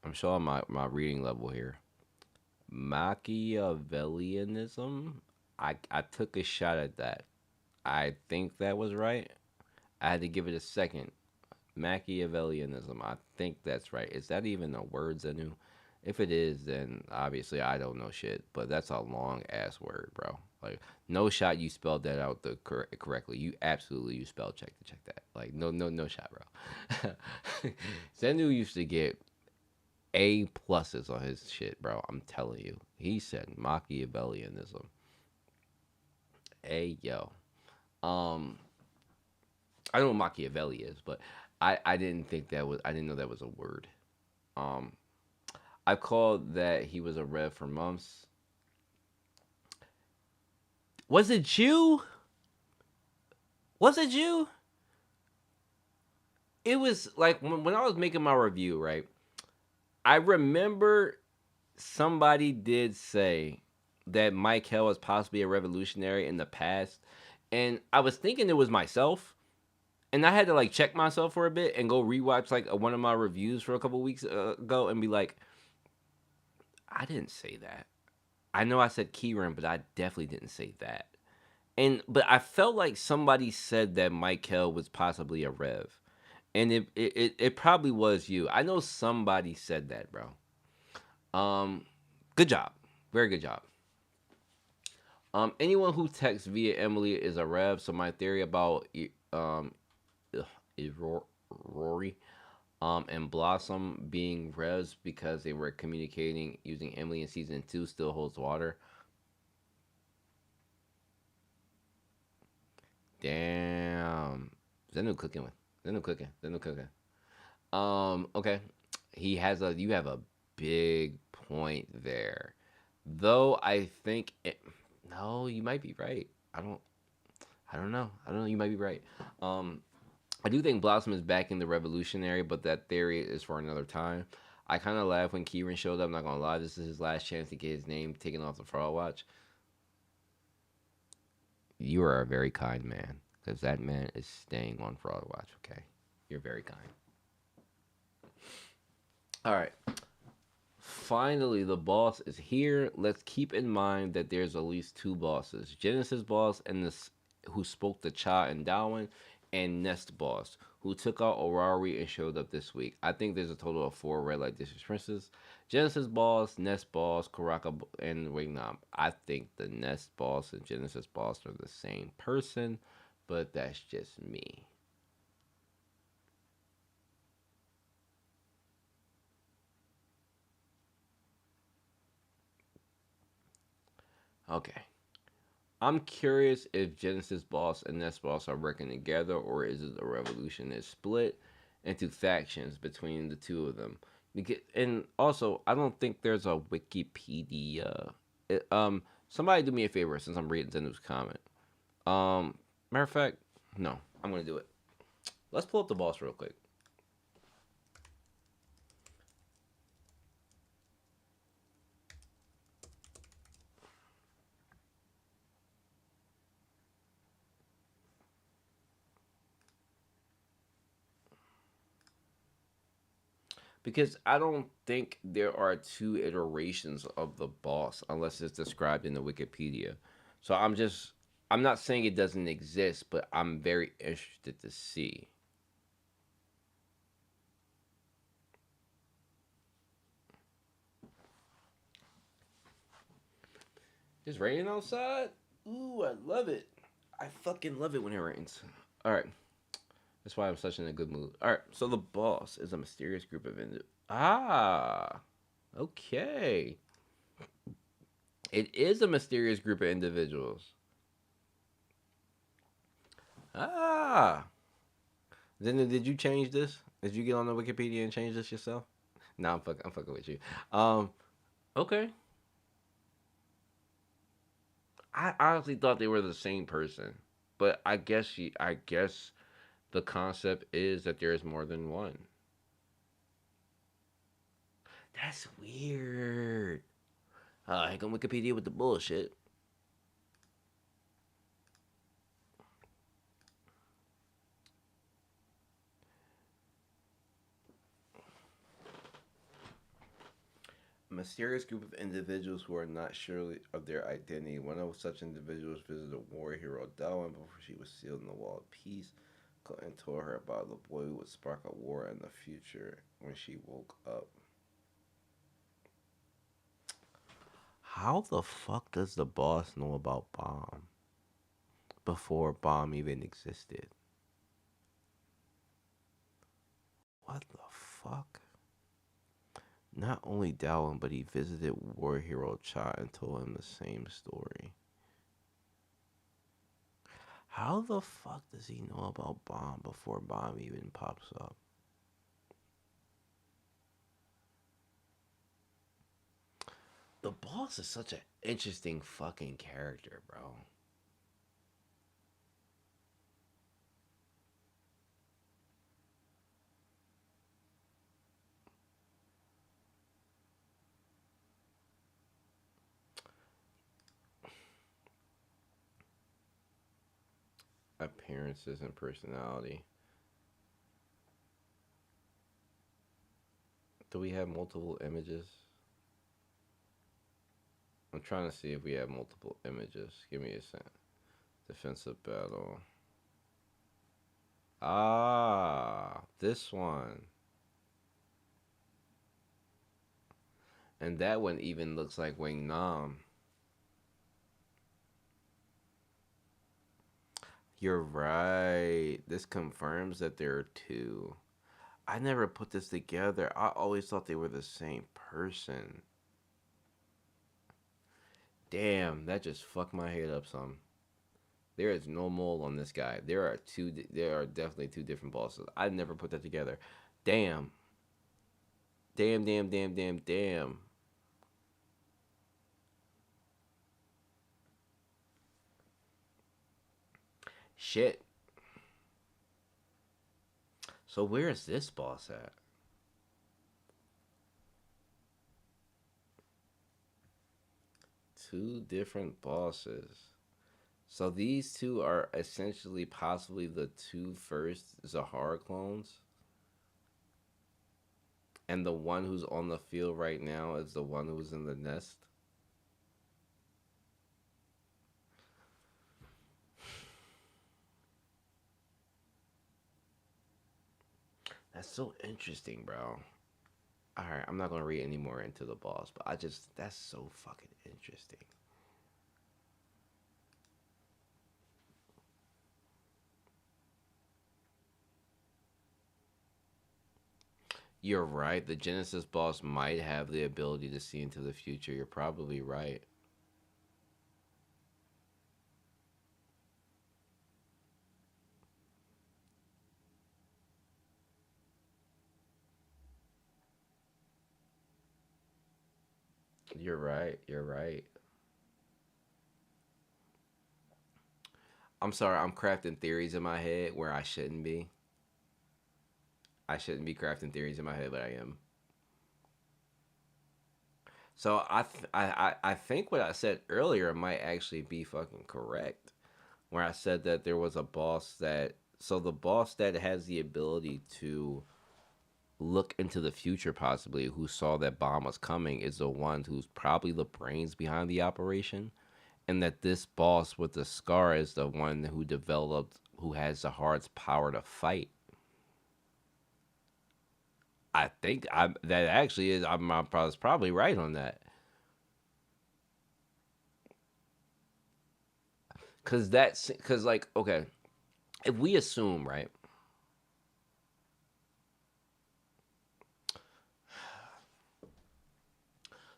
I'm showing my reading level here. Machiavellianism. I took a shot at that. I think that was right. I had to give it a second. Machiavellianism. I think that's right. Is that even a word, Zenu? If it is, then obviously I don't know shit. But that's a long ass word, bro. Like, no shot you spelled that out correctly. You absolutely you spell check that. Like, no shot, bro. Zenu used to get A pluses on his shit, bro. I'm telling you. He said Machiavellianism. Hey yo. Um, I know what Machiavelli is, but I didn't think that was I didn't know that was a word. Um, I called that he was a rev for months. Was it you? Was it you? It was like when I was making my review, right? I remember somebody did say that Mike Hill was possibly a revolutionary in the past, and I was thinking it was myself, and I had to like check myself for a bit and go rewatch like one of my reviews for a couple weeks ago and be like, I didn't say that. I know I said Kieran, but I definitely didn't say that. And but I felt like somebody said that Mike Hill was possibly a rev, and it probably was you. I know somebody said that, bro. Good job, very good job. Anyone who texts via Emily is a rev. So my theory about is Rory, and Blossom being revs because they were communicating using Emily in season 2 still holds water. Damn, Zenu cooking with Zenu cooking, Zenu cooking. Okay, he has a you have a big point there, though. I think no, you might be right. I don't know. I don't know. You might be right. Um, I do think Blossom is back in the Revolutionary, but that theory is for another time. I kind of laughed when Kieran showed up. I'm not gonna lie, this is his last chance to get his name taken off the Fraud Watch. You are a very kind man, because that man is staying on Fraud Watch. Okay, you're very kind. All right. Finally, the boss is here. Let's keep in mind that there's at least two bosses: Genesis boss and this who spoke to Cha and Darwin, and Nest boss who took out Orari and showed up this week. I think there's a total of four red light district princes: Genesis boss, Nest boss, Karaka, and Wingnam. I think the Nest boss and Genesis boss are the same person, but that's just me. Okay. I'm curious if Genesis Boss and Nest Boss are working together, or is it a revolution is split into factions between the two of them? And also, I don't think there's a Wikipedia. Somebody do me a favor since I'm reading Zenu's comment. Um, Matter of fact, no, I'm gonna do it. Let's pull up the boss real quick. Because I don't think there are two iterations of the boss unless it's described in the Wikipedia. So I'm not saying it doesn't exist, but I'm very interested to see. It's raining outside? Ooh, I love it. I fucking love it when it rains. All right. That's why I'm such in a good mood. All right. So the boss is a mysterious group of okay. It is a mysterious group of individuals. Ah. Then did you change this? Did you get on the Wikipedia and change this yourself? No, I'm fucking with you. Um, okay. I honestly thought they were the same person, but I guess the concept is that there is more than one. That's weird. I come Wikipedia with the bullshit. A mysterious group of individuals who are not sure of their identity. One of such individuals visited a war hero, Darwin, before she was sealed in the Wall of Peace, and told her about the boy who would spark a war in the future when she woke up. How the fuck does the boss know about Bomb before Bomb even existed? What the fuck? Not only Dowling, but he visited war hero Cha and told him the same story. How the fuck does he know about Bomb before Bomb even pops up? The boss is such an interesting fucking character, bro. Appearances and personality. Do we have multiple images? I'm trying to see if we have multiple images. Give me a second. Defensive battle. Ah, this one. And that one even looks like Wing Nam. You're right. This confirms that there are two. I never put this together. I always thought they were the same person. Damn, that just fucked my head up some. There is no mole on this guy. There are two. There are definitely two different bosses. I never put that together. Damn. Damn. Damn. Damn. Damn. Damn. Shit. So where is this boss at? Two different bosses. So these two are essentially possibly the two first Zahard clones. And the one who's on the field right now is the one who's in the nest. That's so interesting, bro. Alright, I'm not gonna read any more into the boss, but that's so fucking interesting. You're right. The Genesis boss might have the ability to see into the future. You're probably right. You're right. You're right. I'm sorry. I'm crafting theories in my head where I shouldn't be. I shouldn't be crafting theories in my head, but I am. So I think what I said earlier might actually be fucking correct. Where I said that there was a boss that the boss that has the ability to look into the future possibly who saw that bomb was coming is the one who's probably the brains behind the operation, and that this boss with the scar is the one who has the heart's power to fight. I think that actually is I'm probably right on that. Cause like, okay, if we assume, right,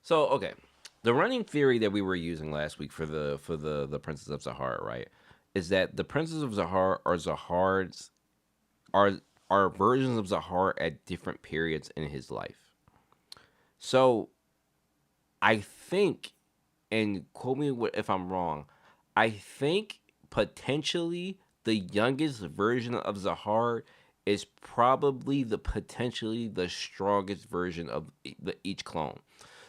so okay, the running theory that we were using last week for the Princess of Zahar, right, is that the Princess of Zahar are Zahar's are are versions of Zahar at different periods in his life. So I think, and quote me if I'm wrong, I think potentially the youngest version of Zahar is probably the potentially the strongest version of each clone.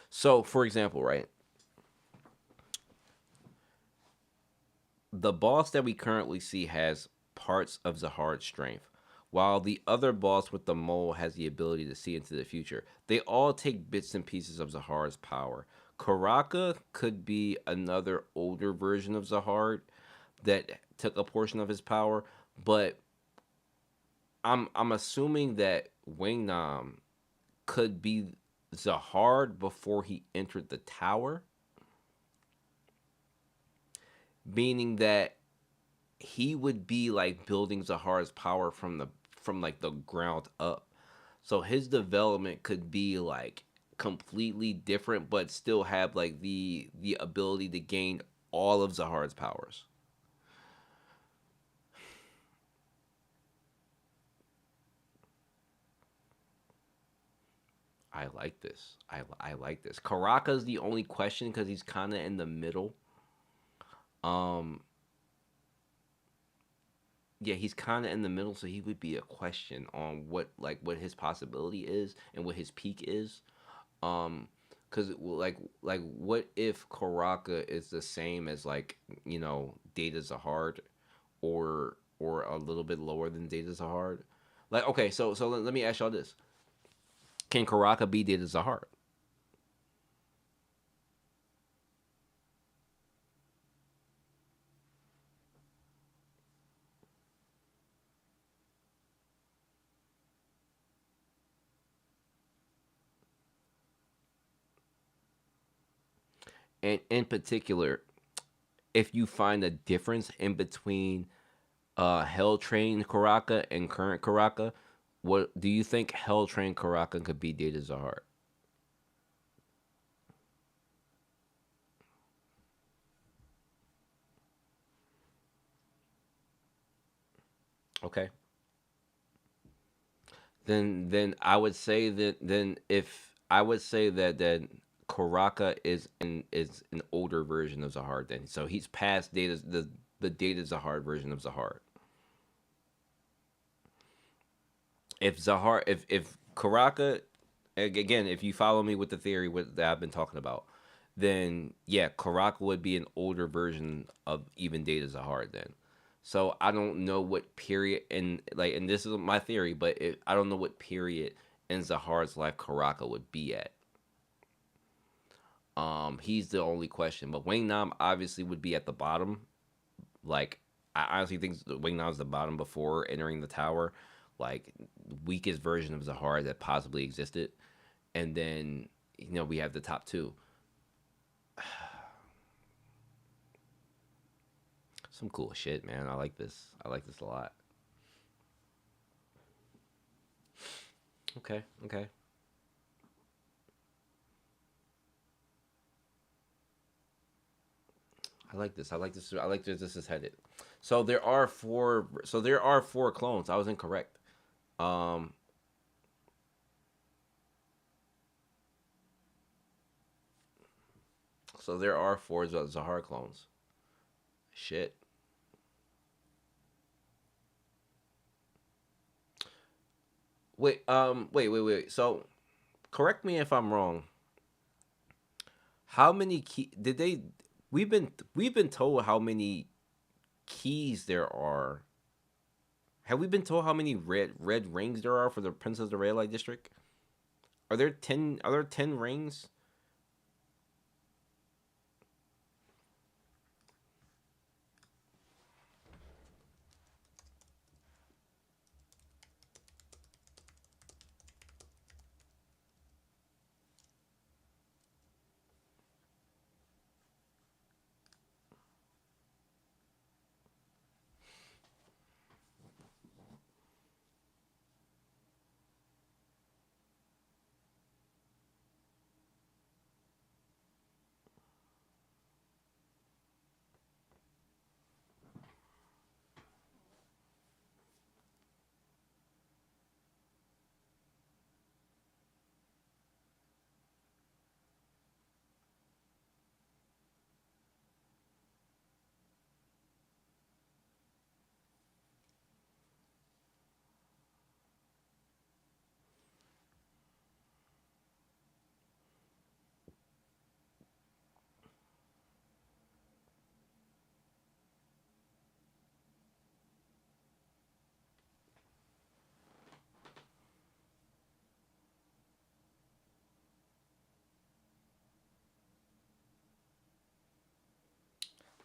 So, for example, right, the boss that we currently see has parts of Zahard's strength, while the other boss with the mole has the ability to see into the future. They all take bits and pieces of Zahard's power. Karaka could be another older version of Zahard that took a portion of his power, but I'm assuming that Wingnam could be Zahard before he entered the tower, meaning that he would be like building Zahard's power from like the ground up. So his development could be like completely different, but still have like the ability to gain all of Zahard's powers. I like this. I like this. Karaka's the only question because he's kind of in the middle. Um, yeah, he's kind of in the middle, so he would be a question on what his possibility is and what his peak is. Um, because like what if Karaka is the same as like Data Zahard, or a little bit lower than Data Zahard? Like okay, so let me ask y'all this: Can Karaka be Data Zahard? And in particular, if you find a difference in between Hell Train Karaka and current Karaka, what do you think Hell Train Karaka could be Data Zahard? Okay. Then I would say that then if I would say that Karaka is an older version of Zahard then. So he's past the Data Zahard version of Zahard. If Zahar if Karaka again, if you follow me with the theory that I've been talking about, then yeah, Karaka would be an older version of even Data Zahar then. So I don't know what period and this is my theory, but I don't know what period in Zahar's life Karaka would be at. He's the only question, but Wing Nam obviously would be at the bottom. Like I honestly think Wing Nam's the bottom before entering the tower, like weakest version of Zahar that possibly existed, and then we have the top two. Some cool shit, man. I like this. I like this a lot. Okay, okay. I like this. I like this. I like this is headed. So there are four. So there are four clones. I was incorrect. Um. So there are four Zahar clones. Shit. Wait. Wait. So correct me if I'm wrong. How many key did they? We've been told how many keys there are. Have we been told how many red rings there are for the Princess of the Red Light District? Are there 10? Are there 10 rings?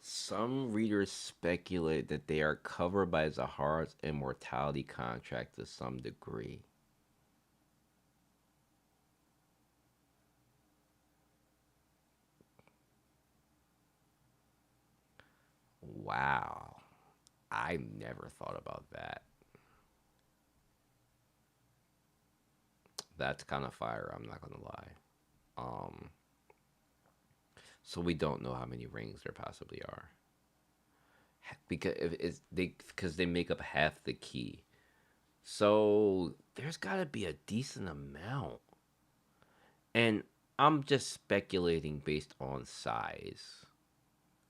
Some readers speculate that they are covered by Zahar's immortality contract to some degree. Wow. I never thought about that. That's kind of fire. I'm not gonna lie. Um, so we don't know how many rings there possibly are because if it's they make up half the key. So there's got to be a decent amount. And I'm just speculating based on size.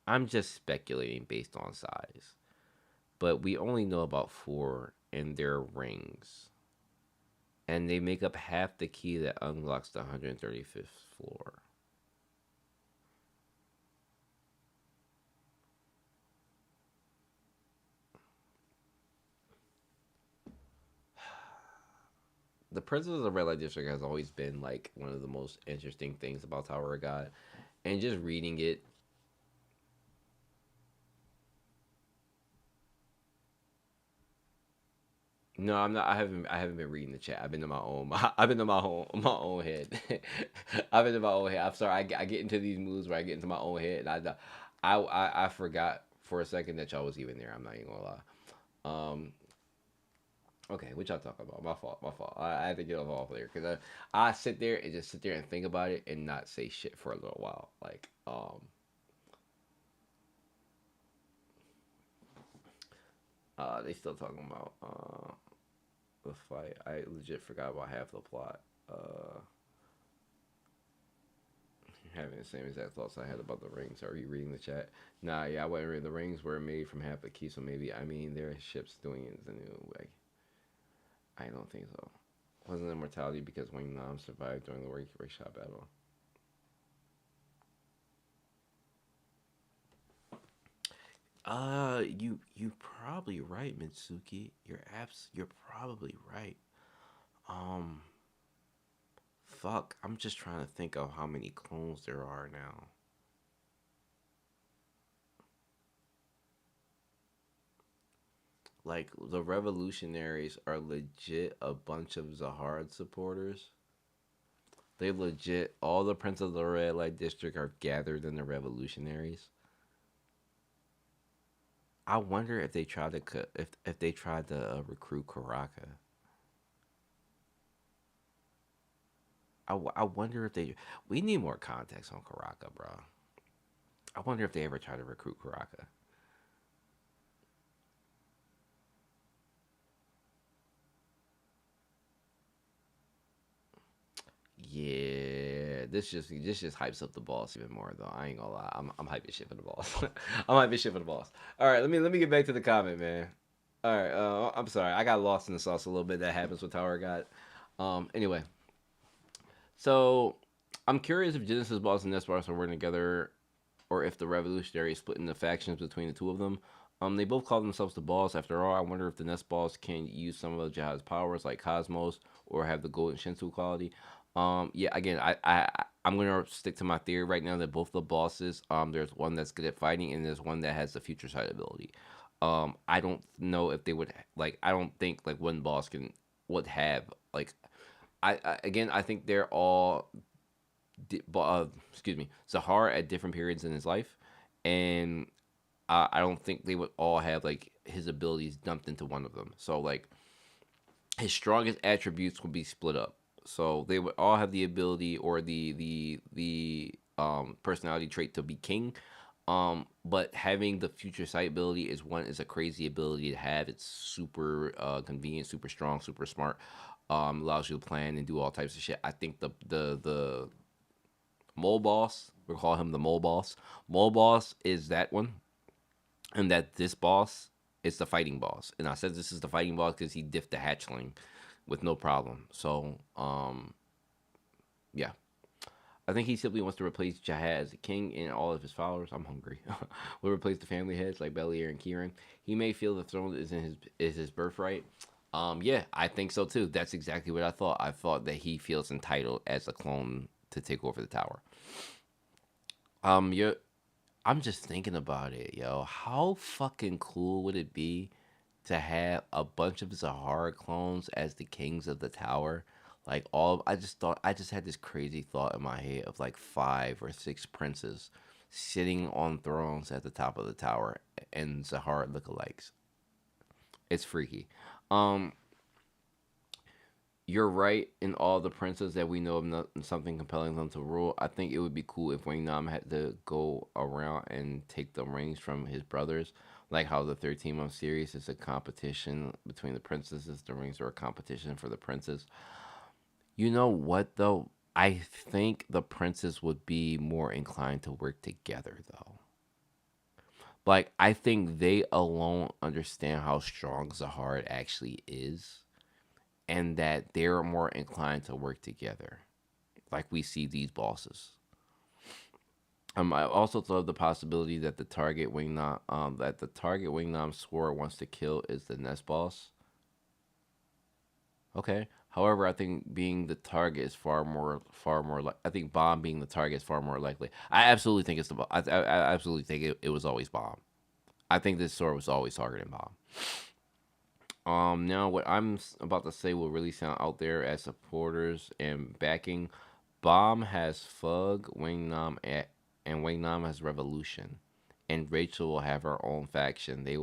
I'm just speculating based on size. But we only know about four and their rings. And they make up half the key that unlocks the 135th floor. The Princess of the Red Light District has always been like one of the most interesting things about Tower of God. And just reading it, no, I'm not. I haven't been reading the chat. I've been in my own. I've been in my own head. I've been in my own head. I'm sorry. I get into these moods where I get into my own head, and I forgot for a second that y'all was even there. I'm not even gonna lie. Um. Okay, what y'all talking about? My fault. My fault. I had to get off there because I sit there and just sit there and think about it and not say shit for a little while. Like they still talking about the fight. I legit forgot about half the plot. Having the same exact thoughts I had about the rings. Are you reading the chat? Nah, yeah, I wasn't reading. The rings were made from half a key, so maybe I mean their ships doing it in a new way. I don't think so. Wasn't immortality because Wing Nam survived during the workshop battle? You probably right, Mitsuki. You're probably right. Um, fuck. I'm just trying to think of how many clones there are now. Like the revolutionaries are legit a bunch of Zahard supporters. They legit all the Prince of the Red Light District are gathered in the revolutionaries. I wonder if they tried to if they tried to recruit Karaka. I wonder if they. We need more context on Karaka, bro. I wonder if they ever tried to recruit Karaka. Yeah, this just hypes up the boss even more though. I ain't gonna lie, I'm hyping shit for the boss. I'm hyping shit for the boss. All right, let me get back to the comment, man. All right, I'm sorry, I got lost in the sauce a little bit. That happens with Tower God. Anyway, so I'm curious if Genesis boss and Nest boss are working together, or if the revolutionaries split into factions between the two of them. They both call themselves the boss. After all, I wonder if the Nest boss can use some of Jihad's powers like Cosmos or have the Golden Shinsu quality. Yeah, again, I'm gonna stick to my theory right now that both the bosses, there's one that's good at fighting and there's one that has the future sight ability. I don't know if they would like. I don't think like one boss can would have like. I again, I think they're all excuse me, Zahar at different periods in his life, and I don't think they would all have like his abilities dumped into one of them. So like his strongest attributes would be split up. So they would all have the ability or the personality trait to be king. But having the future sight ability is a crazy ability to have. It's super convenient, super strong, super smart. Allows you to plan and do all types of shit. I think the mole boss. We call him the mole boss. Mole boss is that one, and that this boss is the fighting boss. And I said this is the fighting boss because he diffed the hatchling with no problem. So, yeah. I think he simply wants to replace Jahad as the king and all of his followers. I'm hungry. Will replace the family heads like Belier and Kieran. He may feel the throne is his birthright. Yeah, I think so too. That's exactly what I thought. I thought that he feels entitled as a clone to take over the tower. Yeah, I'm just thinking about it, yo. How fucking cool would it be to have a bunch of Zahara clones as the kings of the tower? Like I just had this crazy thought in my head of like 5 or 6 princes sitting on thrones at the top of the tower and Zahara lookalikes. It's freaky. Um, you're right in all the princes that we know of something compelling them to rule. I think it would be cool if Wing Nam had to go around and take the rings from his brothers, like how the 13-month series is a competition between the princesses. The rings are a competition for the princes. You know what though? I think the princes would be more inclined to work together though. Like I think they alone understand how strong Zahard actually is, and that they're more inclined to work together, like we see these bosses. I also thought of the possibility that the target Wingnam swore wants to kill is the next boss. Okay. However, I think being the target is far more like. I think Bomb being the target is far more likely. I absolutely think it's the. I absolutely think it was always Bomb. I think this sword was always targeting Bomb. Now what about to say will really sound out there as supporters and backing. Bomb has Fug, and Wingnam has Revolution, and Rachel will have her own faction. They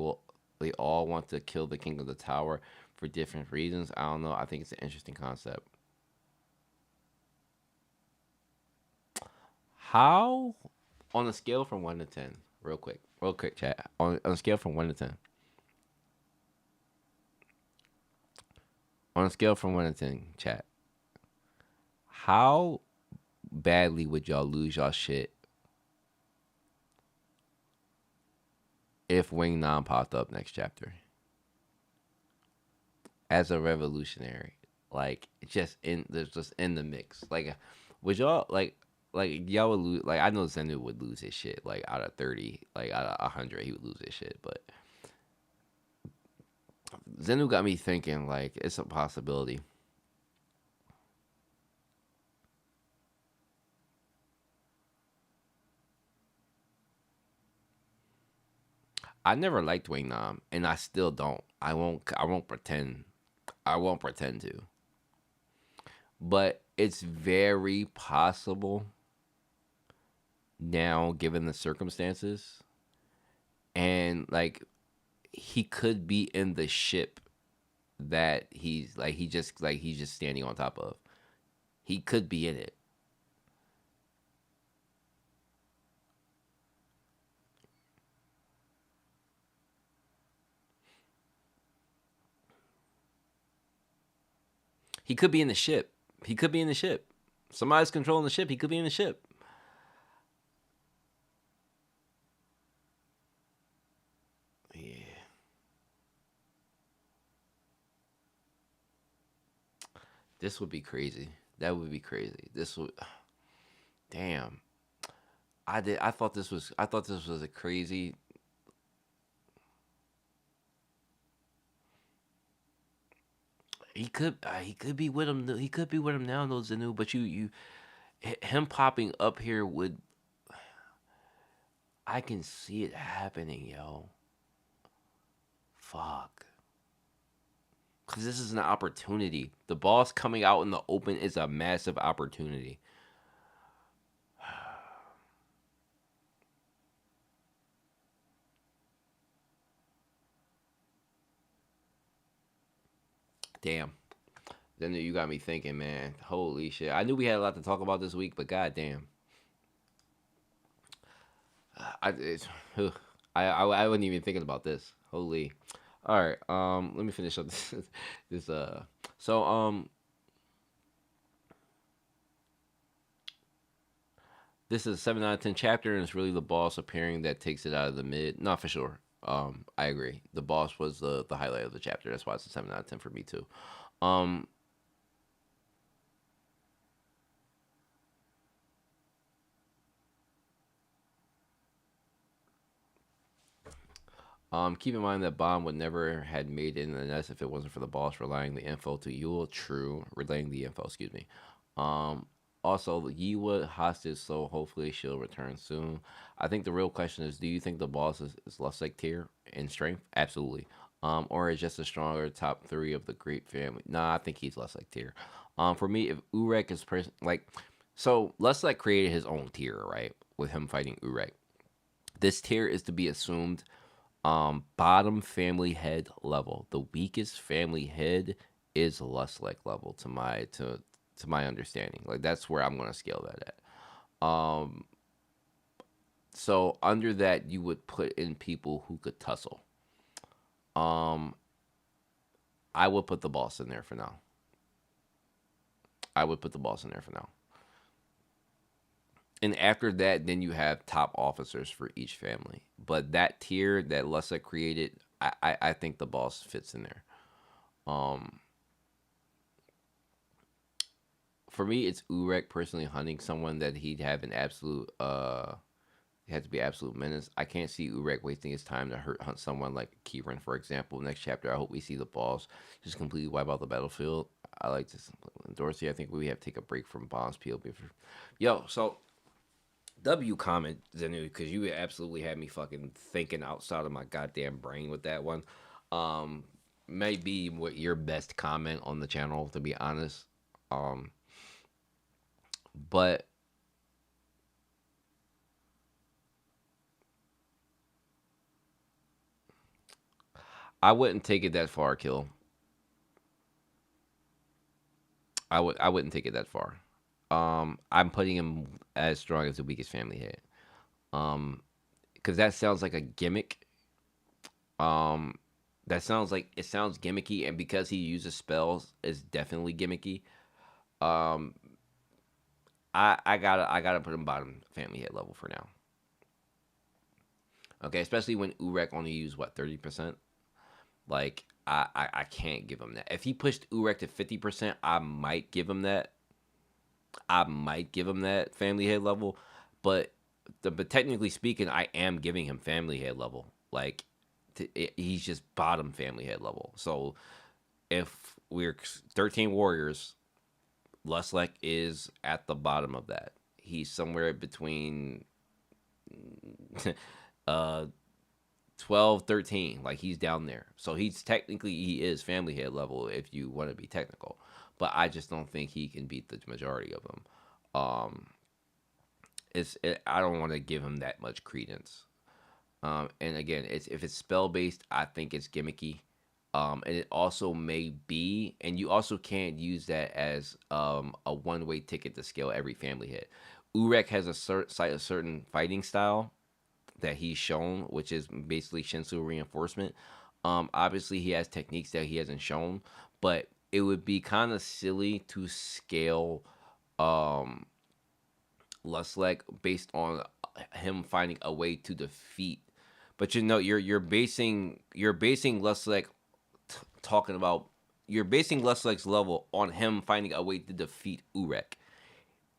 all want to kill the King of the Tower for different reasons. I don't know. I think it's an interesting concept. How, on a scale from 1 to 10, real quick, chat. On a scale from 1 to 10, on a scale from 1 to 10, chat. How badly would y'all lose y'all shit if Wing Nam popped up next chapter as a revolutionary? Like just in the mix. Like would y'all like y'all would lose? Like I know Zenu would lose his shit. Like out of 30, like out of 100, he would lose his shit. But Zenu got me thinking. Like it's a possibility. I never liked Wing Nam, and I still don't. I won't. I won't pretend. I won't pretend to. But it's very possible now, given the circumstances, and like he could be in the ship that he's just standing on top of. He could be in it. He could be in the ship. He could be in the ship. Somebody's controlling the ship. He could be in the ship. Yeah. This would be crazy. That would be crazy. This would damn. I thought this was a crazy. He could be with him. He could be with him now, though, Zenu. But him popping up here would. I can see it happening, yo. Fuck. Because this is an opportunity. The boss coming out in the open is a massive opportunity. Damn. Then you got me thinking, man. Holy shit. I knew we had a lot to talk about this week, but goddamn. I it's, I wasn't even thinking about this. Holy. All right. Let me finish up this. So this is a 7 out of 10 chapter, and it's really the boss appearing that takes it out of the mid. Not for sure. I agree. The boss was the highlight of the chapter. That's why it's a 7 out of 10 for me too. Um, keep in mind that Bomb would never had made it in the nest if it wasn't for the boss relaying the info to Yule. True, relaying the info. Excuse me. Um, Also, Yiwa hostage, so hopefully she'll return soon. I think the real question is, do you think the boss is less like tier in strength? Absolutely. Or is just a stronger top three of the great family? Nah, I think he's less like tier. For me, if Urek is so let's like create his own tier, right? With him fighting Urek. This tier is to be assumed bottom family head level. The weakest family head is lust like level to my understanding. Like that's where I'm gonna scale that at. So under that, you would put in people who could tussle. Um, I would put the boss in there for now. I would put the boss in there for now. And after that, then you have top officers for each family. But that tier that Lessa created, I think the boss fits in there. Um, for me, it's Urek personally hunting someone that he'd have an absolute it had to be absolute menace. I can't see Urek wasting his time to hunt someone like Kieran, for example. Next chapter, I hope we see the boss just completely wipe out the battlefield. I like this. Dorsey, I think we have to take a break from Bond's POV. Yo, so W comment, Zenu, because you absolutely had me fucking thinking outside of my goddamn brain with that one. Um, Maybe what your best comment on the channel, to be honest. Um, but I wouldn't take it that far, Kill. I wouldn't take it that far. I'm putting him as strong as the weakest family head. Because that sounds like a gimmick. Um, that sounds like it sounds gimmicky, and because he uses spells, it's definitely gimmicky. Um, I gotta put him bottom family head level for now. Okay, especially when Urek only used what 30%. Like I can't give him that. If he pushed Urek to 50%, I might give him that. I might give him that family head level, but but technically speaking, I am giving him family head level. Like he's just bottom family head level. So if we're 13 warriors, Luslek is at the bottom of that. He's somewhere between uh 12, 13. Like he's down there. So he's technically he is family head level if you want to be technical. But I just don't think he can beat the majority of them. Um I don't want to give him that much credence. And again, if it's spell based, I think it's gimmicky. And it also may be, and you also can't use that as a one way ticket to scale every family hit. Urek has a certain fighting style that he's shown, which is basically Shinsu reinforcement. Obviously, he has techniques that he hasn't shown, but it would be kind of silly to scale um, Luslek based on him finding a way to defeat. But you're basing Luslek talking about you're basing Luslek's level on him finding a way to defeat Urek.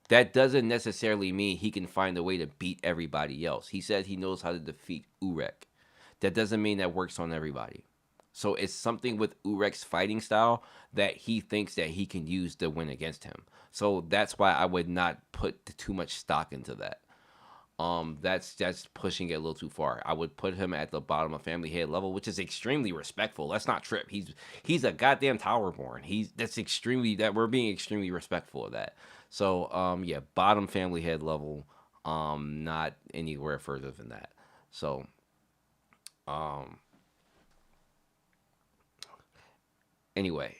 That doesn't necessarily mean he can find a way to beat everybody else. He said he knows how to defeat Urek. That doesn't mean that works on everybody. So it's something with Urek's fighting style that he thinks that he can use to win against him. So that's why I would not put too much stock into that. That's pushing it a little too far. I would put him at the bottom of family head level, which is extremely respectful. Let's not trip. He's a goddamn Towerborn. That we're being extremely respectful of that. So yeah, bottom family head level, not anywhere further than that. So um anyway,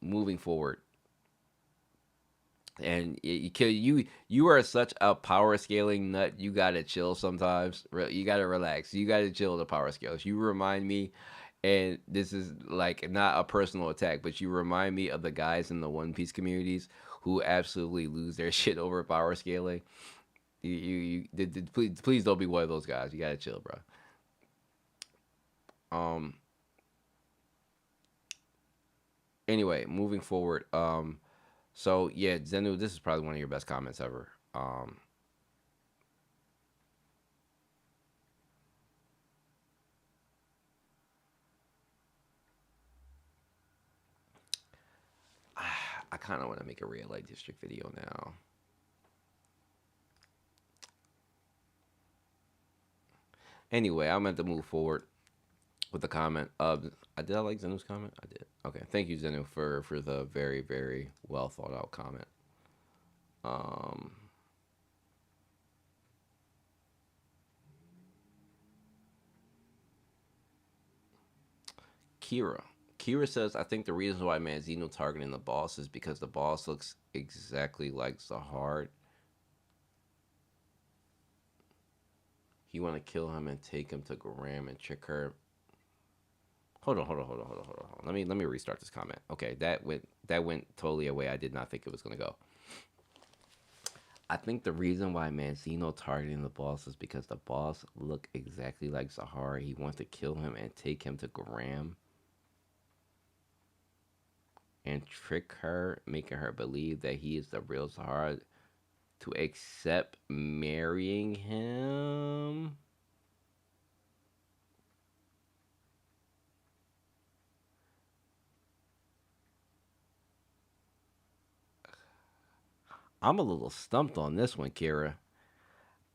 moving forward. And you are such a power scaling nut. You gotta chill sometimes. You gotta relax. You gotta chill the power scales. You remind me, and this is like not a personal attack, but you remind me of the guys in the One Piece communities who absolutely lose their shit over power scaling. Please don't be one of those guys. You gotta chill, bro. Um. Anyway, moving forward. So yeah, Zenu, this is probably one of your best comments ever. I kind of want to make a red light district video now. Anyway, I'm meant to move forward with the comment. I did I like Zenu's comment? I did. Okay, thank you Zenu for the very very well thought out comment. Um, Kira, Kira says, I think the reason why Manzino targeting the boss is because the boss looks exactly like Zahard. He want to kill him and take him to Graham and trick her. Hold on. Let me restart this comment. Okay, that went totally away. I did not think it was gonna go. I think the reason why Manzino targeting the boss is because the boss look exactly like Zahar. He wants to kill him and take him to Graham and trick her, making her believe that he is the real Zahar to accept marrying him. I'm a little stumped on this one, Kira.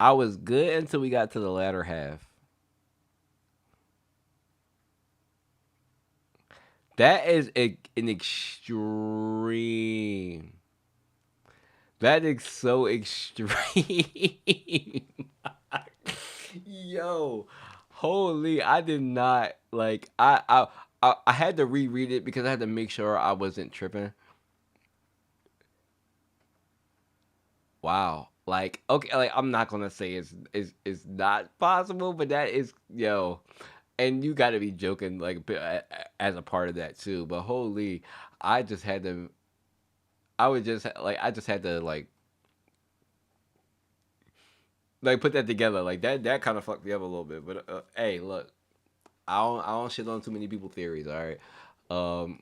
I was good until we got to the latter half. That is an extreme. That is so extreme. Yo, holy! I did not like. I had to reread it because I had to make sure I wasn't tripping. Wow. Like, okay, like I'm not gonna say it's not possible, but that is, yo, and you got to be joking like as a part of that too. But holy, I just had to. I would just like I just had to like put that together. Like that kind of fucked me up a little bit. But hey, look, I don't shit on too many people theories. All right. Um,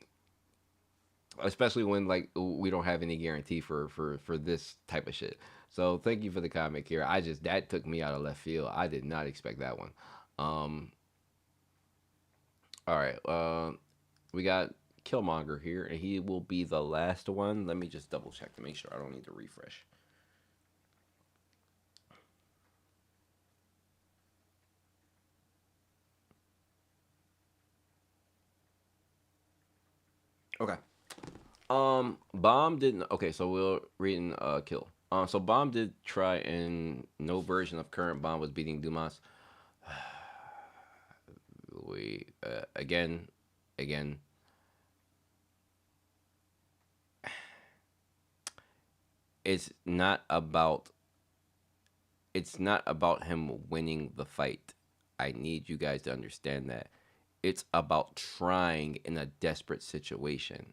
Especially when like we don't have any guarantee for this type of shit. So thank you for the comment here. I just that took me out of left field. I did not expect that one. Um, all right. We got Killmonger here, and he will be the last one. Let me just double check to make sure I don't need to refresh. Okay. Bomb didn't. Okay, so we're reading Kill. So Bomb did try, and no version of current Bomb was beating Dumas. We again. It's not about. It's not about him winning the fight. I need you guys to understand that. It's about trying in a desperate situation.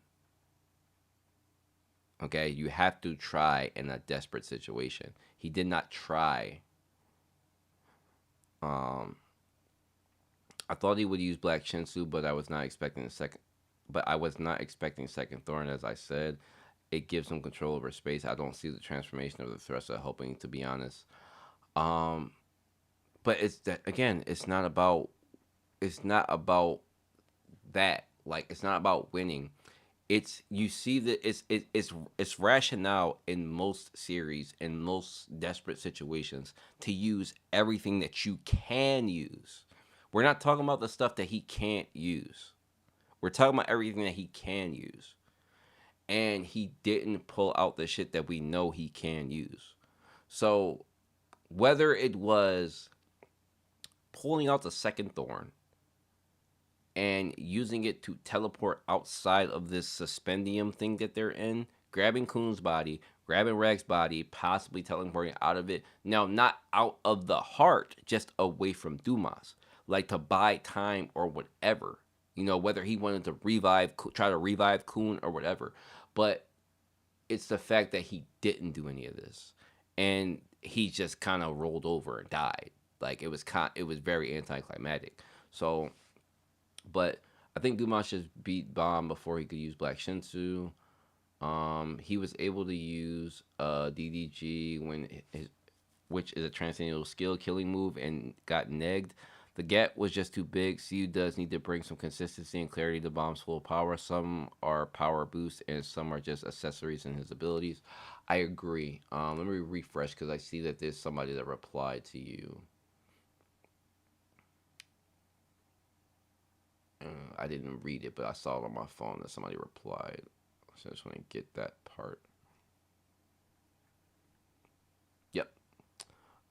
Okay, you have to try in a desperate situation. He did not try. Um, I thought he would use Black Shinsu, but I was not expecting the second. But I was not expecting second Thorn, as I said. It gives him control over space. I don't see the transformation of the Thruster helping, to be honest. Um, but it's that again. It's not about. It's not about that. Like it's not about winning. It's you see that it's rationale in most series in most desperate situations to use everything that you can use. We're not talking about the stuff that he can't use. We're talking about everything that he can use. And he didn't pull out the shit that we know he can use. So whether it was pulling out the second thorn and using it to teleport outside of this suspendium thing that they're in, grabbing Kuhn's body, grabbing Rag's body, possibly teleporting out of it. Now, not out of the heart, just away from Dumas, like to buy time or whatever. You know, whether he wanted to try to revive Kuhn or whatever. But it's the fact that he didn't do any of this, and he just kind of rolled over and died. Like it was very anticlimactic. So. But I think Dumas just beat Bomb before he could use Black Shinsu. He was able to use DDG which is a transcendental skill killing move, and got negged. The gap was just too big. CU does need to bring some consistency and clarity to Bomb's full power. Some are power boosts, and some are just accessories in his abilities. I agree. Let me refresh because I see that there's somebody that replied to you. I didn't read it, but I saw it on my phone that somebody replied. So I just want to get that part. Yep.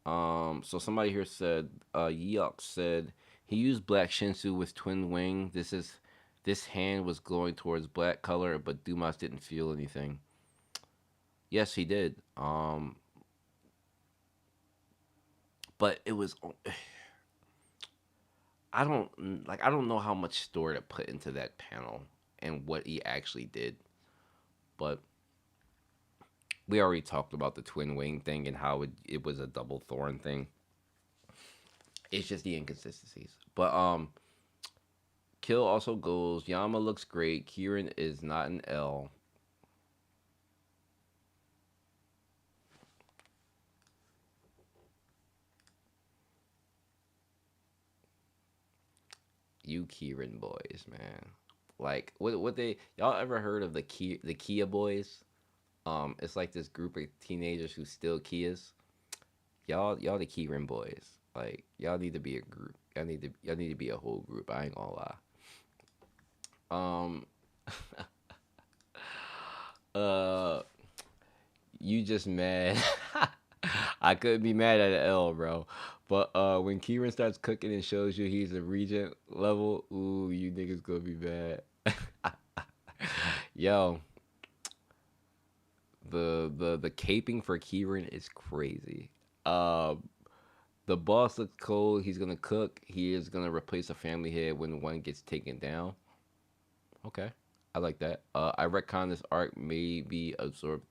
So somebody here said, Yuck said he used Black Shinsu with Twin Wing. This This hand was glowing towards black color, but Dumas didn't feel anything. Yes, he did. But it was. I don't know how much store to put into that panel and what he actually did, but we already talked about the twin wing thing and how it was a double thorn thing. It's just the inconsistencies. But Kill also goes, Yama looks great. Kieran is not an L. You Kieran boys, man. Like what they y'all ever heard of the Kia boys? It's like this group of teenagers who steal Kias. Y'all the Kieran boys. Like y'all need to be a group. Y'all need to be a whole group. I ain't gonna lie. Um uh you just mad. I couldn't be mad at an L, bro. But when Kieran starts cooking and shows you he's a regent level, ooh, you niggas gonna be mad. Yo, the caping for Kieran is crazy. Um, the boss looks cold. He's gonna cook. He is gonna replace a family head when one gets taken down. Okay, I like that. I retcon this arc may be absorbed.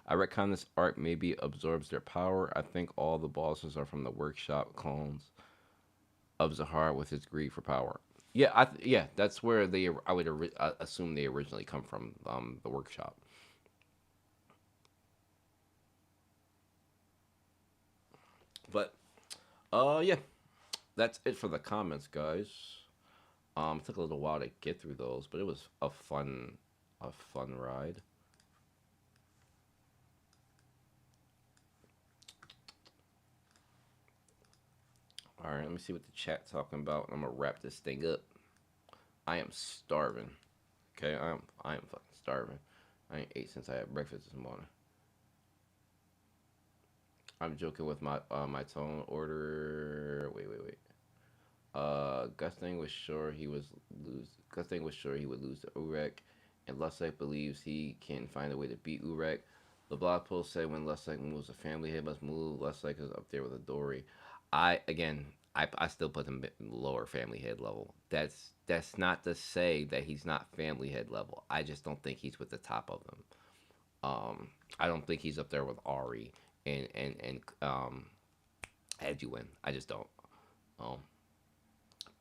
I retcon this arc maybe absorbs their power. I think all the bosses are from the workshop clones of Zahard with his greed for power. Yeah, yeah, that's where they I would assume they originally come from, the workshop. But yeah, that's it for the comments, guys. It took a little while to get through those, but it was a fun ride. All right, let me see what the chat's talking about. I'm gonna wrap this thing up. I am starving. Okay, I am fucking starving. I ain't ate since I had breakfast this morning. I'm joking with my tone order. Wait. Gusting was sure he was lose. Gusting was sure he would lose to Urek, and Lusek believes he can find a way to beat Urek. The blog post said when Lusek moves, the family head must move. Lusek is up there with a Dory. I still put him lower family head level. That's not to say that he's not family head level. I just don't think he's with the top of them. I don't think he's up there with Ari and Edwin. I just don't. Um,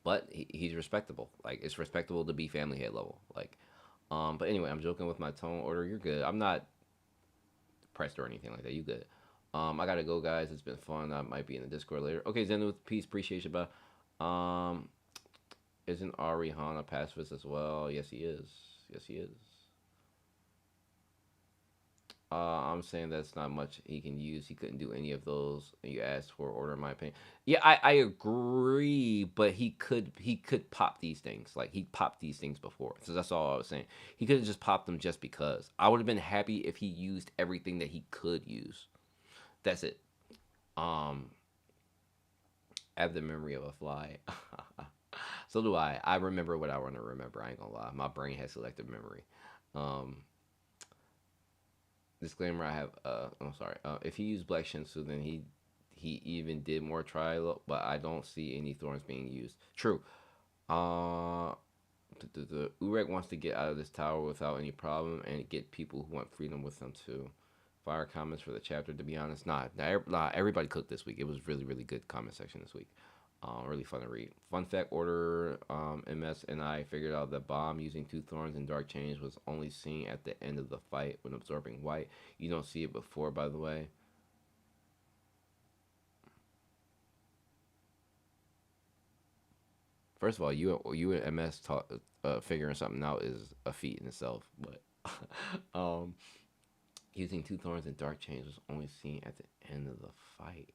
but he's respectable. Like it's respectable to be family head level. Like, but anyway, I'm joking with my tone order. You're good. I'm not pressed or anything like that. You good. I gotta go, guys. It's been fun. I might be in the Discord later. Okay, Zen with peace, appreciation, but isn't Ari Han a pacifist as well? Yes, he is. Yes, he is. I'm saying that's not much he can use. He couldn't do any of those. You asked for order, in my opinion. Yeah, I agree, but he could pop these things. Like he popped these things before, so that's all I was saying. He could have just popped them just because. I would have been happy if he used everything that he could use. That's it. Um, I have the memory of a fly. So do I. I remember what I want to remember. I ain't gonna lie. My brain has selective memory. Um, Disclaimer: I have. I'm sorry. If he used Black Shinsu, then he even did more trial, but I don't see any thorns being used. True. Uh, the Urek wants to get out of this tower without any problem and get people who want freedom with them too. Fire comments for the chapter. To be honest, nah. Everybody cooked this week. It was really good comment section this week. Really fun to read. Fun fact: Order MS and I figured out that Bomb using two thorns and Dark Change was only seen at the end of the fight when absorbing white. You don't see it before, by the way. First of all, you and MS figuring something out is a feat in itself. But um, using two thorns and Dark Change was only seen at the end of the fight.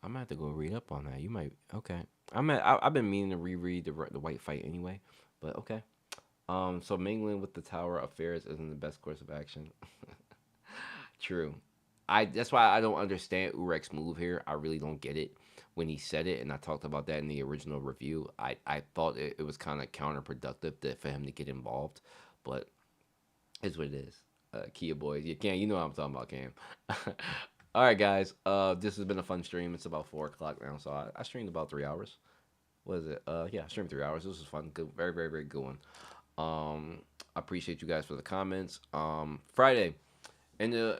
I'm gonna have to go read up on that. You might okay. I've been meaning to reread the white fight anyway, but okay. So mingling with the tower affairs isn't the best course of action. True. That's why I don't understand Urek's move here. I really don't get it when he said it, and I talked about that in the original review. I thought it was kind of counterproductive for him to get involved, but it's what it is. Kia boys, you can, you know what I'm talking about, Cam. All right, guys. This has been a fun stream. It's about 4 o'clock now, so I streamed about 3 hours. What is it? Yeah, I streamed 3 hours. This was fun. Good, very, very, very good one. I appreciate you guys for the comments. Friday, in the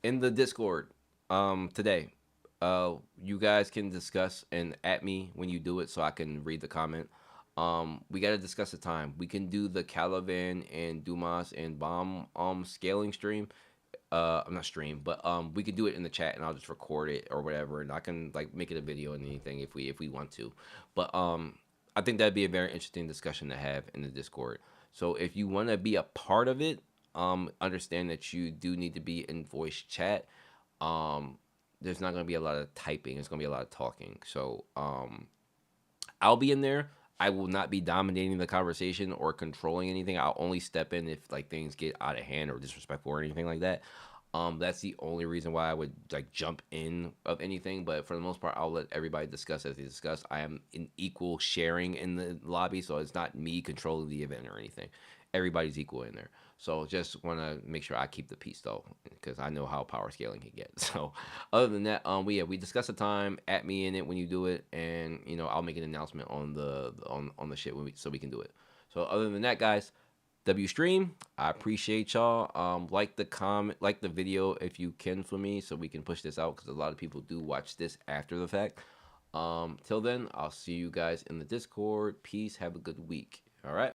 in the Discord, today, you guys can discuss and at me when you do it, so I can read the comment. We gotta discuss the time. We can do the Caliban and Dumas and Bomb scaling stream. I'm not stream, but we could do it in the chat, and I'll just record it or whatever, and I can like make it a video and anything if we want to. But I think that'd be a very interesting discussion to have in the Discord. So if you want to be a part of it, understand that you do need to be in voice chat. There's not gonna be a lot of typing. It's gonna be a lot of talking. So I'll be in there. I will not be dominating the conversation or controlling anything. I'll only step in if like things get out of hand or disrespectful or anything like that. That's the only reason why I would like jump in of anything. But for the most part, I'll let everybody discuss as they discuss. I am in equal sharing in the lobby, so it's not me controlling the event or anything. Everybody's equal in there. So just want to make sure I keep the peace though, because I know how power scaling can get. So other than that, we discuss the time. At me in it when you do it, and I'll make an announcement on the shit so we can do it. So other than that, guys, W stream. I appreciate y'all. Like the comment, like the video if you can for me, so we can push this out because a lot of people do watch this after the fact. Till then, I'll see you guys in the Discord. Peace. Have a good week. All right.